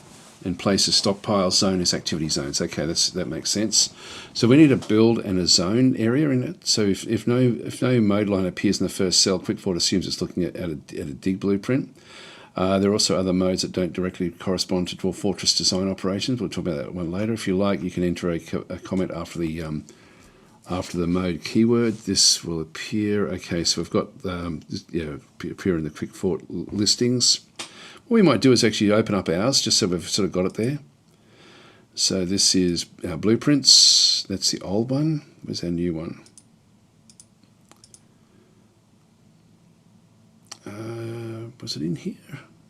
And place is stockpile, zone is activity zones. Okay, that makes sense. So we need a build and a zone area in it. So if no mode line appears in the first cell, QuickFort assumes it's looking at a dig blueprint. There are also other modes that don't directly correspond to Dwarf Fortress design operations. We'll talk about that one later. If you like, you can enter a comment after the mode keyword. This will appear. Okay, so we've got appear in the QuickFort listings. What we might do is actually open up ours, just so we've sort of got it there. So this is our blueprints. That's the old one. Where's our new one? Was it in here?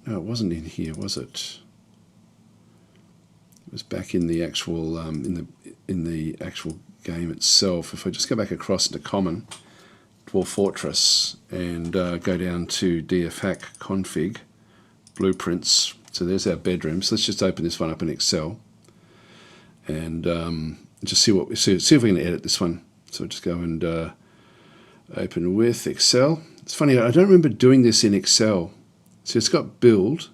No, it wasn't in here, was it? It was back in the actual in the actual game itself. If I just go back across into Common, Dwarf Fortress, and go down to DFHack config. Blueprints. So there's our bedrooms. Let's just open this one up in Excel and just see what we see if we can edit this one. So we'll just go and open with Excel. It's funny, I don't remember doing this in Excel. So it's got build.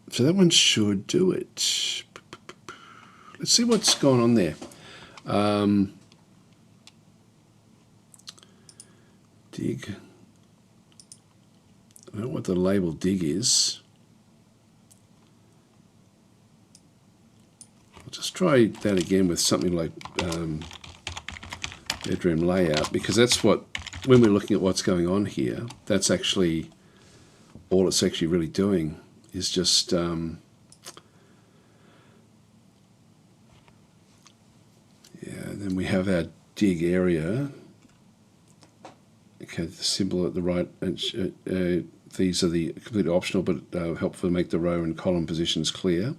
So that one should do it. Let's see what's going on there. Dig. I don't know what the label dig is. I'll just try that again with something like bedroom layout, because that's what, when we're looking at what's going on here, that's actually all it's actually really doing is just then we have our dig area. Okay, the symbol at the right, these are the completely optional, but helpful to make the row and column positions clear.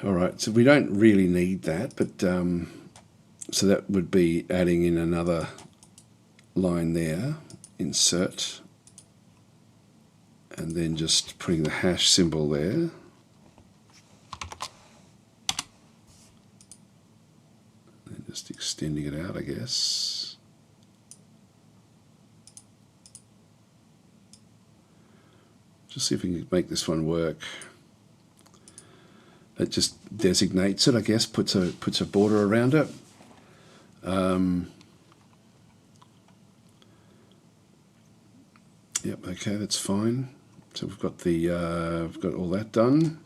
All right, so we don't really need that, but so that would be adding in another line there, insert, and then just putting the hash symbol there. And just extending it out, I guess. Just see if we can make this one work. It just designates it, I guess, puts a border around it. Yep, okay, that's fine. So we've got we've got all that done.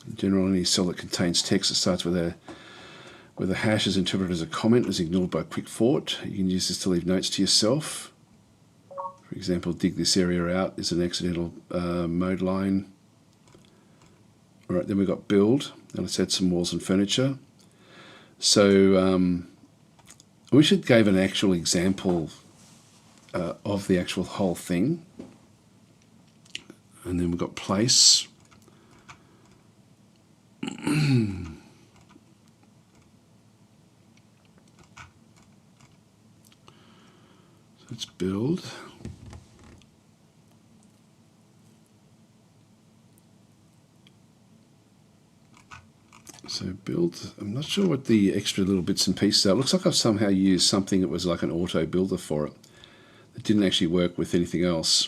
In general, any cell that contains text that starts with a hash is interpreted as a comment is ignored by quick thought. You can use this to leave notes to yourself. For example, dig this area out is an accidental mode line. All right, then we've got build, and let's add some walls and furniture. So we should give an actual example of the actual whole thing. And then we've got place. So let's build. So build, I'm not sure what the extra little bits and pieces are. It looks like I've somehow used something that was like an auto builder for it. It didn't actually work with anything else.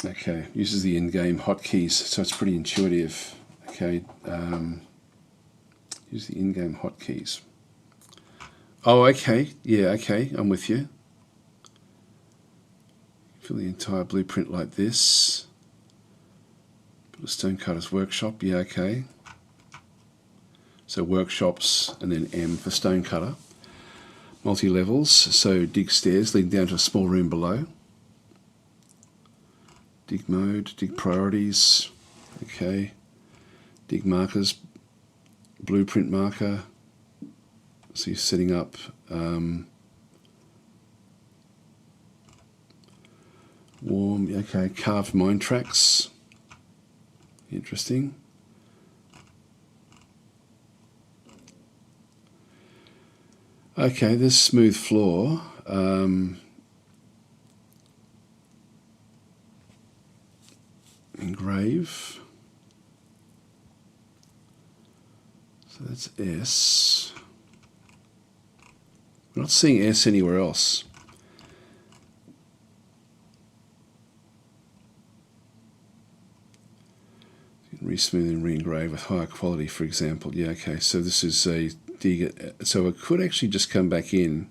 Okay, uses the in-game hotkeys, so it's pretty intuitive. Okay, use the in-game hotkeys. Oh, okay, yeah, okay, I'm with you. Fill the entire blueprint like this. Put a stonecutter's workshop, yeah, okay. So workshops and then M for stonecutter. Multi-levels, so dig stairs leading down to a small room below. Dig mode, dig priorities, okay. Dig markers, blueprint marker. So you're setting up warm, okay, carved mine tracks. Interesting. Okay, this smooth floor. Engrave. So that's S. We're not seeing S anywhere else. Resmooth and re-engrave with higher quality, for example. Yeah, okay, so this is a dig. So it could actually just come back in.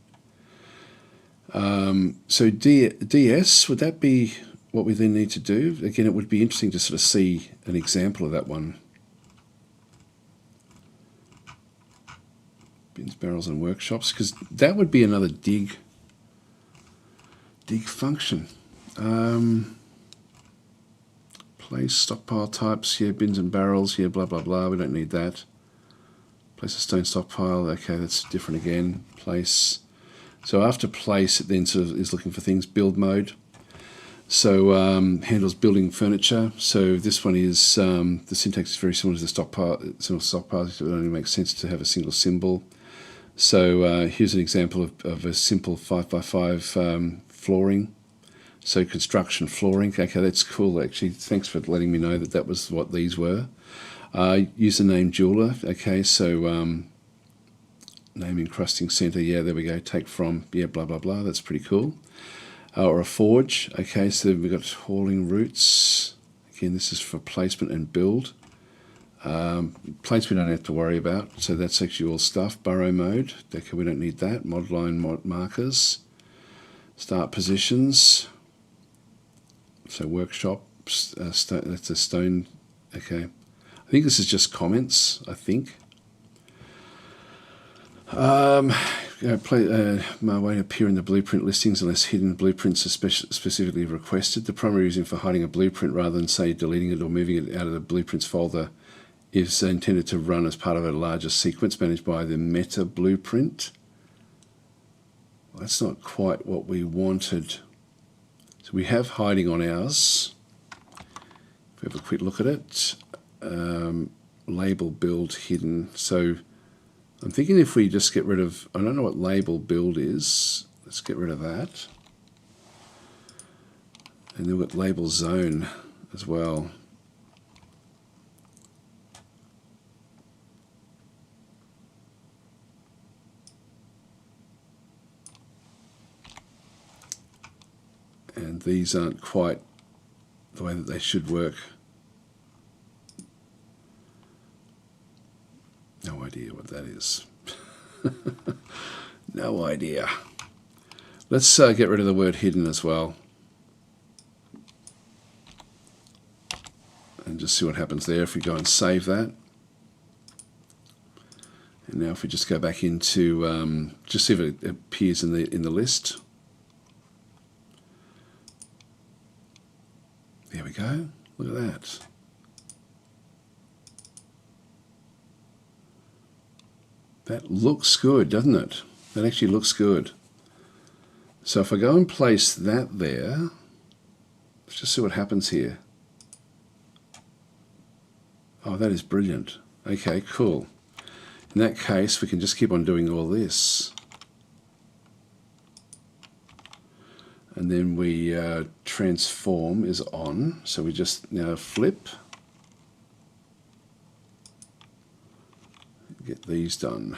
So DS, would that be what we then need to do? Again, it would be interesting to sort of see an example of that one. Bins, barrels, and workshops, because that would be another dig function. Place, stockpile types, yeah, bins and barrels, yeah, blah, blah, blah, we don't need that. Place a stone stockpile, okay, that's different again. Place. So after place, it then sort of is looking for things, build mode. So handles building furniture. So this one is, the syntax is very similar to the stockpile, single stockpile, so it only makes sense to have a single symbol. So here's an example of a simple 5x5 flooring. So construction flooring, okay, that's cool actually. Thanks for letting me know that was what these were. Username jeweler, okay, so name encrusting center, yeah, there we go, take from, yeah, blah, blah, blah, that's pretty cool. Or a forge, okay, so we've got hauling routes. Again, this is for placement and build. Plates we don't have to worry about, so that's actually all stuff. Burrow mode, okay, we don't need that. Mod line markers. Start positions. So workshops, that's a stone, okay. I think this is just comments, I think. My way to appear in the blueprint listings unless hidden blueprints are specifically requested. The primary reason for hiding a blueprint rather than, say, deleting it or moving it out of the blueprints folder is intended to run as part of a larger sequence managed by the meta blueprint. Well, that's not quite what we wanted. So we have hiding on ours. If we have a quick look at it, label build hidden. So I'm thinking if we just get rid of, I don't know what label build is. Let's get rid of that. And then we've got label zone as well. And these aren't quite the way that they should work. No idea what that is. No idea. Let's get rid of the word hidden as well. And just see what happens there if we go and save that. And now if we just go back into, just see if it appears in the list. There we go. Look at that. That looks good, doesn't it? That actually looks good. So if I go and place that there, let's just see what happens here. Oh, that is brilliant. Okay, cool. In that case, we can just keep on doing all this. And then we transform is on. So we just now flip. Get these done.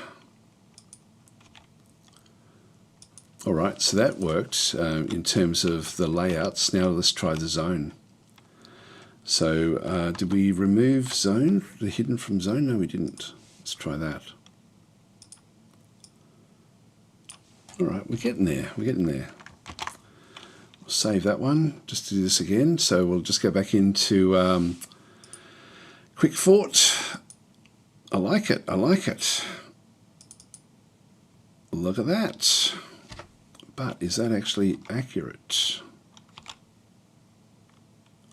All right, so that worked in terms of the layouts. Now let's try the zone. So did we remove zone, the hidden from zone? No, we didn't. Let's try that. All right, we're getting there. We're getting there. We'll save that one just to do this again. So we'll just go back into Quick Fort. I like it. I like it. Look at that. But is that actually accurate?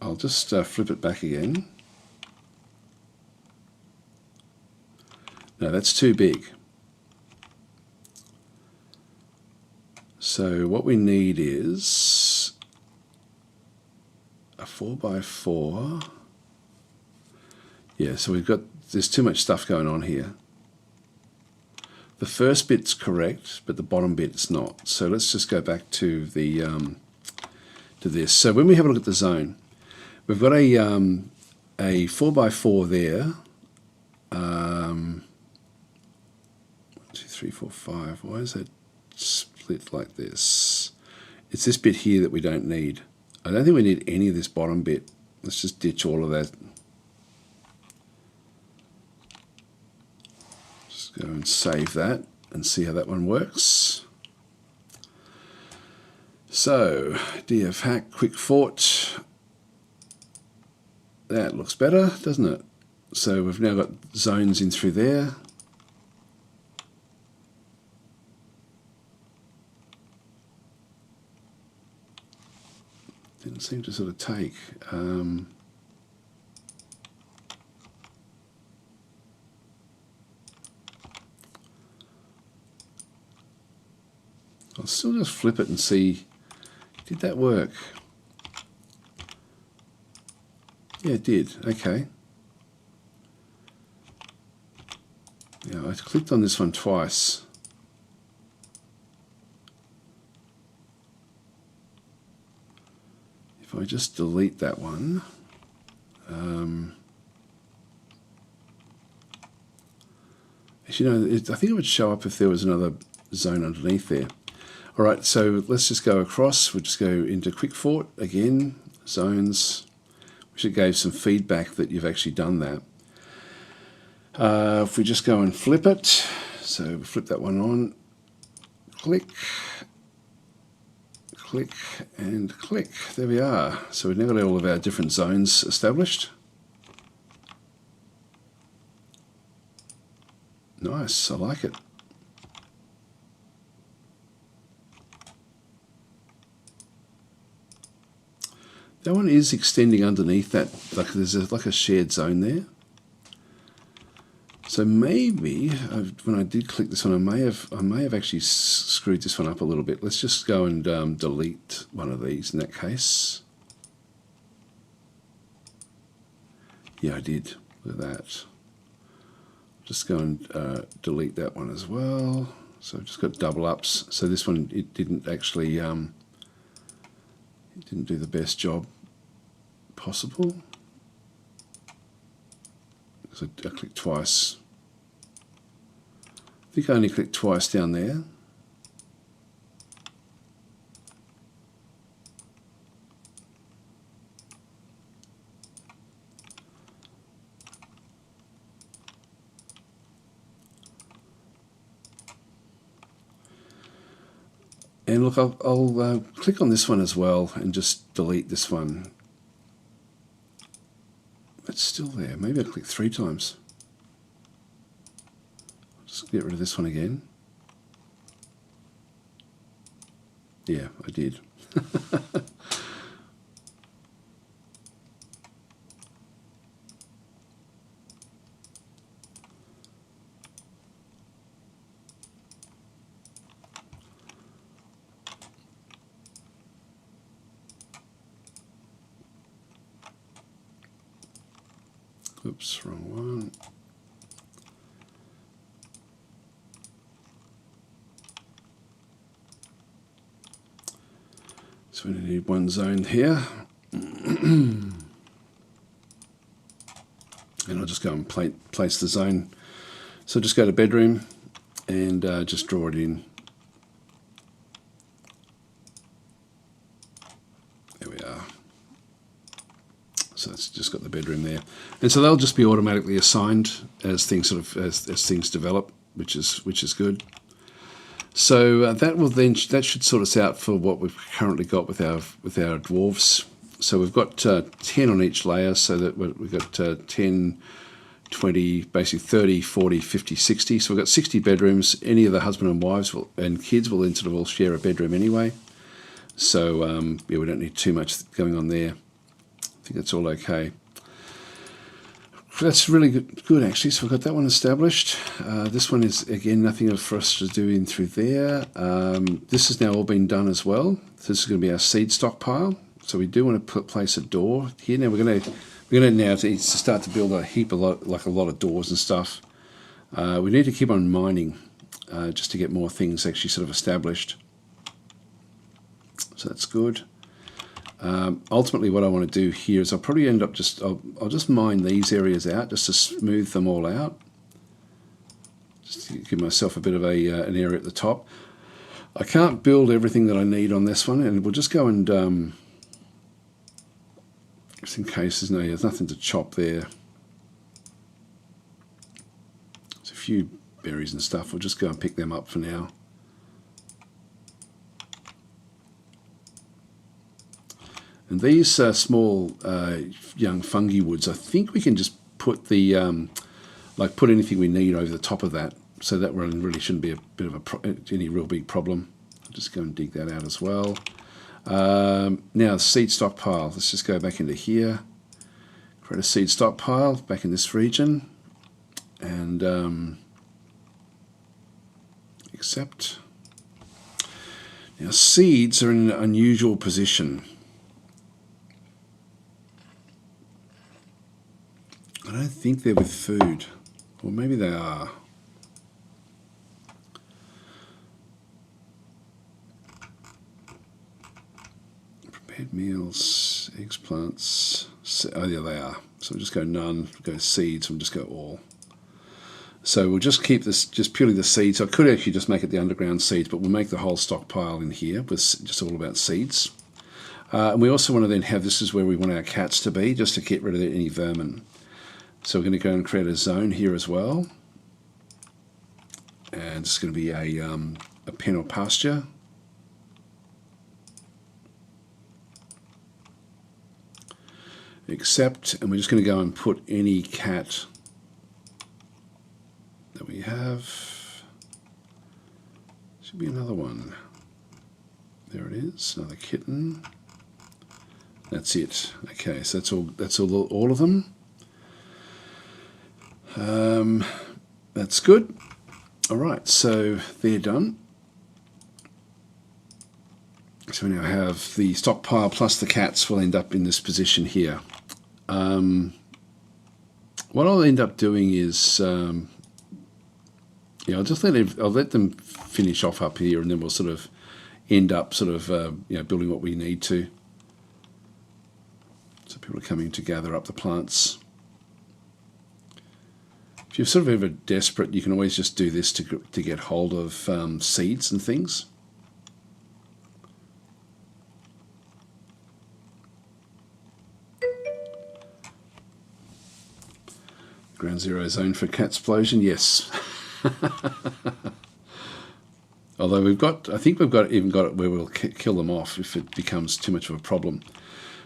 I'll just flip it back again. No, that's too big. So what we need is a 4x4. Yeah, so there's too much stuff going on here. The first bit's correct, but the bottom bit's not. So let's just go back to the to this. So when we have a look at the zone, we've got a 4x4 there. 1, 2, 3, 4, 5. Why is that split like this? It's this bit here that we don't need. I don't think we need any of this bottom bit. Let's just ditch all of that. Just go and save that and see how that one works. So, DF hack, Quick Fort. That looks better, doesn't it? So we've now got zones in through there. Didn't seem to sort of take. I'll still just flip it and see, did that work? Yeah, it did. Okay. Yeah, I clicked on this one twice. If I just delete that one, actually, no, I think it would show up if there was another zone underneath there. All right, so let's just go across. We'll just go into Quick Fort again, zones, which it gave some feedback that you've actually done that. If we just go and flip it, so flip that one on, click, click, and click. There we are. So we've now got all of our different zones established. Nice, I like it. That one is extending underneath that, like there's like a shared zone there. So maybe when I did click this one, I may have actually screwed this one up a little bit. Let's just go and delete one of these in that case. Yeah, I did. Look at that. just go and delete that one as well. So I've just got double ups. So this one, it didn't actually, it didn't do the best job possible. So I clicked twice. I think I only clicked twice down there. And look, I'll click on this one as well and just delete this one. It's still there. Maybe I'll click 3 times. Just get rid of this one again. Yeah, I did. Oops, wrong one. So we need one zone here. And I'll just go and place the zone. So just go to bedroom and just draw it in. There we are. So it's just got the bedroom there, and so they'll just be automatically assigned as things as things develop, which is good. So that should sort us out for what we've currently got with our dwarves. So we've got 10 on each layer, so that we've got 10, 20, basically 30, 40, 50, 60. So we've got 60 bedrooms. Any of the husband and wives and kids will then sort of all share a bedroom anyway. So yeah, we don't need too much going on there. I think that's all okay. That's really good actually. So we've got that one established. This one is, again, nothing for us to do in through there. This has now all been done as well. So this is going to be our seed stockpile. So we do want to place a door here. Now we're going to now to start to build a lot of doors and stuff. We need to keep on mining just to get more things actually sort of established. So that's good. Ultimately, what I want to do here is I'll probably end up I'll just mine these areas out just to smooth them all out. Just to give myself a bit of an area at the top. I can't build everything that I need on this one, and we'll just go and just in case there's nothing to chop there. There's a few berries and stuff. We'll just go and pick them up for now. And these small young fungi woods, I think we can just put put anything we need over the top of that, so that one really shouldn't be a bit of any real big problem. I'll just go and dig that out as well. Now the seed stockpile. Let's just go back into here, create a seed stockpile back in this region, and accept. Now seeds are in an unusual position. I don't think they're with food, or maybe they are. Prepared meals, eggs, plants. Oh, yeah, they are. So we'll just go none, go seeds, we'll just go all. So we'll just keep this just purely the seeds. I could actually just make it the underground seeds, but we'll make the whole stockpile in here with just all about seeds. And we also want to then have, this is where we want our cats to be, just to get rid of any vermin. So we're going to go and create a zone here as well, and it's going to be a pen or pasture. Accept, and we're just going to go and put any cat that we have. Should be another one. There it is, another kitten. That's it. Okay, so that's all of them. That's good. All right, so they're done. So we now have the stockpile plus the cats will end up in this position here. What I'll end up doing is Yeah, I'll let them finish off up here, and then we'll sort of end up building what we need to. So people are coming to gather up the plants. If you're sort of ever desperate, you can always just do this to get hold of seeds and things. Ground zero zone for cat explosion, yes. Although I think we've even got it where we'll kill them off if it becomes too much of a problem.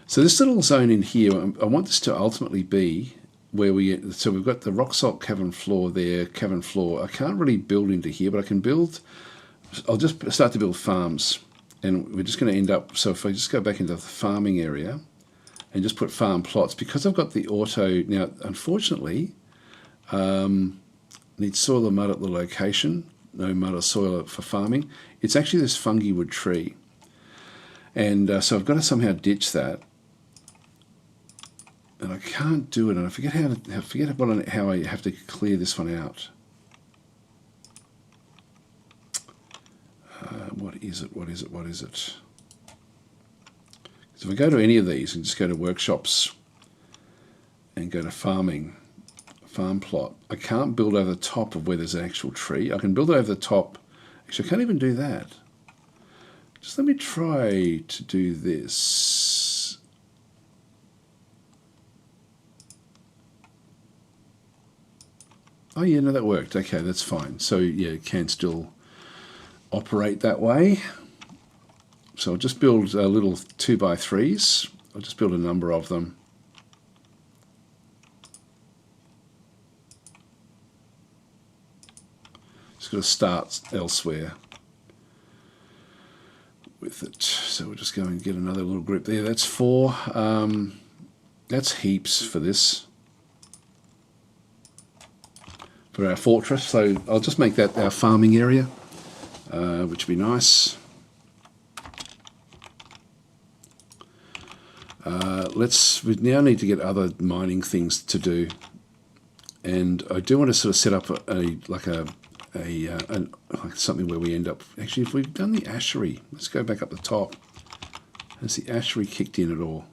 So this little zone in here, I want this to ultimately be where so we've got the rock salt cavern floor there, cavern floor. I can't really build into here, but I'll just start to build farms. And we're just going to end up, so if I just go back into the farming area and just put farm plots, because I've got the auto, now unfortunately, need soil or mud at the location, no mud or soil for farming. It's actually this fungi wood tree. And so I've got to somehow ditch that. And I can't do it, and I forget how I have to clear this one out. What is it? So if I go to any of these and just go to workshops and go to farm plot, I can't build over the top of where there's an actual tree. I can build over the top. Actually, I can't even do that. Just let me try to do this. Oh yeah, no, that worked. Okay, that's fine. So yeah, it can still operate that way. So I'll just build a little 2x3s. I'll just build a number of them. Just got to start elsewhere with it. So we'll just go and get another little group there. That's 4. That's heaps for this. For our fortress. So I'll just make that our farming area, which would be nice. We now need to get other mining things to do, and I do want to sort of set up like something where we end up. Actually, if we've done the ashery, let's go back up the top. Has the ashery kicked in at all?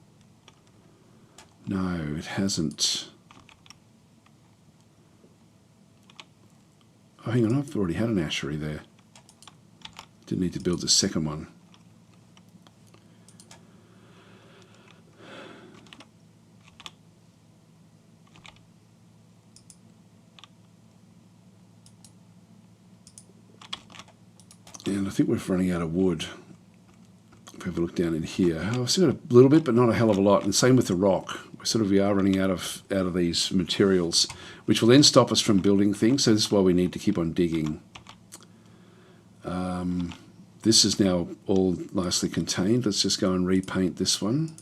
No, it hasn't. Oh, hang on, I've already had an ashery there. Didn't need to build the second one. And I think we're running out of wood. If we have a look down in here, I've still got a little bit, but not a hell of a lot. And same with the rock. We are running out of these materials, which will then stop us from building things. So this is why we need to keep on digging. This is now all nicely contained. Let's just go and repaint this one.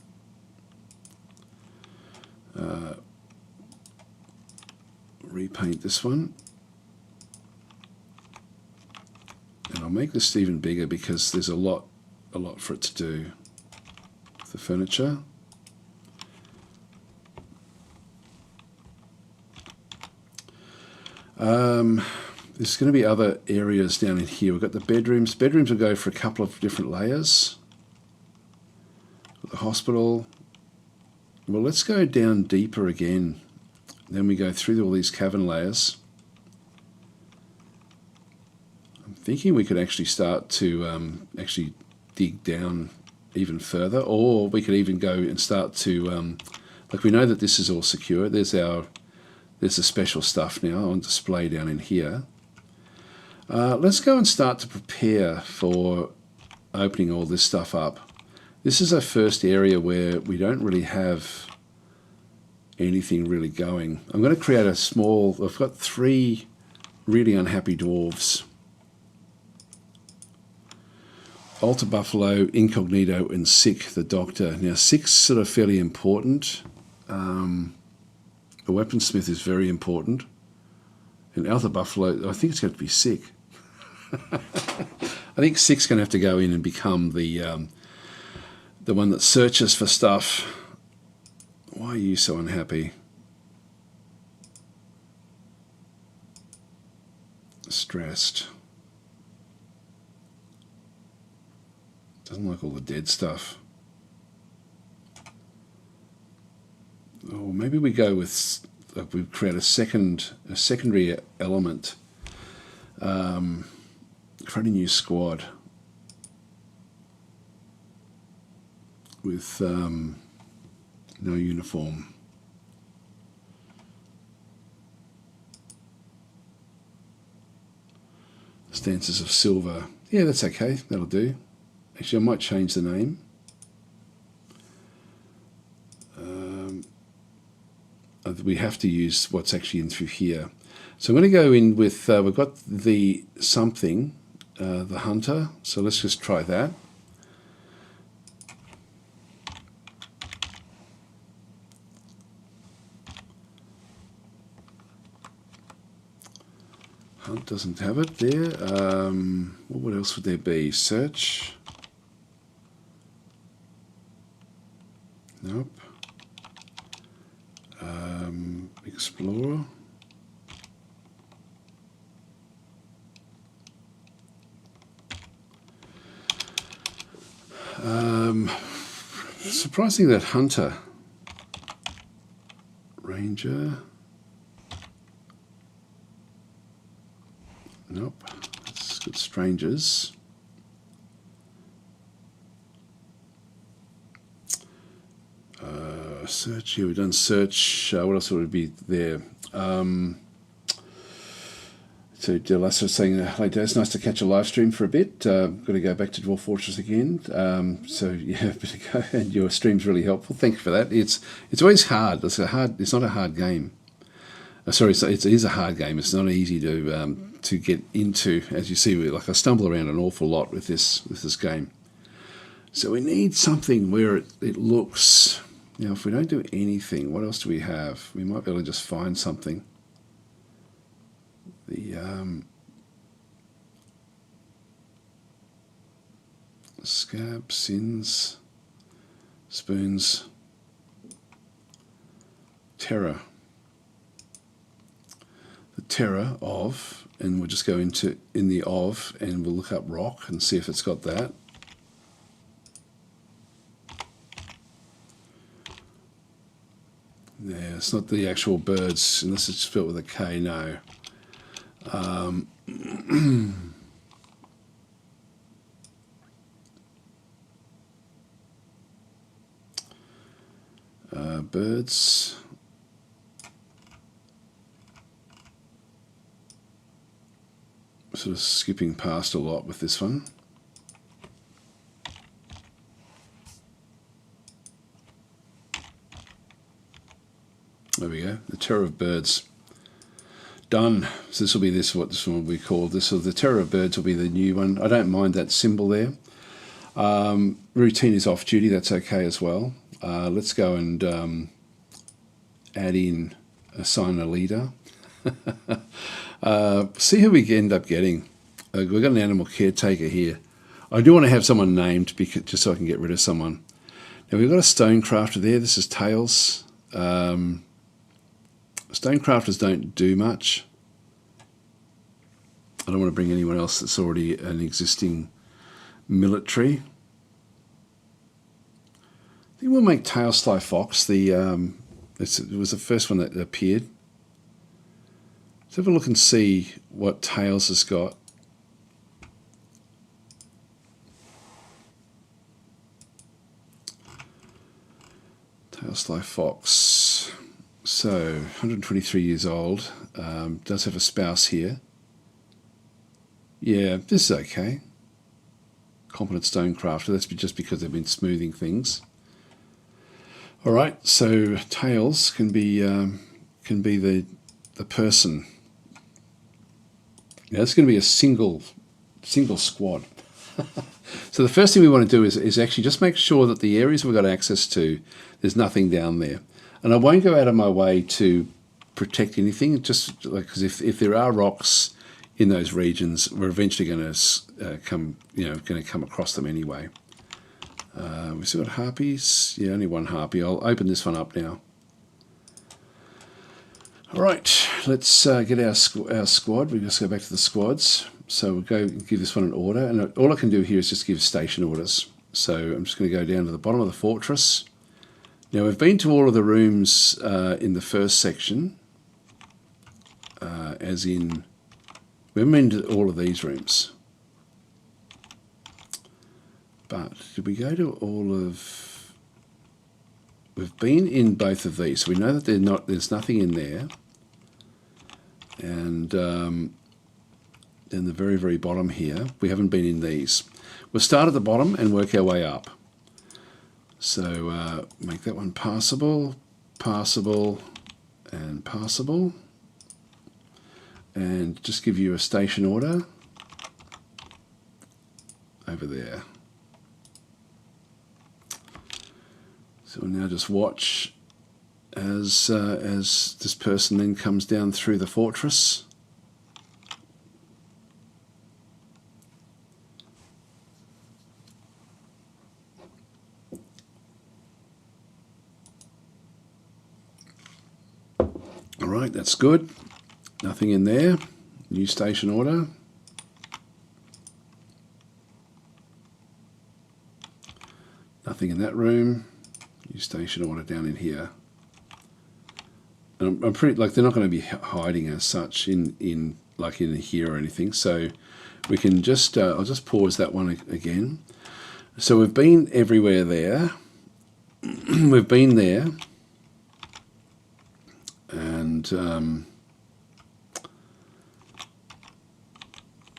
Repaint this one. And I'll make this even bigger because there's a lot for it to do. The furniture. There's going to be other areas down in here. We've got the bedrooms. Bedrooms will go for a couple of different layers. The hospital. Well, let's go down deeper again. Then we go through all these cavern layers. I'm thinking we could actually start to actually dig down even further, or we could even go and start to like we know that this is all secure. There's the special stuff now on display down in here. Let's go and start to prepare for opening all this stuff up. This is our first area where we don't really have anything really going. I'm going to create a small, I've got 3 really unhappy dwarves. Altar Buffalo, Incognito, and Sick, the Doctor. Now, Sick's sort of fairly important. The Weaponsmith is very important. And Altar Buffalo, I think it's going to be Sick. I think Sick's going to have to go in and become the one that searches for stuff. Why are you so unhappy? stressed. Doesn't like all the dead stuff. Or maybe we go with, we create a secondary element. Create a new squad with no uniform. Stances of silver. Yeah, that's okay. That'll do. Actually, I might change the name. We have to use what's actually in through here. So I'm going to go in with, we've got the something, the hunter. So let's just try that. Hunt doesn't have it there. What else would there be? Search. Nope. Explorer. Surprising that hunter. Ranger. Nope. Let's get strangers. Search here. We've done search. What else would be there? So Delassa was saying, "Hey Des, nice to catch a live stream for a bit. Got to go back to Dwarf Fortress again. So yeah, and your stream's really helpful. Thank you for that. It's always hard. It's not a hard game. Sorry, it is a hard game. It's not easy to get into. As you see, like I stumble around an awful lot with this game. So we need something where it looks. Now, if we don't do anything, what else do we have? We might be able to just find something. The scab, sins, spoons, terror. The terror of, and we'll just go in the of, and we'll look up rock and see if it's got that. Yeah, it's not the actual birds, unless it's spelled with a K, no. Birds. Sort of skipping past a lot with this one. There we go. The terror of birds. Done. So this will be what this one will be called. The terror of birds will be the new one. I don't mind that symbol there. Routine is off duty. That's okay as well. Let's go and add in assign a leader. See who we end up getting. We've got an animal caretaker here. I do want to have someone named just so I can get rid of someone. Now we've got a stonecrafter there. This is Tails. Stonecrafters don't do much. I don't want to bring anyone else that's already an existing military. I think we'll make Tails Sly Fox. It was the first one that appeared. Let's have a look and see what Tails has got. Tails Sly Fox. So, 123 years old. Does have a spouse here. Yeah, this is okay. Competent stonecrafter. That's just because they've been smoothing things. All right, so Tails can be the person. Now it's going to be a single squad. So the first thing we want to do is actually just make sure that the areas we've got access to, there's nothing down there. And I won't go out of my way to protect anything, just like because if there are rocks in those regions, we're eventually going to come across them anyway. We've still got harpies. Yeah, only one harpy. I'll open this one up now. All right, let's get our squad. We just go back to the squads. So we'll go give this one an order, and all I can do here is just give station orders. So I'm just going to go down to the bottom of the fortress. Now we've been to all of the rooms in the first section, as in we haven't been to all of these rooms. But did we go to all of? We've been in both of these, so we know that there's nothing in there. And then the very, very bottom here, we haven't been in these. We'll start at the bottom and work our way up. So make that one passable, passable, and passable. And just give you a station order over there. So we'll now just watch as this person then comes down through the fortress. All right, that's good. Nothing in there. New station order. Nothing in that room. New station order down in here. And I'm pretty like they're not going to be hiding as such in here or anything. So we can just I'll just pause that one again. So we've been everywhere there. We've been there, and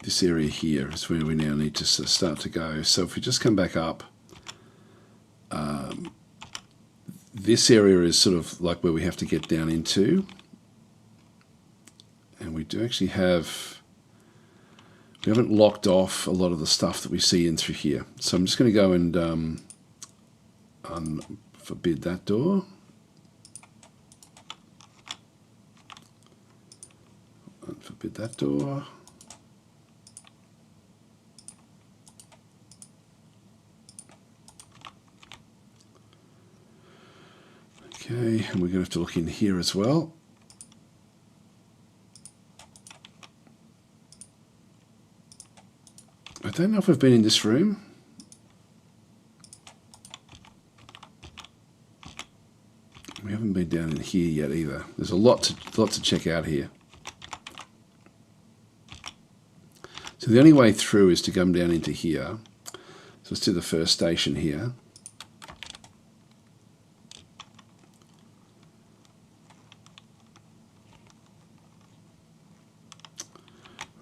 this area here is where we now need to start to go. So if we just come back up. This area is sort of like where we have to get down into, and we do actually we haven't locked off a lot of the stuff that we see in through here. So I'm just going to go and unforbid that door. Unforbid that door. Okay, and we're going to have to look in here as well. I don't know if we've been in this room. We haven't been down in here yet either. There's a lot to check out here. So the only way through is to come down into here. So let's do the first station here.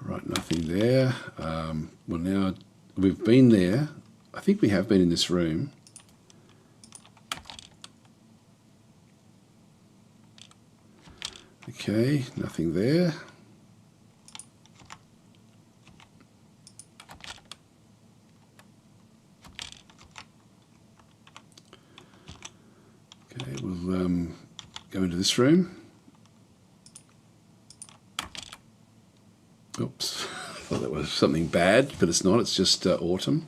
Right, nothing there. Well, now we've been there. I think we have been in this room. Okay, nothing there. Okay, we'll go into this room. Oops, I thought that was something bad, but it's not, it's just autumn.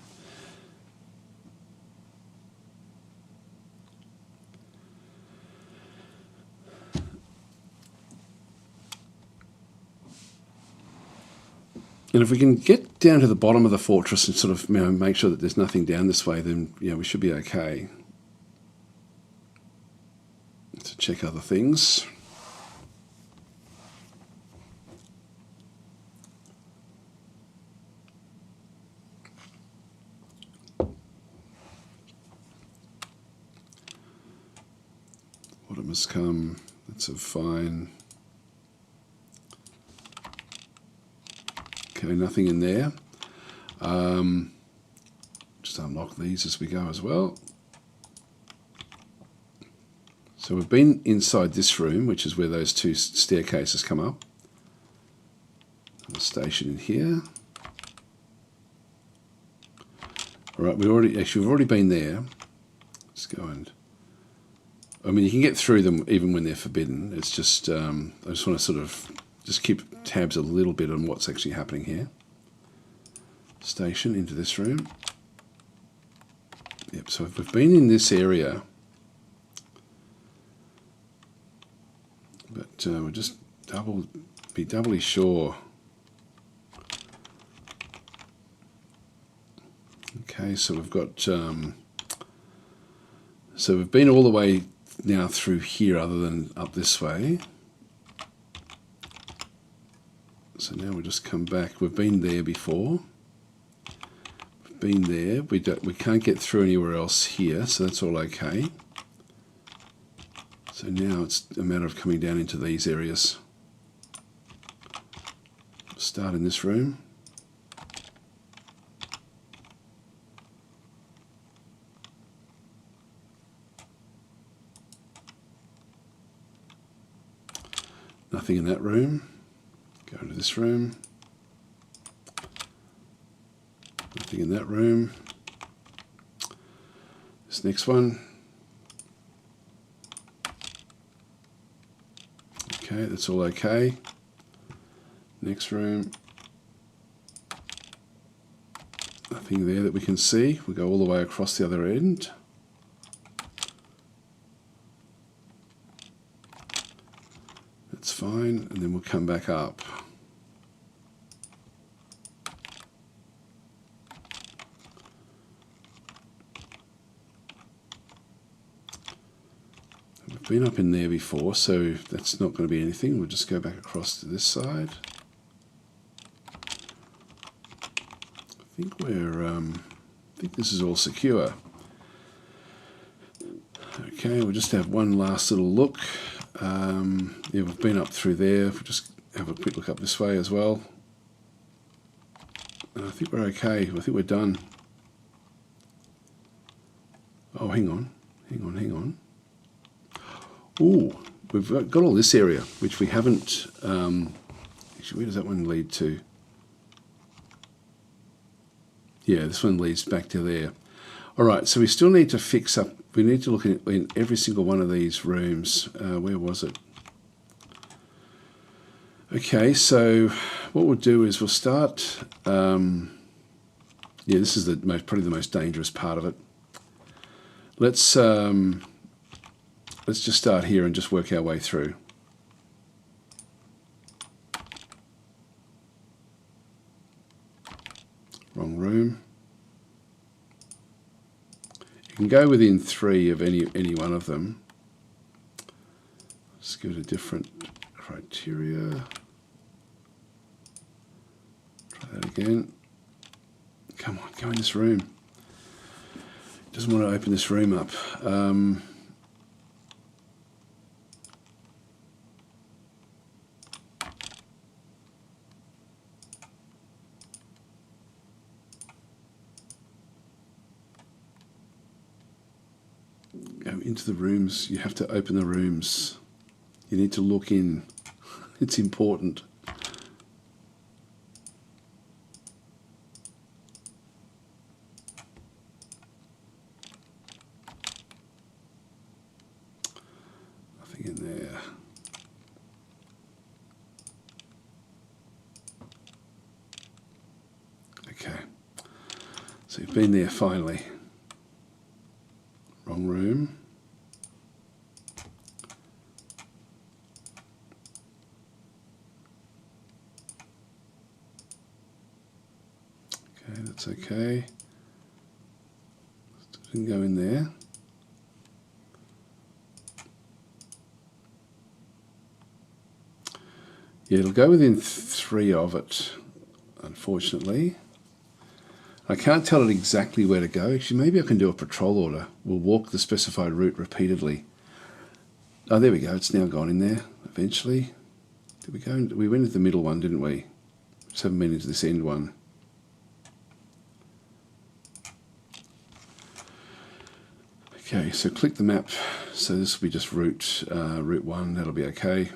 And if we can get down to the bottom of the fortress and sort of make sure that there's nothing down this way, then we should be okay. To check other things. Autumn has come. That's a fine. Okay, nothing in there. Just unlock these as we go as well. So we've been inside this room, which is where those two staircases come up. The station in here. All right, we've already been there. Let's go and. I mean, you can get through them even when they're forbidden. It's just I just want to sort of just keep tabs a little bit on what's actually happening here. Station into this room. Yep. So if we've been in this area. but we'll just be doubly sure. Okay, so we've got, so we've been all the way now through here other than up this way. So now we'll just come back. We've been there before. We've been there. We can't get through anywhere else here, so that's all okay. So now it's a matter of coming down into these areas. Start in this room. Nothing in that room. Go into this room. Nothing in that room. This next one. Okay, that's all okay. Next room. Nothing there that we can see. We'll go all the way across the other end. That's fine, and then we'll come back up. We've been up in there before, so that's not going to be anything. We'll just go back across to this side. I think this is all secure. Okay, we'll just have one last little look. Yeah, we've been up through there. We'll just have a quick look up this way as well. I think we're okay. I think we're done. Oh, hang on. Ooh, we've got all this area, which we haven't... actually, where does that one lead to? Yeah, this one leads back to there. All right, so we still need to fix up... We need to look in every single one of these rooms. Where was it? Okay, so what we'll do is we'll start... yeah, this is probably the most dangerous part of it. Let's just start here and just work our way through. Wrong room. You can go within 3 of any one of them. Let's give it a different criteria. Try that again. Come on, go in this room. Doesn't want to open this room up. Go into the rooms. You have to open the rooms. You need to look in. It's important. Nothing in there. Okay. So you've been there finally. Wrong room. Okay, that's okay. Didn't go in there. Yeah, it'll go within 3 of it, unfortunately. I can't tell it exactly where to go. Actually, maybe I can do a patrol order. We'll walk the specified route repeatedly. Oh, there we go. It's now gone in there, eventually. Did we go? We went into the middle one, didn't we? Just haven't been into this end one. Okay, so click the map. So this will be just route 1. That'll be okay.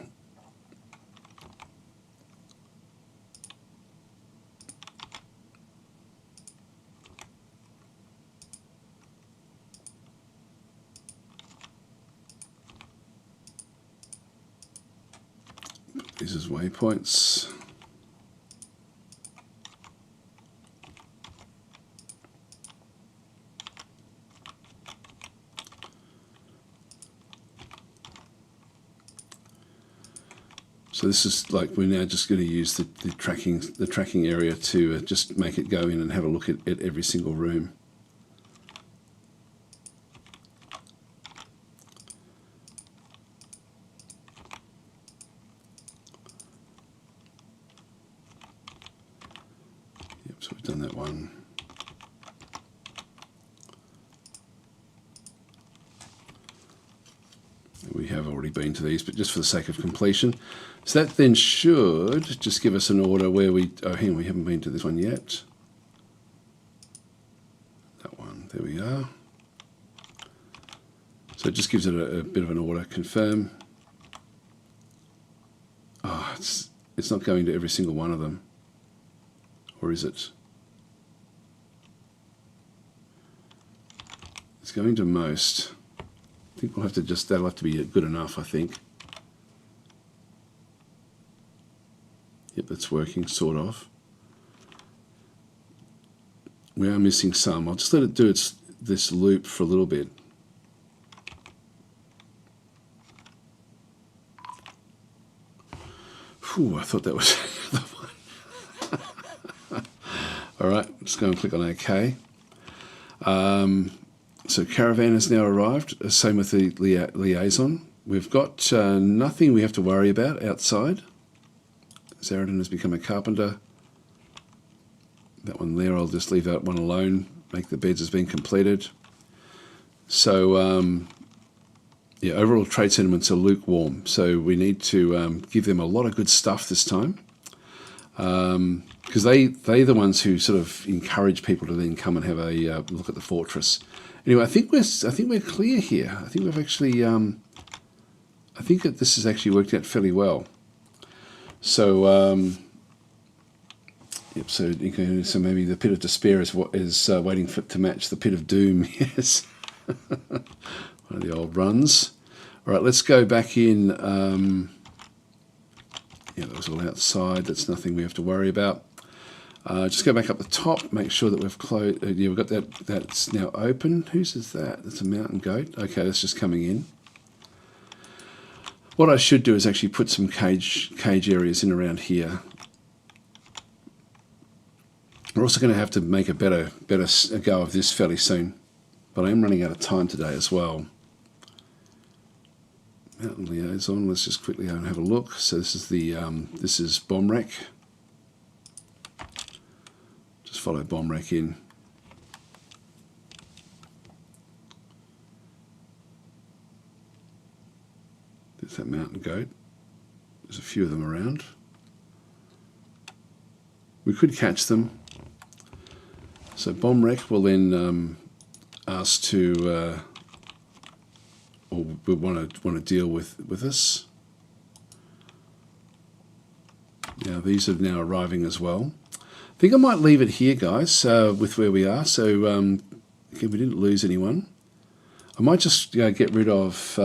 These is waypoints. So this is like, we're now just going to use the tracking area to just make it go in and have a look at every single room. Yep, so we've done that one. We have already been to these, but just for the sake of completion. So that then should just give us an order where we, oh hang on, we haven't been to this one yet. That one, there we are. So it just gives it a bit of an order. Confirm. Oh, it's not going to every single one of them. Or is it? It's going to most. I think we'll have to just, that'll have to be good enough, I think. Yep, that's working, sort of. We are missing some. I'll just let it do this loop for a little bit. Whew, I thought that was another one. All right, let's go and click on OK. So caravan has now arrived. Same with the liaison. We've got nothing we have to worry about outside. Zaradin has become a carpenter. That one there, I'll just leave that one alone. Make the beds as being completed. So yeah, overall trade sentiments are lukewarm. So we need to give them a lot of good stuff this time, because they're the ones who sort of encourage people to then come and have a look at the fortress. Anyway, I think we're clear here. I think we've actually I think that this has actually worked out fairly well. So yep. So maybe the pit of despair is waiting to match the pit of doom. Yes, one of the old runs. All right, let's go back in. Yeah, that was all outside. That's nothing we have to worry about. Just go back up the top. Make sure that we've closed. Yeah, we've got that. That's now open. Whose is that? That's a mountain goat. Okay, that's just coming in. What I should do is actually put some cage areas in around here. We're also going to have to make a better go of this fairly soon, but I am running out of time today as well. Mountain liaison. Let's just quickly go and have a look. So this is the this is bomb rack. Just follow bomb rack in. There's that mountain goat. There's a few of them around. We could catch them. So bomb wreck will then ask to, or we want to deal with this. Now these are now arriving as well. I think I might leave it here, guys, with where we are. So again, we didn't lose anyone. I might just get rid of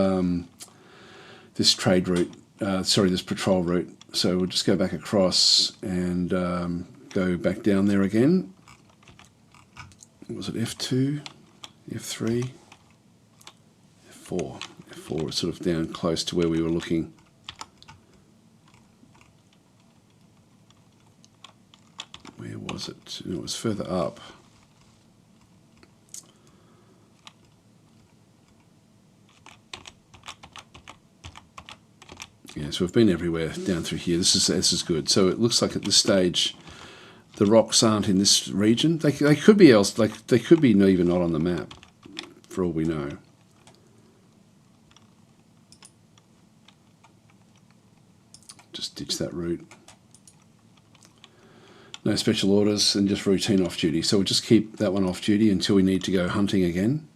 this trade route, this patrol route. So we'll just go back across and go back down there again. Was it F2, F3, F4? F4 is sort of down close to where we were looking. Where was it? It was further up. Yeah, so we've been everywhere down through here. This is good. So it looks like at this stage, the rocks aren't in this region. They could be else. They could be even not on the map, for all we know. Just ditch that route. No special orders and just routine off duty. So we'll just keep that one off duty until we need to go hunting again.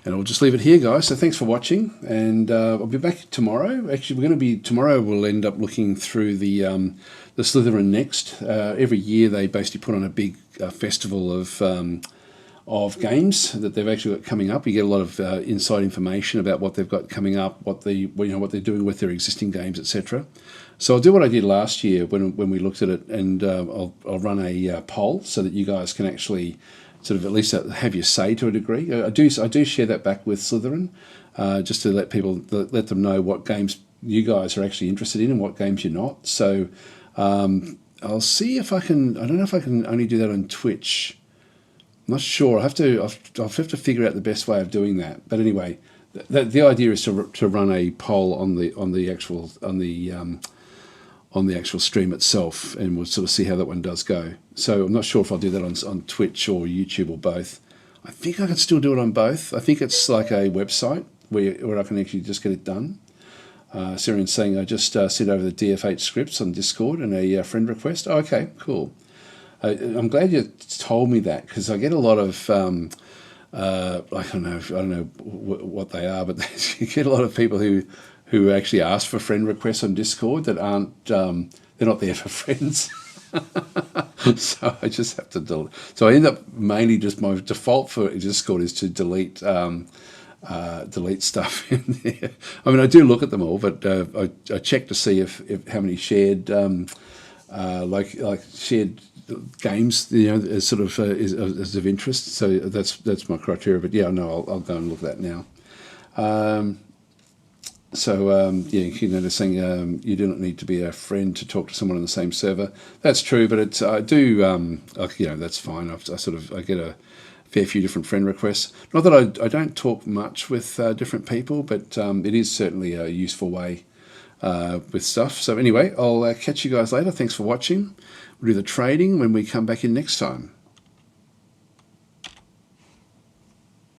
And I'll just leave it here, guys. So thanks for watching, and I'll be back tomorrow. Actually, tomorrow we'll end up looking through the Slytherin Next. Every year they basically put on a big festival of games that they've actually got coming up. You get a lot of inside information about what they've got coming up, what they're doing with their existing games, etc. So I'll do what I did last year when we looked at it, and I'll run a poll so that you guys can actually sort of at least have your say to a degree. I do share that back with Slytherin, just to let them know what games you guys are actually interested in and what games you're not. So I'll see if I can. I don't know if I can only do that on Twitch. I'm not sure. I'll have to figure out the best way of doing that. But anyway, the idea is to run a poll on the actual stream itself, and we'll sort of see how that one does go. So I'm not sure if I'll do that on Twitch or YouTube or both. I think I can still do it on both. I think it's like a website where I can actually just get it done. Syrian's saying I just sent over the DF8 scripts on Discord and a friend request. Oh, okay, cool. I'm glad you told me that, because I get a lot of I don't know what they are, but you get a lot of people who actually ask for friend requests on Discord that aren't they're not there for friends. So I just have to delete. So I end up mainly just my default for Discord is to delete stuff in there. I mean, I do look at them all, but I check to see if how many shared like shared games, is sort of is of interest. So that's my criteria. But yeah, no, I'll go and look at that now. They're saying you do not need to be a friend to talk to someone on the same server. That's true, but I do. That's fine. I get a fair few different friend requests. Not that I don't talk much with different people, but it is certainly a useful way with stuff. So anyway, I'll catch you guys later. Thanks for watching. We'll do the trading when we come back in next time.